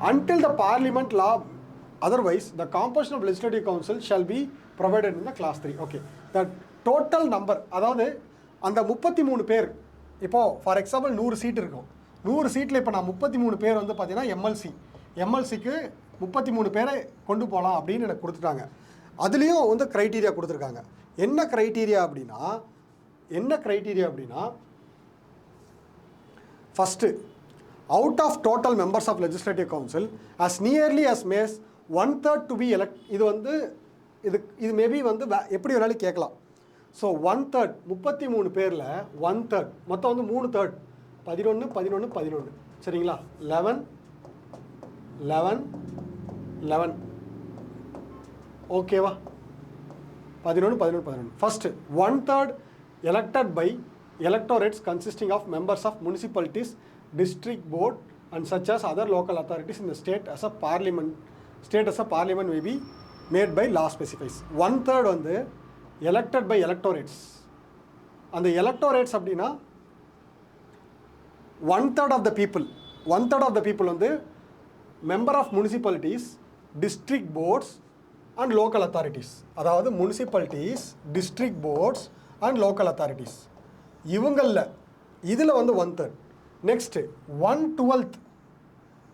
until the parliament law otherwise the composition of legislative council shall be provided in the class 3. okay, the total number, அதாவது அந்த 33 பேர், இப்போது for example 100 seat இருக்கும். 100 சீட்டில் இப்போ நான் 33 பேர் வந்து பார்த்தீங்கன்னா எம்எல்சிக்கு 33 பேரை கொண்டு போகலாம் அப்படின்னு எனக்கு கொடுத்துட்டாங்க. அதுலேயும் வந்து க்ரைட்டீரியா கொடுத்துருக்காங்க. என்ன க்ரைட்டீரியா அப்படின்னா first, out of total members of legislative council as nearly as may 1/3 to be elect. இது வந்து இது மேபி வந்து எப்படி வேணாலும் கேட்கலாம். ஸோ 1/3 33 பேரில் 1/3 மொத்தம் வந்து 3/3 11 சரிங்களா? 11 ஓகேவா? 11 first 1/3 elected by electorates consisting of members of municipalities, district board and such as other local authorities in the state as a parliament may be made by law specifies. 1/3 வந்து elected by electorates. அந்த electorates அப்படின்னா 1/3 of the people வந்து member of municipalities, district boards and local authorities. அதாவது municipalities, district boards and local authorities இவங்களில் இதில் வந்து 1/3. Next, 1/12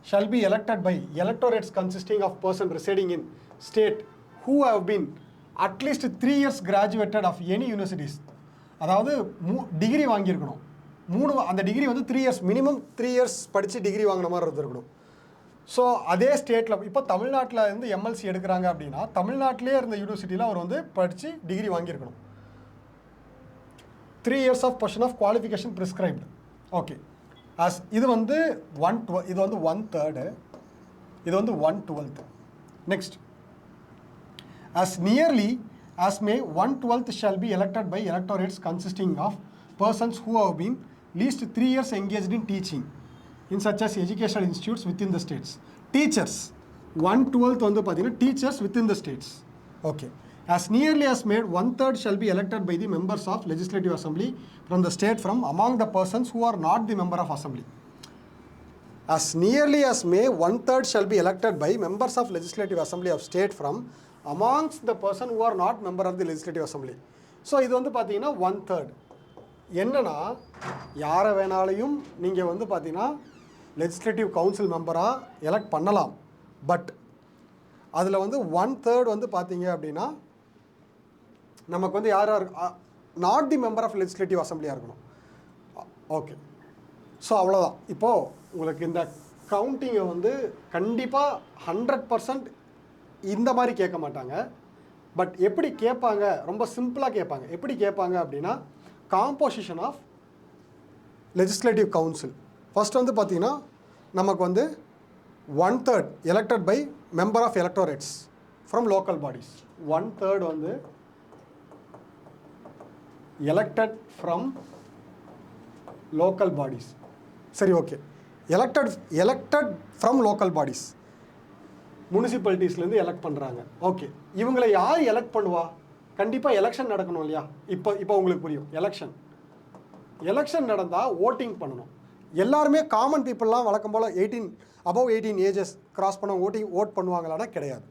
shall be elected by electorates consisting of person residing in state who have been at least 3 years graduated of any universities. அதாவது degree வாங்கியிருக்கணும். அந்த degree வந்து 3 years minimum 3 years படித்து degree வாங்கின மாதிரி இருந்திருக்கணும். So அதே ஸ்டேட்டில் இப்போ தமிழ்நாட்டில் இருந்து எம்எல்சி எடுக்கிறாங்க அப்படின்னா தமிழ்நாட்டிலே இருந்த யூனிவர்சிட்டியில் அவர் வந்து படித்து டிகிரி வாங்கியிருக்கணும். 3 years of portion of qualification prescribed. ஓகே, இது வந்து 1/3, இது வந்து 1/12. Next, as nearly as may 1/12 shall be elected by electorates consisting of persons who have been least 3 years engaged in teaching in such as educational institutes within the states. Teachers 1/12 வந்து பார்த்தீங்கன்னா teachers within the states. Okay. As nearly as made, 1/3 shall be elected by the members of Legislative Assembly from the state from among the persons who are not the member of Assembly. As nearly as may, 1/3 shall be elected by members of Legislative Assembly of state from amongst the person who are not member of the Legislative Assembly. So இது வந்து பார்த்தீங்கன்னா 1/3. என்னன்னா யாரை வேணாலையும் நீங்கள் வந்து பார்த்தீங்கன்னா legislative council மெம்பராக elect பண்ணலாம். பட் அதில் வந்து 1/3 வந்து பார்த்தீங்க அப்படின்னா நமக்கு வந்து யாராக not the member of legislative அசம்பிளியாக இருக்கணும். ஓகே. ஸோ அவ்வளோதான். இப்போது உங்களுக்கு இந்த கவுண்டிங்கை வந்து கண்டிப்பாக 100% இந்த மாதிரி கேட்க மாட்டாங்க. பட் எப்படி கேட்பாங்க, ரொம்ப சிம்பிளாக கேட்பாங்க. எப்படி கேட்பாங்க அப்படின்னா composition of legislative council. First வந்து பார்த்தீங்கன்னா நமக்கு வந்து 1/3 elected by member of electorates from local bodies. 1/3 வந்து எலெக்டட் ஃப்ரம் லோக்கல் பாடிஸ். சரி, okay. Elected from local bodies, முனிசிபாலிட்டிஸ்லேருந்து எலெக்ட் பண்ணுறாங்க. ஓகே. இவங்களை யார் எலெக்ட் பண்ணுவா? கண்டிப்பாக எலெக்ஷன் நடக்கணும் இல்லையா? இப்போ உங்களுக்கு புரியும். எலெக்ஷன் நடந்தால் ஓட்டிங் பண்ணணும். எல்லாருமே காமன் பீப்புளெலாம் வழக்கம் போல் above 18 ஏஜஸ் கிராஸ் பண்ண ஓட் பண்ணுவாங்களான்னா கிடையாது.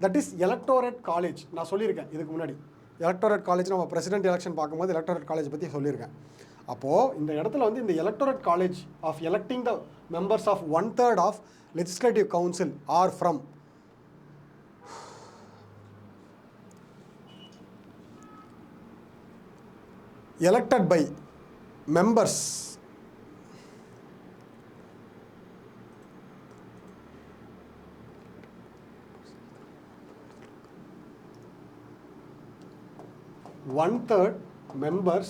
That is electorate college. நான் சொல்லியிருக்கேன் இதுக்கு முன்னாடி. எலக்டோரேட் காலேஜ் நம்ம பிரசிடென்ட் எலெக்ஷன் பார்க்கும்போது எலக்டோரேட் காலேஜ் பற்றி சொல்லியிருக்கேன். அப்போது இந்த இடத்துல வந்து இந்த electorate college of electing the members of 1/3 of legislative council are from elected by members one-third members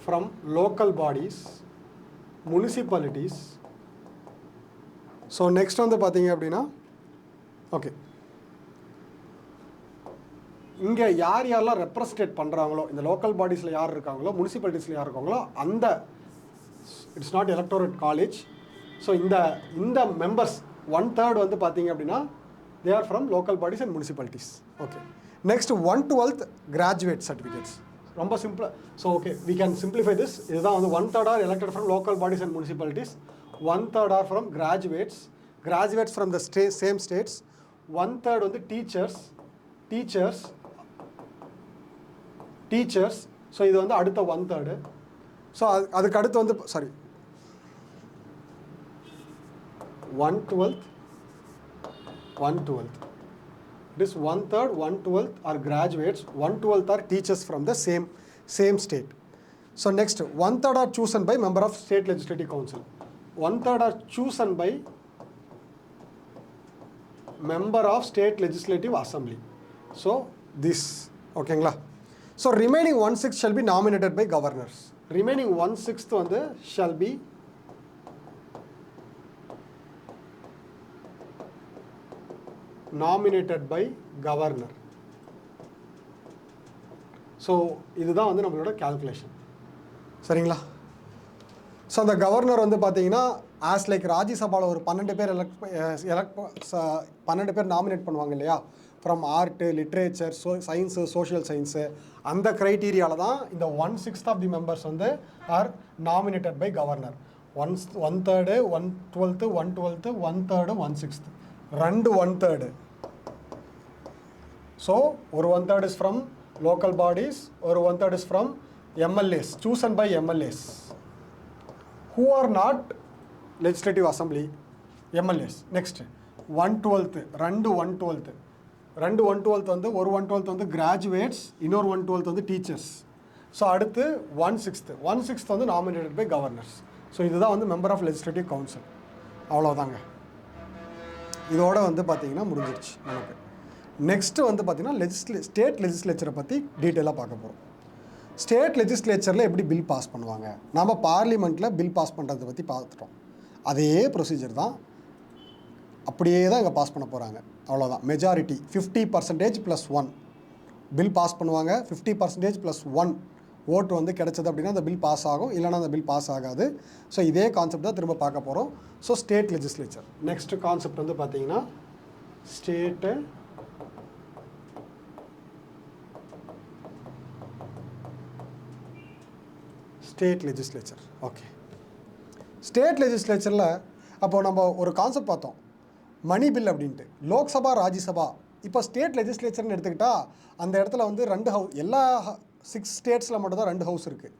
from local bodies, municipalities. So next வந்து பார்த்தீங்க அப்படின்னா ஓகே, இங்கே யாரெல்லாம் ரெப்ரசன்டேட் பண்ணுறாங்களோ, இந்த லோக்கல் பாடிஸில் யார் இருக்காங்களோ, முனிசிபாலிட்டிஸில் யார் இருக்காங்களோ, அந்த it's not electorate college. So இந்த மெம்பர்ஸ் 1/3 வந்து பார்த்தீங்க அப்படின்னா they are from local bodies and municipalities. Okay. Next 1/12 graduate certificates. ரொம்ப சிம்பிளாக. So okay, we can simplify this. இதுதான் வந்து 1/3 are elected from local bodies and municipalities, 1/3 are from graduates from the same states, 1/3 வந்து teachers. So இது வந்து அடுத்த 1/3. So அதுக்கு அடுத்து வந்து 1/12. It is 1/3, 1/12 are graduates, 1/12 are teachers from the same state. So next, 1/3 are chosen by member of state legislative council. 1/3 are chosen by member of state legislative assembly. So this, okayங்களா? So remaining 1/6 shall be nominated by governors. Remaining 1/6 வந்து shall be nominated by governor. So இதுதான் வந்து நம்மளோட calculation. சரிங்களா? So அந்த governor வந்து பார்த்தீங்கன்னா as like ராஜ்யசபாவில் ஒரு 12 பேர் 12 பேர் நாமினேட் பண்ணுவாங்க இல்லையா, from art, literature, science, social science, அந்த க்ரைட்டீரியாவில் தான் இந்த 1/6 ஆஃப் தி மெம்பர்ஸ் வந்து are nominated by governor. 1/3, 1/12, 1/12, 1/3, 1/6, 2 1/3. So ஒரு 1/3 இஸ் ஃப்ரம் லோக்கல் பாடிஸ், ஒரு 1/3 is from MLAs, chosen by MLAs who are not legislative assembly MLAs. next 1/12, 2 1/12 வந்து ஒரு 1/12 வந்து கிராஜுவேட்ஸ், இன்னொரு 1/12 வந்து டீச்சர்ஸ். ஸோ அடுத்து 1/6 வந்து நாமினேட்டட் பை கவர்னர்ஸ். ஸோ இதுதான் வந்து மெம்பர் ஆஃப் லெஜிஸ்லேட்டிவ் கவுன்சில். அவ்வளோதாங்க. இதோட வந்து பார்த்தீங்கன்னா முடிஞ்சிருச்சு நமக்கு. நெக்ஸ்ட்டு வந்து பார்த்தீங்கன்னா ஸ்டேட் லெஜிஸ்லேச்சரை பற்றி டீட்டெயிலாக பார்க்க போகிறோம். ஸ்டேட் லெஜிஸ்லேச்சரில் எப்படி பில் பாஸ் பண்ணுவாங்க, நம்ம பார்லிமெண்ட்டில் பில் பாஸ் பண்ணுறதை பற்றி பார்த்துட்டோம். அதே ப்ரொசீஜர் தான், அப்படியே தான் இங்கே பாஸ் பண்ண போகிறாங்க. அவ்வளோதான். மெஜாரிட்டி 50% +1 பில் பாஸ் பண்ணுவாங்க. 50% +1 ஓட்டு வந்து கிடைச்சது அப்படின்னா அந்த பில் பாஸ் ஆகும், இல்லைனா அந்த பில் பாஸ் ஆகாது. ஸோ இதே கான்செப்ட் தான் திரும்ப பார்க்க போகிறோம். So state legislature next concept வந்து பார்த்தீங்கன்னா ஸ்டேட் லெஜிஸ்லேச்சர். ஓகே, ஸ்டேட் லெஜிஸ்லேச்சரில் அப்போது நம்ம ஒரு கான்செப்ட் பார்த்தோம், மணி பில் அப்படின்ட்டு. லோக்சபா, ராஜ்யசபா. இப்போ ஸ்டேட் லெஜிஸ்லேச்சர்னு எடுத்துக்கிட்டால் அந்த இடத்துல வந்து 2 ஹவுஸ், எல்லா 6 ஸ்டேட்ஸில் மட்டும் தான் 2 ஹவுஸ் இருக்குது.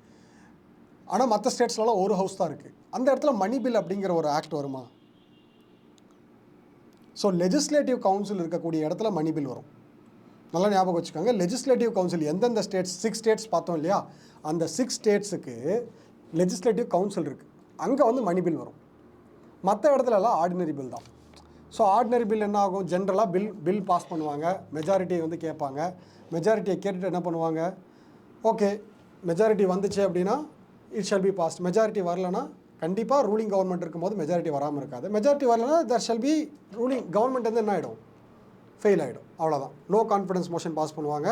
ஆனால் மற்ற ஸ்டேட்ஸ்லாம் ஒரு ஹவுஸ் தான் இருக்குது. அந்த இடத்துல மணி பில் அப்படிங்கிற ஒரு ஆக்ட் வருமா? ஸோ லெஜிஸ்லேட்டிவ் கவுன்சில் இருக்கக்கூடிய இடத்துல மணி பில் வரும். நல்லா ஞாபகம் வச்சுக்கோங்க. லெஜிஸ்லேட்டிவ் கவுன்சில் எந்தெந்த ஸ்டேட்ஸ், 6 ஸ்டேட்ஸ் பார்த்தோம் இல்லையா, அந்த 6 ஸ்டேட்ஸுக்கு லெஜிஸ்லேட்டிவ் கவுன்சில் இருக்குது, அங்கே வந்து மணி பில் வரும். மற்ற இடத்துலலாம் ஆர்டினரி பில் தான். ஸோ ஆர்டினரி பில் என்ன ஆகும், ஜென்ரலாக பில் பாஸ் பண்ணுவாங்க, மெஜாரிட்டியை வந்து கேட்பாங்க. மெஜாரிட்டியை கேட்டுட்டு என்ன பண்ணுவாங்க, ஓகே மெஜாரிட்டி வந்துச்சு அப்படின்னா it shall be passed. Majority வரலன்னா கண்டிப்பாக ரூலிங் கவர்மெண்ட் இருக்கும்போது மெஜாரிட்டி வராமல் இருக்காது. மெஜாரிட்டி வரலன்னா there shall be ruling government வந்து என்ன ஆகிடும், ஃபெயில் ஆகிடும். அவ்வளோதான். நோ கான்ஃபிடன்ஸ் மோஷன் பாஸ் பண்ணுவாங்க,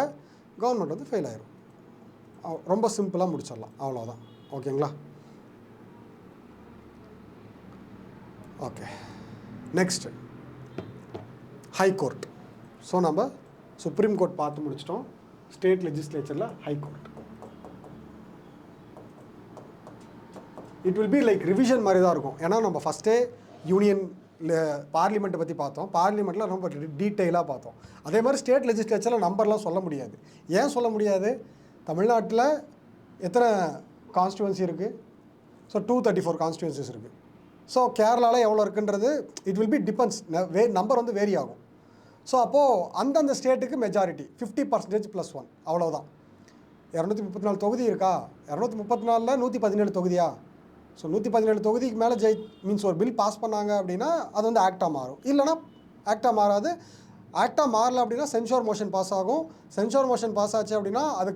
கவர்மெண்ட் வந்து ஃபெயில் ஆகிடும். ரொம்ப சிம்பிளாக முடிச்சிடலாம், அவ்வளோதான். ஓகேங்களா? Okay, next high court. ஸோ நம்ம சுப்ரீம் கோர்ட் பார்த்து முடிச்சிட்டோம். ஸ்டேட் லெஜிஸ்லேச்சரில் high court. It will be like revision மாதிரி தான் இருக்கும். ஏன்னா நம்ம ஃபஸ்ட்டே யூனியன் பார்லிமெண்ட்டை பற்றி பார்த்தோம், பார்லிமெண்ட்டில் ரொம்ப டீட்டெயிலாக பார்த்தோம். அதே மாதிரி ஸ்டேட் லெஜிஸ்லேச்சரில் நம்பர்லாம் சொல்ல முடியாது. ஏன் சொல்ல முடியாது? தமிழ்நாட்டில் எத்தனை கான்ஸ்டியூவன்சி இருக்குது? ஸோ 234 கான்ஸ்டியூவன்சிஸ் இருக்குது. ஸோ கேரளாவில் எவ்வளோ இருக்குன்றது it will B depends, number வந்து வேரி ஆகும். ஸோ அப்போது அந்தந்த ஸ்டேட்டுக்கு மெஜாரிட்டி 50% +1 அவ்வளோதான். 234 தொகுதி இருக்கா, 234ல் 117 தொகுதியா? ஸோ 117 தொகுதிக்கு மேலே மீன்ஸ் ஒரு பில் பாஸ் பண்ணாங்க அப்படின்னா அது வந்து ஆக்டாக மாறும். இல்லைனா ஆக்டாக மாறாது. ஆக்டாக மாறல அப்படின்னா சென்சோர் மோஷன் பாஸ் ஆகும். சென்சோர் மோஷன் பாஸ் ஆச்சு அப்படின்னா அது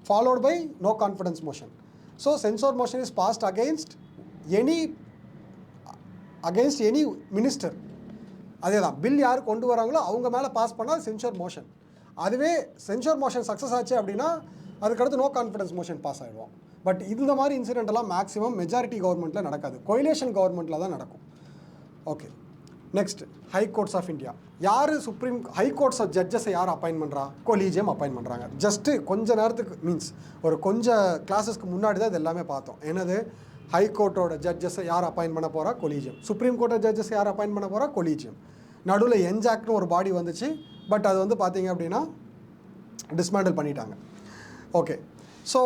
followed by no confidence motion. So censure motion is passed against any minister. அதே தான், பில் யார் கொண்டு வராங்களோ அவங்க மேலே பாஸ் பண்ணால் சென்சோர் மோஷன். அதுவே சென்சோர் மோஷன் சக்ஸஸ் ஆச்சு அப்படின்னா அதுக்கடுத்து நோ கான்ஃபிடன்ஸ் மோஷன் பாஸ் ஆகிடுவோம். பட் இந்த மாதிரி இன்சிடென்ட்லாம் மேக்ஸிமம் மெஜாரிட்டி கவர்மெண்ட்டில் நடக்காது, கோயிலேஷன் கவர்மெண்ட்டில் தான் நடக்கும். Okay, next high courts of India. யார் ஹை கோர்ட்ஸ் ஆஃப் ஜட்ஜஸை யார் அப்பாயின்ட் பண்ணுறா? கொலீஜியம் அப்பாயின்ட் பண்ணுறாங்க. ஜஸ்ட்டு கொஞ்ச நேரத்துக்கு மீன்ஸ் ஒரு கொஞ்சம் கிளாஸஸ்க்கு முன்னாடி தான் இது எல்லாமே பார்த்தோம். என்னது, ஹை கோர்ட்டோட ஜட்ஜஸை யார் அப்பாயின்ட் பண்ண போகிறா? கொலீஜியம். சுப்ரீம் கோர்ட்டோட ஜட்ஜஸை யார் அப்பாயின்ட் பண்ண போகிறா? கொலீஜியம். நடுவில் என்ஜாக்ட்னு ஒரு பாடி வந்துச்சு, பட் அது வந்து பார்த்தீங்க அப்படின்னா டிஸ்மேண்டில் பண்ணிட்டாங்க. Okay, so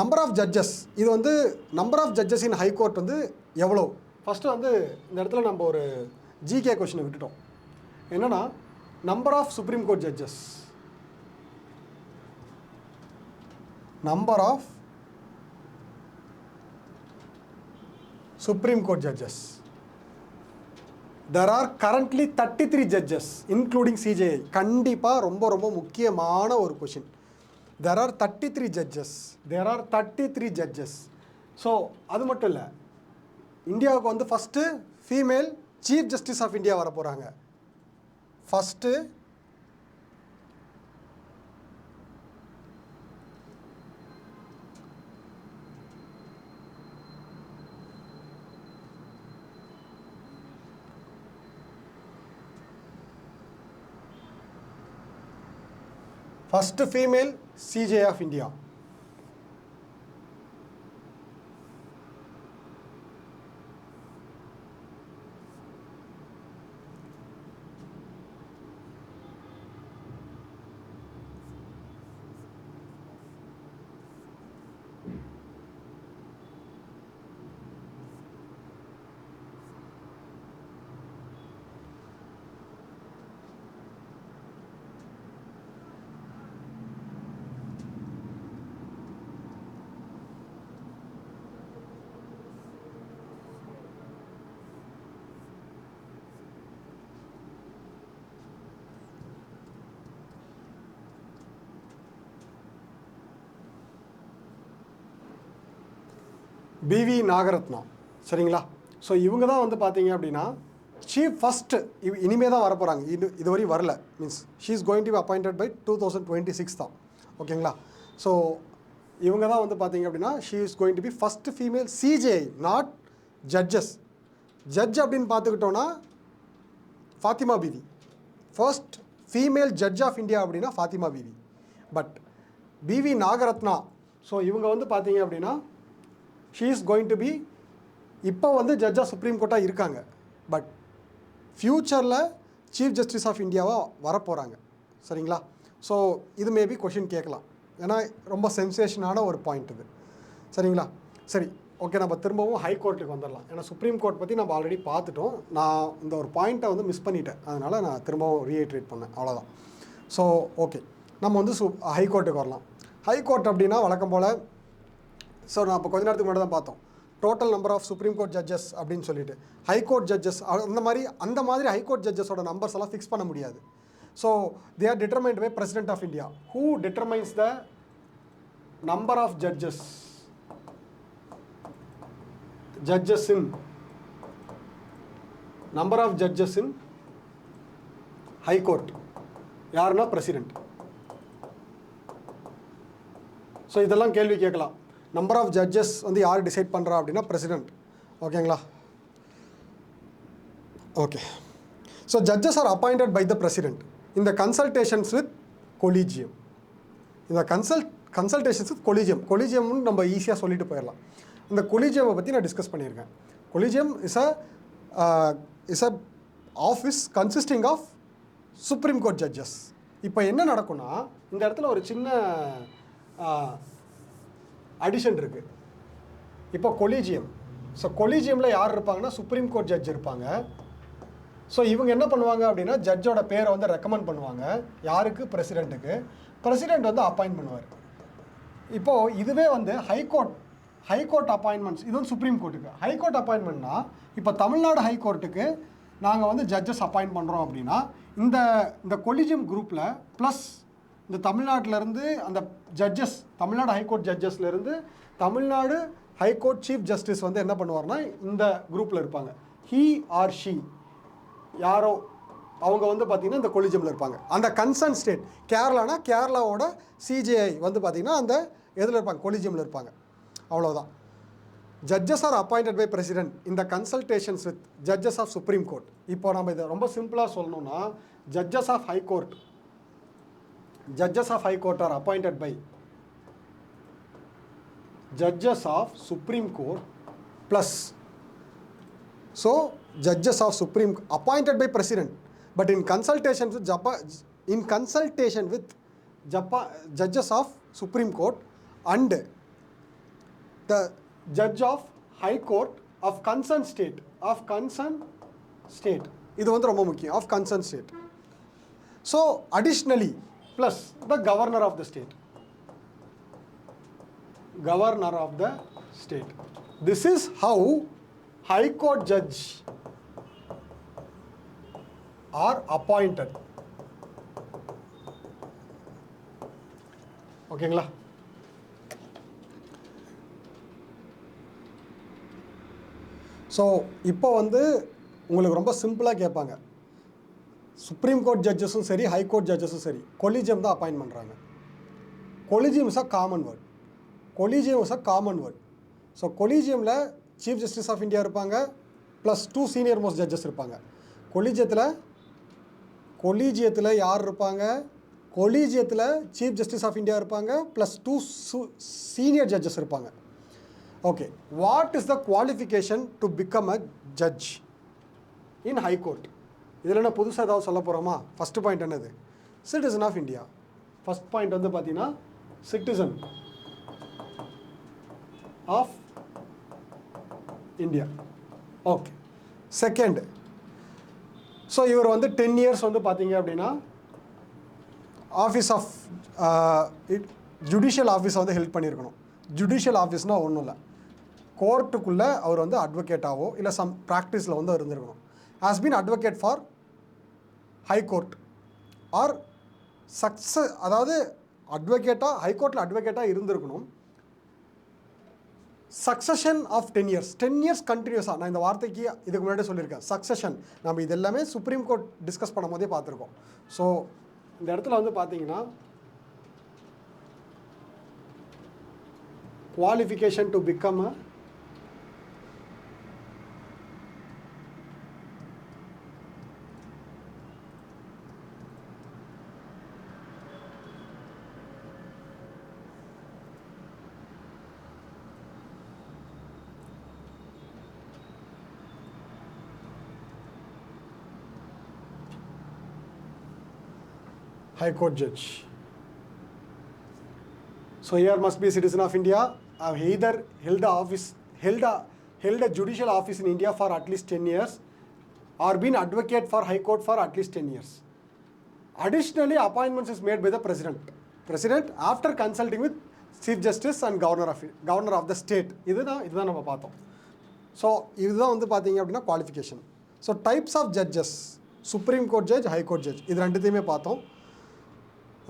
number of judges, இது வந்து number of judges in high court வந்து எவ்வளோ? ஃபஸ்ட்டு வந்து இந்த இடத்துல நம்ம ஒரு ஜிகே கொஷினை விட்டுட்டோம். என்னென்னா number of supreme court judges, number of supreme court judges. There are currently 33 judges including CJI. கண்டிப்பாக ரொம்ப ரொம்ப முக்கியமான ஒரு question. There are 33 judges. So அது மட்டும் இல்லை, இந்தியாவுக்கு வந்து first female chief justice of India வர போகிறாங்க. First female CJI of India. BV Nagarathna. சரிங்களா? ஸோ இவங்க தான் வந்து பார்த்தீங்க அப்படின்னா சீஃப் ஃபஸ்ட்டு இனிமேல் தான் வர போகிறாங்க. இதுவரை வரல. Means she is going to be appointed by 2026 தான். ஓகேங்களா? ஸோ இவங்க தான் வந்து பார்த்தீங்க அப்படின்னா she is going to be first female CJI, not judges. Judge அப்படின்னு பார்த்துக்கிட்டோன்னா Fathima Beevi, first female judge of India அப்படின்னா Fathima Beevi. But B V Nagarathna, so இவங்க வந்து பார்த்தீங்க அப்படின்னா she is going to be இப்போ வந்து ஜட்ஜாக சுப்ரீம் கோர்ட்டாக இருக்காங்க. பட் ஃப்யூச்சரில் சீஃப் ஜஸ்டிஸ் ஆஃப் இந்தியாவாக வரப்போகிறாங்க. சரிங்களா? ஸோ இது மேபி கொஷின் கேட்கலாம், ஏன்னா ரொம்ப சென்சேஷனான ஒரு பாயிண்ட் இது. சரிங்களா? சரி, ஓகே, நம்ம திரும்பவும் ஹை கோர்ட்டுக்கு வந்துடலாம். ஏன்னா சுப்ரீம் கோர்ட் பற்றி நம்ம ஆல்ரெடி பார்த்துட்டோம். நான் இந்த ஒரு பாயிண்ட்டை வந்து மிஸ் பண்ணிட்டேன், அதனால் நான் திரும்பவும் ரீஇட்ரேட் பண்ணேன், அவ்வளோதான். ஸோ ஓகே, நம்ம வந்து ஹை கோர்ட்டுக்கு வரலாம். ஹை கோர்ட் அப்படின்னா வழக்கம் போல், ஸோ நான் இப்போ கொஞ்ச நேரத்துக்கு முன்னாடி தான் பார்த்தோம் total number of supreme court judges அப்படின்னு சொல்லிட்டு. ஹை கோர்ட் ஜட்ஜஸ் அந்த மாதிரி ஹை கோர்ட் ஜட்ஜஸோட நம்பர்ஸ் எல்லாம் ஃபிக்ஸ் பண்ண முடியாது. So they are determined by president of India, who determines the number of judges in number of judges in high court. யாருன்னா president. ஸோ இதெல்லாம் கேள்வி கேட்கலாம். நம்பர் ஆஃப் ஜட்ஜஸ் வந்து யார் டிசைட் பண்ணுறா அப்படின்னா பிரசிடென்ட். ஓகேங்களா? Okay, so judges are appointed by the president இந்த கன்சல்டேஷன்ஸ் வித் கொலீஜியம். இந்த கன்சல்டேஷன்ஸ் வித் கொலீஜியம்னு நம்ம ஈஸியாக சொல்லிட்டு போயிடலாம். இந்த கொலீஜியமை பற்றி நான் டிஸ்கஸ் பண்ணியிருக்கேன். Collegium is a office consisting of supreme court judges. இப்போ என்ன நடக்கும்னா, இந்த இடத்துல ஒரு சின்ன அடிஷன் இருக்குது. இப்போ கொலீஜியம், ஸோ கொலீஜியமில் யார் இருப்பாங்கன்னா சுப்ரீம் கோர்ட் ஜட்ஜ் இருப்பாங்க. ஸோ இவங்க என்ன பண்ணுவாங்க அப்படின்னா ஜட்ஜோட பேரை வந்து ரெக்கமெண்ட் பண்ணுவாங்க. யாருக்கு? பிரசிடெண்ட்டுக்கு. பிரசிடெண்ட் வந்து அப்பாயிண்ட் பண்ணுவார். இப்போது இதுவே வந்து ஹைகோர்ட் அப்பாயின்மெண்ட்ஸ், இது வந்து சுப்ரீம் கோர்ட்டுக்கு. ஹைகோர்ட் அப்பாயின்மெண்ட்னா இப்போ தமிழ்நாடு ஹைகோர்ட்டுக்கு நாங்கள் வந்து ஜட்ஜஸ் அப்பாயிண்ட் பண்ணுறோம் அப்படின்னா இந்த கொலிஜியம் குரூப்பில் ப்ளஸ் இந்த தமிழ்நாட்டிலேருந்து அந்த ஜட்ஜஸ், தமிழ்நாடு ஹைகோர்ட் ஜட்ஜஸ்லேருந்து தமிழ்நாடு ஹைகோர்ட் சீஃப் ஜஸ்டிஸ் வந்து என்ன பண்ணுவார்னா இந்த குரூப்பில் இருப்பாங்க. ஹீ ஆர் ஷீ யாரோ அவங்க வந்து பார்த்திங்கன்னா இந்த கொலிஜியமில் இருப்பாங்க. அந்த கன்சர்ன் ஸ்டேட் கேரளானா கேரளாவோட சிஜேஐ வந்து பார்த்திங்கன்னா அந்த எதில் இருப்பாங்க? கொலிஜியமில் இருப்பாங்க. அவ்வளோதான். Judges are appointed by president இந்த consultations with judges of supreme court. இப்போ நம்ம இதை ரொம்ப சிம்பிளாக சொல்லணும்னா judges of high court are appointed by judges of supreme court plus so judges of supreme appointed by president but in consultation with judges of Supreme Court and the judge of High Court of concerned state இது வந்து ரொம்ப முக்கியம், of concerned state. So additionally plus the governor of the state. This is how High Court judge are appointed. ஓகேங்களா? So இப்போ வந்து உங்களுக்கு ரொம்ப சிம்பிளாக கேட்பாங்க, சுப்ரீம் கோர்ட் ஜட்ஜஸும் சரி ஹை கோர்ட் ஜட்ஜஸும் சரி கொலிஜியம் தான் அப்பாயின்ட் பண்ணுறாங்க. Collegium is a common word. So கொலிஜியமில் சீஃப் ஜஸ்டிஸ் ஆஃப் இந்தியா இருப்பாங்க ப்ளஸ் 2 சீனியர் மோஸ்ட் ஜட்ஜஸ் இருப்பாங்க. கொலீஜியத்தில் யார் இருப்பாங்க? கொலீஜியத்தில் சீஃப் ஜஸ்டிஸ் ஆஃப் இந்தியா இருப்பாங்க ப்ளஸ் 2 சீனியர் ஜட்ஜஸ் இருப்பாங்க. Okay, what is the qualification to become a judge in high court? இதில் என்ன புதுசாக ஏதாவது சொல்ல போகிறோமா? ஃபஸ்ட்டு பாயிண்ட் என்னது? Citizen of India. First point வந்து பார்த்தீங்கன்னா citizen of India. Okay, second, so இவர் வந்து 10 இயர்ஸ் வந்து பார்த்தீங்க அப்படின்னா ஆஃபீஸ் ஆஃப் ஜுடிஷியல் ஆஃபீஸை வந்து ஹெல்ப் பண்ணியிருக்கணும். ஜுடிஷியல் ஆஃபீஸ்னால் ஒன்றும் இல்லை, கோர்ட்டுக்குள்ளே அவர் வந்து அட்வொகேட்டாவோ இல்லை சம் ப்ராக்டிஸில் வந்து இருந்திருக்கணும். Has been advocate for high court R அதாவது அட்வொகேட்டாக ஹைகோர்ட்டில் அட்வொகேட்டாக இருந்திருக்கணும். சக்சஷன் ஆஃப் 10 இயர்ஸ் கண்டினியூஸாக, நான் இந்த வார்த்தைக்கு இதுக்கு முன்னாடி சொல்லியிருக்கேன், சக்சஷன். நம்ம இது எல்லாமே சுப்ரீம் கோர்ட் டிஸ்கஸ் பண்ணும் போதே பார்த்துருக்கோம். ஸோ இந்த இடத்துல வந்து பார்த்தீங்கன்னா qualification to become a High Court judge. So here must be a citizen of India, have either held a judicial office in India for at least 10 years or been advocate for High Court for at least 10 years. Additionally, appointments is made by the President after consulting with Chief Justice and Governor of the state. இதுதான் நம்ம பார்த்தோம். So இதுதான் வந்து பார்த்தீங்க அப்படின்னா qualification. So types of judges, supreme court judge, high court judge, இது ரெண்டுத்தையுமே பார்த்தோம்.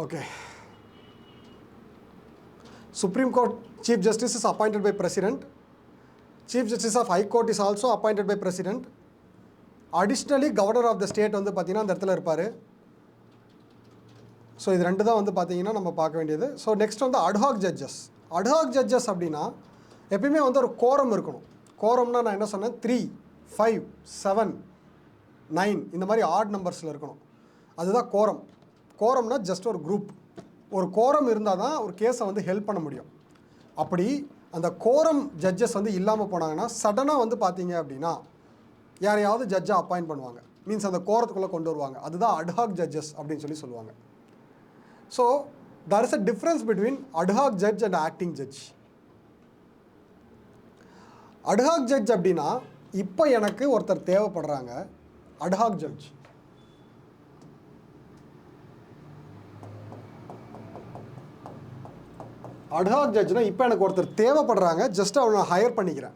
Okay, Supreme Court Chief Justice is appointed by President. Chief Justice of High Court is also appointed by President. Additionally, Governor of the state வந்து பார்த்தீங்கன்னா அந்த இடத்துல இருப்பார். So இது ரெண்டு தான் வந்து பார்த்தீங்கன்னா நம்ம பார்க்க வேண்டியது. ஸோ நெக்ஸ்ட் வந்து அட்ஹாக் ஜட்ஜஸ். அட்ஹாக் ஜட்ஜஸ் அப்படின்னா எப்பயுமே வந்து ஒரு கோரம் இருக்கணும். கோரம்னா நான் என்ன சொன்னேன், 3, 5, 7, 9 இந்த மாதிரி ஆட் நம்பர்ஸில் இருக்கணும். அதுதான் கோரம். கோரம்னா ஜஸ்ட் ஒரு குரூப். ஒரு கோரம் இருந்தால் தான் ஒரு கேஸை வந்து ஹெல்ப் பண்ண முடியும். அப்படி அந்த கோரம் ஜட்ஜஸ் வந்து இல்லாமல் போனாங்கன்னா சடனாக வந்து பார்த்தீங்க அப்படின்னா யாரையாவது ஜட்ஜை அப்பாயிண்ட் பண்ணுவாங்க, மீன்ஸ் அந்த கோரத்துக்குள்ளே கொண்டு வருவாங்க. அதுதான் அட்ஹாக் ஜட்ஜஸ் அப்படின்னு சொல்லுவாங்க. So there is a difference between ad hoc judge and acting judge. Ad hoc judge அப்படின்னா இப்போ எனக்கு ஒருத்தர் தேவைப்படுறாங்க, அட்ஹாக் ஜட்ஜ். அட்ஹாக் ஜட்ஜ்னா இப்போ எனக்கு ஒருத்தர் தேவைப்படுறாங்க, ஜஸ்ட் அவனை ஹையர் பண்ணிக்கிறேன்.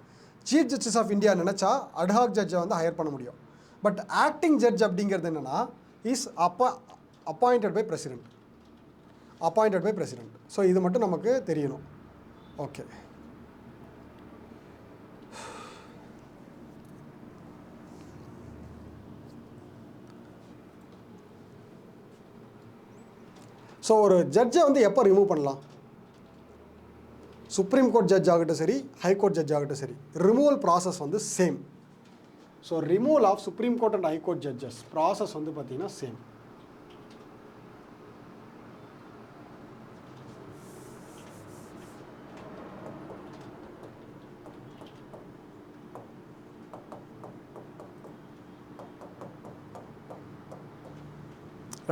சீஃப் ஜஸ்டிஸ் ஆஃப் இந்தியா நினச்சா அட்ஹாக் ஜட்ஜை வந்து ஹையர் பண்ண முடியும். பட் ஆக்டிங் ஜட்ஜ் அப்படிங்கிறது என்னென்னா is appointed by president. So இது மட்டும் நமக்கு தெரியணும். ஓகே, ஸோ ஒரு ஜட்ஜை வந்து எப்போ ரிமூவ் பண்ணலாம்? சுப்ரீம் கோர்ட் ஜட்ஜ் ஆகட்டும் சரி, ஹை கோர்ட் ஜட்ஜ் ஆகட்டும் சரி, ரிமூவல் ப்ராசஸ் வந்து same. So removal of supreme court and high court judges process வந்து பார்த்தீங்கன்னா சேம்.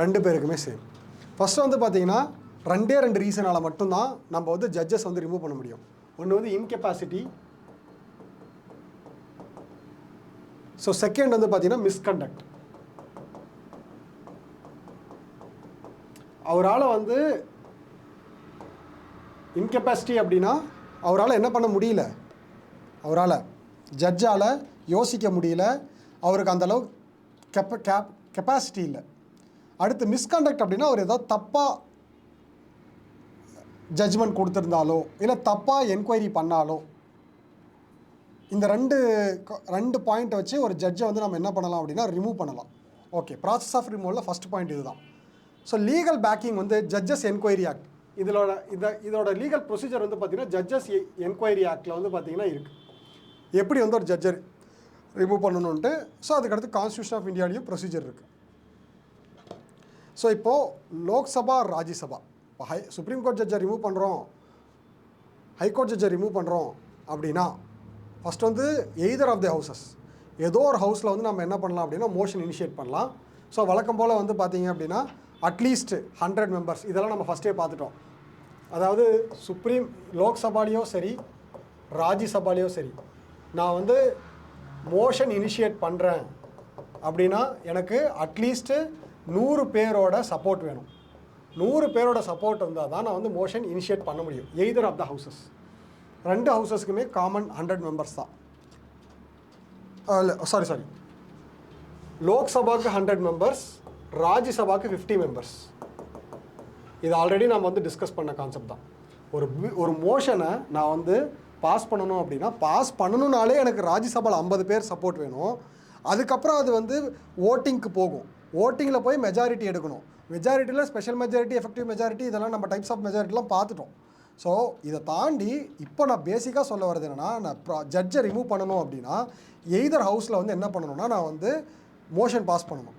ரெண்டு பேருக்குமே சேம். ஃபஸ்ட்டு வந்து பார்த்தீங்கன்னா ரெண்டு ரீசனால் மட்டும்தான் நம்ம வந்து ஜட்ஜஸ் வந்து ரிமூவ் பண்ண முடியும். ஒன்று வந்து இன்கெப்பாசிட்டி, ஸோ செகண்ட் வந்து பார்த்தீங்கன்னா மிஸ்கண்டக்ட். அவரால் வந்து இன்கெப்பாசிட்டி அப்படின்னா அவரால் என்ன பண்ண முடியல, அவரால் ஜட்ஜால் யோசிக்க முடியல, அவருக்கு அந்தளவு கெப்பாசிட்டி இல்லை. அடுத்து மிஸ்கண்டக்ட் அப்படின்னா அவர் ஏதாவது தப்பாக ஜட்ஜ்மெண்ட் கொடுத்துருந்தாலோ இல்லை தப்பாக என்கொயரி பண்ணாலோ, இந்த ரெண்டு பாயிண்ட்டை வச்சு ஒரு ஜட்ஜை வந்து நம்ம என்ன பண்ணலாம் அப்படின்னா ரிமூவ் பண்ணலாம். ஓகே, ப்ராசஸ் ஆஃப் ரிமூவலில் ஃபஸ்ட் பாயிண்ட் இதுதான். ஸோ லீகல் பேக்கிங் வந்து ஜட்ஜஸ் என்கொயரி ஆக்ட், இதோட லீகல் ப்ரொசீஜர் வந்து பார்த்திங்கன்னா ஜட்ஜஸ் என்கொயரி ஆக்டில் வந்து பார்த்திங்கன்னா இருக்குது, எப்படி வந்து ஒரு ஜட்ஜர் ரிமூவ் பண்ணணுன்ட்டு. ஸோ அதுக்கடுத்து கான்ஸ்டியூஷன் ஆஃப் இந்தியாவிலையும் ப்ரொசீஜர் இருக்குது. ஸோ இப்போது லோக்சபா, ராஜ்யசபா, இப்போ சுப்ரீம் கோர்ட் ஜட்ஜை ரிமூவ் பண்ணுறோம், ஹை கோர்ட் ஜட்ஜை ரிமூவ் பண்ணுறோம் அப்படின்னா ஃபஸ்ட் வந்து எய்தர் ஆஃப் தி ஹவுசஸ், ஏதோ ஒரு ஹவுஸில் வந்து நம்ம என்ன பண்ணலாம் அப்படின்னா மோஷன் இனிஷியேட் பண்ணலாம். ஸோ வழக்கம் போல் வந்து பார்த்தீங்க அப்படின்னா அட்லீஸ்ட் 100 மெம்பர்ஸ், இதெல்லாம் நம்ம ஃபஸ்ட்டே பார்த்துட்டோம். அதாவது லோக்சபாலேயோ சரி, ராஜ்யசபாலேயோ சரி, நான் வந்து மோஷன் இனிஷியேட் பண்ணுறேன் அப்படின்னா எனக்கு அட்லீஸ்ட்டு 100 பேரோட சப்போர்ட் வேணும். 100 பேரோட சப்போர்ட் இருந்தால் தான் நான் வந்து மோஷன் இனிஷியேட் பண்ண முடியும். எய்தர் ஆஃப் த ஹவுசஸ், ரெண்டு ஹவுசஸ்க்குமே காமன் 100 மெம்பர்ஸ் தான். சாரி லோக்சபாவுக்கு 100 மெம்பர்ஸ், ராஜ்யசபாவுக்கு 50 மெம்பர்ஸ். இது ஆல்ரெடி நம்ம வந்து டிஸ்கஸ் பண்ண கான்செப்ட் தான். ஒரு மோஷனை நான் வந்து பாஸ் பண்ணணும் அப்படின்னா, பாஸ் பண்ணணுன்னாலே எனக்கு ராஜ்யசபாவில் 50 பேர் சப்போர்ட் வேணும். அதுக்கப்புறம் அது வந்து ஓட்டிங்க்கு போகும். ஓட்டிங்கில் போய் மெஜாரிட்டி எடுக்கணும். மெஜாரிட்டியில் ஸ்பெஷல் மெஜாரிட்டி, எஃபெக்டிவ் மெஜாரிட்டி, இதெல்லாம் நம்ம டைப்ஸ் ஆஃப் மெஜாரிட்டிலாம் பார்த்துட்டோம். ஸோ இதை தாண்டி இப்போ நான் பேசிக்காக சொல்ல வர்றது என்னென்னா, நான் ஜட்ஜை ரிமூவ் பண்ணணும் அப்படின்னா எய்தர் ஹவுஸில் வந்து என்ன பண்ணணும்னா நான் வந்து மோஷன் பாஸ் பண்ணணும்.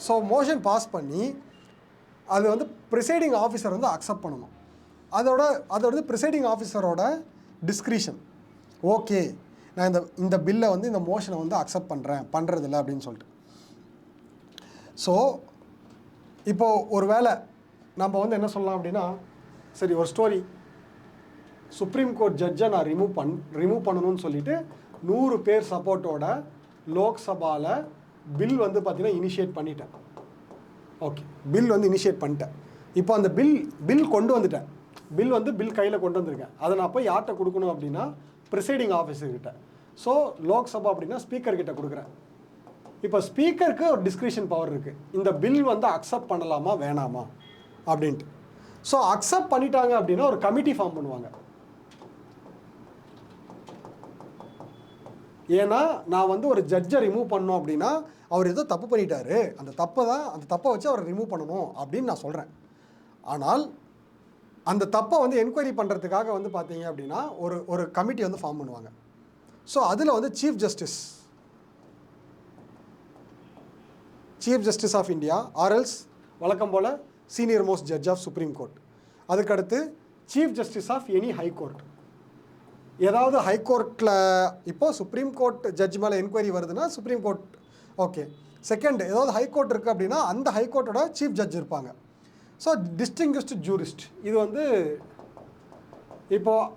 ஸோ மோஷன் பாஸ் பண்ணி அது வந்து ப்ரிசைடிங் ஆஃபீஸர் வந்து அக்செப்ட் பண்ணணும். அதோட ப்ரிசைடிங் ஆஃபீஸரோட டிஸ்க்ரிஷன். ஓகே, நான் இந்த பில்லை வந்து இந்த மோஷனை வந்து அக்செப்ட் பண்ணுறதில்ல அப்படின்னு சொல்லிட்டு. ஸோ இப்போது ஒரு வேளை நம்ம வந்து என்ன சொல்லலாம் அப்படின்னா, சரி ஒரு ஸ்டோரி, சுப்ரீம் கோர்ட் ஜட்ஜை நான் ரிமூவ் பண்ணணும்னு சொல்லிட்டு 100 பேர் சப்போர்ட்டோட லோக்சபாவில் பில் வந்து பார்த்திங்கன்னா இனிஷியேட் பண்ணிட்டேன். ஓகே, பில் வந்து இனிஷியேட் பண்ணிட்டேன். இப்போ அந்த பில் கொண்டு வந்துட்டேன். பில் கையில் கொண்டு வந்திருக்கேன். அதை நான் போய் யார்கிட்ட கொடுக்கணும் அப்படின்னா ப்ரிசைடிங் ஆஃபீஸர்கிட்ட. ஸோ லோக்சபா அப்படின்னா ஸ்பீக்கர்கிட்ட கொடுக்குறேன். இப்போ ஸ்பீக்கருக்கு ஒரு டிஸ்கிரிஷன் பவர் இருக்குது, இந்த பில் வந்து அக்செப்ட் பண்ணலாமா வேணாமா அப்படின்ட்டு. ஸோ அக்செப்ட் பண்ணிட்டாங்க அப்படின்னா ஒரு கமிட்டி ஃபார்ம் பண்ணுவாங்க. ஏன்னா நான் வந்து ஒரு ஜட்ஜை ரிமூவ் பண்ணோம் அப்படின்னா அவர் ஏதோ தப்பு பண்ணிட்டாரு, அந்த தப்பை வச்சு அவரை ரிமூவ் பண்ணணும் அப்படின்னு நான் சொல்கிறேன். ஆனால் அந்த தப்பை வந்து என்கொயரி பண்ணுறதுக்காக வந்து பார்த்தீங்க அப்படின்னா ஒரு கமிட்டி வந்து ஃபார்ம் பண்ணுவாங்க. ஸோ அதில் வந்து சீஃப் ஜஸ்டிஸ் ஆஃப் இந்தியா ஆர்எல்ஸ் வழக்கம் போல் senior most judge of supreme court, அதுக்கடுத்து chief justice of any high court. ஏதாவது ஹை கோர்ட்டில் இப்போது சுப்ரீம் கோர்ட் ஜட்ஜ் மேலே என்கொயரி வருதுன்னா சுப்ரீம் கோர்ட் ஓகே. செகண்ட், ஏதாவது ஹை கோர்ட் இருக்குது அப்படின்னா அந்த ஹை கோர்ட்டோட சீஃப் ஜட்ஜ் இருப்பாங்க. ஸோ டிஸ்டிங்விஷ்டு ஜூரிஸ்ட், இது வந்து இப்போது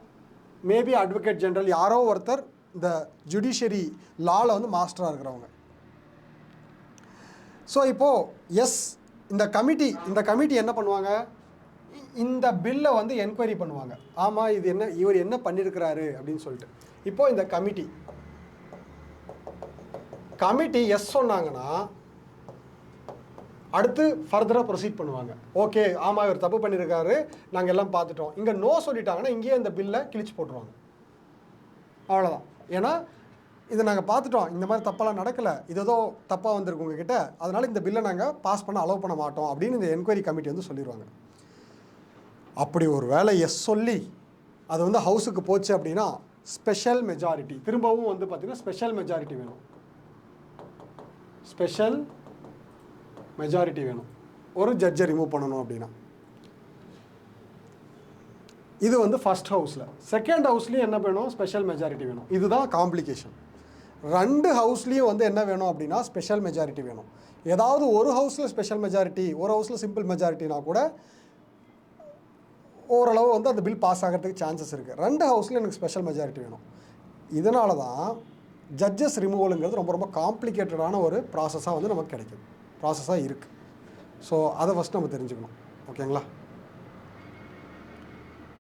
மேபி அட்வொகேட் ஜெனரல் யாரோ ஒருத்தர் இந்த ஜுடிஷியரி லாவில் வந்து மாஸ்டராக இருக்கிறவங்க. ஸோ இப்போது இந்த கமிட்டி என்ன பண்ணுவாங்க, இந்த பில்லை வந்து என்கொயரி பண்ணுவாங்க. ஆமாம், இவர் என்ன பண்ணியிருக்கிறாரு அப்படின்னு சொல்லிட்டு. இப்போது இந்த கமிட்டி எஸ் சொன்னாங்கன்னா அடுத்து ஃபர்தராக ப்ரொசீட் பண்ணுவாங்க. ஓகே, ஆமாம் இவர் தப்பு பண்ணியிருக்காரு, நாங்கள் எல்லாம் பார்த்துட்டோம். இங்கே நோ சொல்லிட்டாங்கன்னா இங்கேயே இந்த பில்லை கிழிச்சு போட்டுருவாங்க. அவ்வளோதான். ஏன்னா இதை நாங்கள் பார்த்துட்டோம், இந்த மாதிரி தப்பெல்லாம் நடக்கலை, இது ஏதோ தப்பாக வந்திருக்கு உங்ககிட்ட, அதனால் இந்த பில்லை நாங்கள் பாஸ் பண்ண அலோவ் பண்ண மாட்டோம் அப்படின்னு இந்த என்கொயரி கமிட்டி வந்து சொல்லிடுவாங்க. அப்படி ஒரு வேளை எஸ் சொல்லி அது வந்து ஹவுஸுக்கு போச்சு அப்படின்னா ஸ்பெஷல் மெஜாரிட்டி, திரும்பவும் வந்து பார்த்திங்கன்னா ஸ்பெஷல் மெஜாரிட்டி வேணும் ஒரு ஜட்ஜை ரிமூவ் பண்ணணும் அப்படின்னா. இது வந்து ஃபர்ஸ்ட் ஹவுஸில். செகண்ட் ஹவுஸ்லேயும் என்ன வேணும், ஸ்பெஷல் மெஜாரிட்டி வேணும். இதுதான் காம்ப்ளிகேஷன். 2 ஹவுஸ்லேயும் வந்து என்ன வேணும் அப்படின்னா ஸ்பெஷல் மெஜாரிட்டி வேணும். ஏதாவது ஒரு ஹவுஸில் ஸ்பெஷல் மெஜாரிட்டி, ஒரு ஹவுஸில் சிம்பிள் மெஜாரிட்டினா கூட ஓரளவு வந்து அந்த பில் பாஸ் ஆகிறதுக்கு சான்சஸ் இருக்குது. 2 ஹவுஸில் எனக்கு ஸ்பெஷல் மெஜாரிட்டி வேணும். இதனால தான் ஜட்ஜஸ் ரிமூவலுங்கிறது ரொம்ப ரொம்ப காம்ப்ளிகேட்டடான ஒரு ப்ராசஸாக வந்து நமக்கு கிடைக்குது, ப்ராசஸாக இருக்குது. ஸோ அதை ஃபஸ்ட் நம்ம தெரிஞ்சுக்கணும். ஓகேங்களா?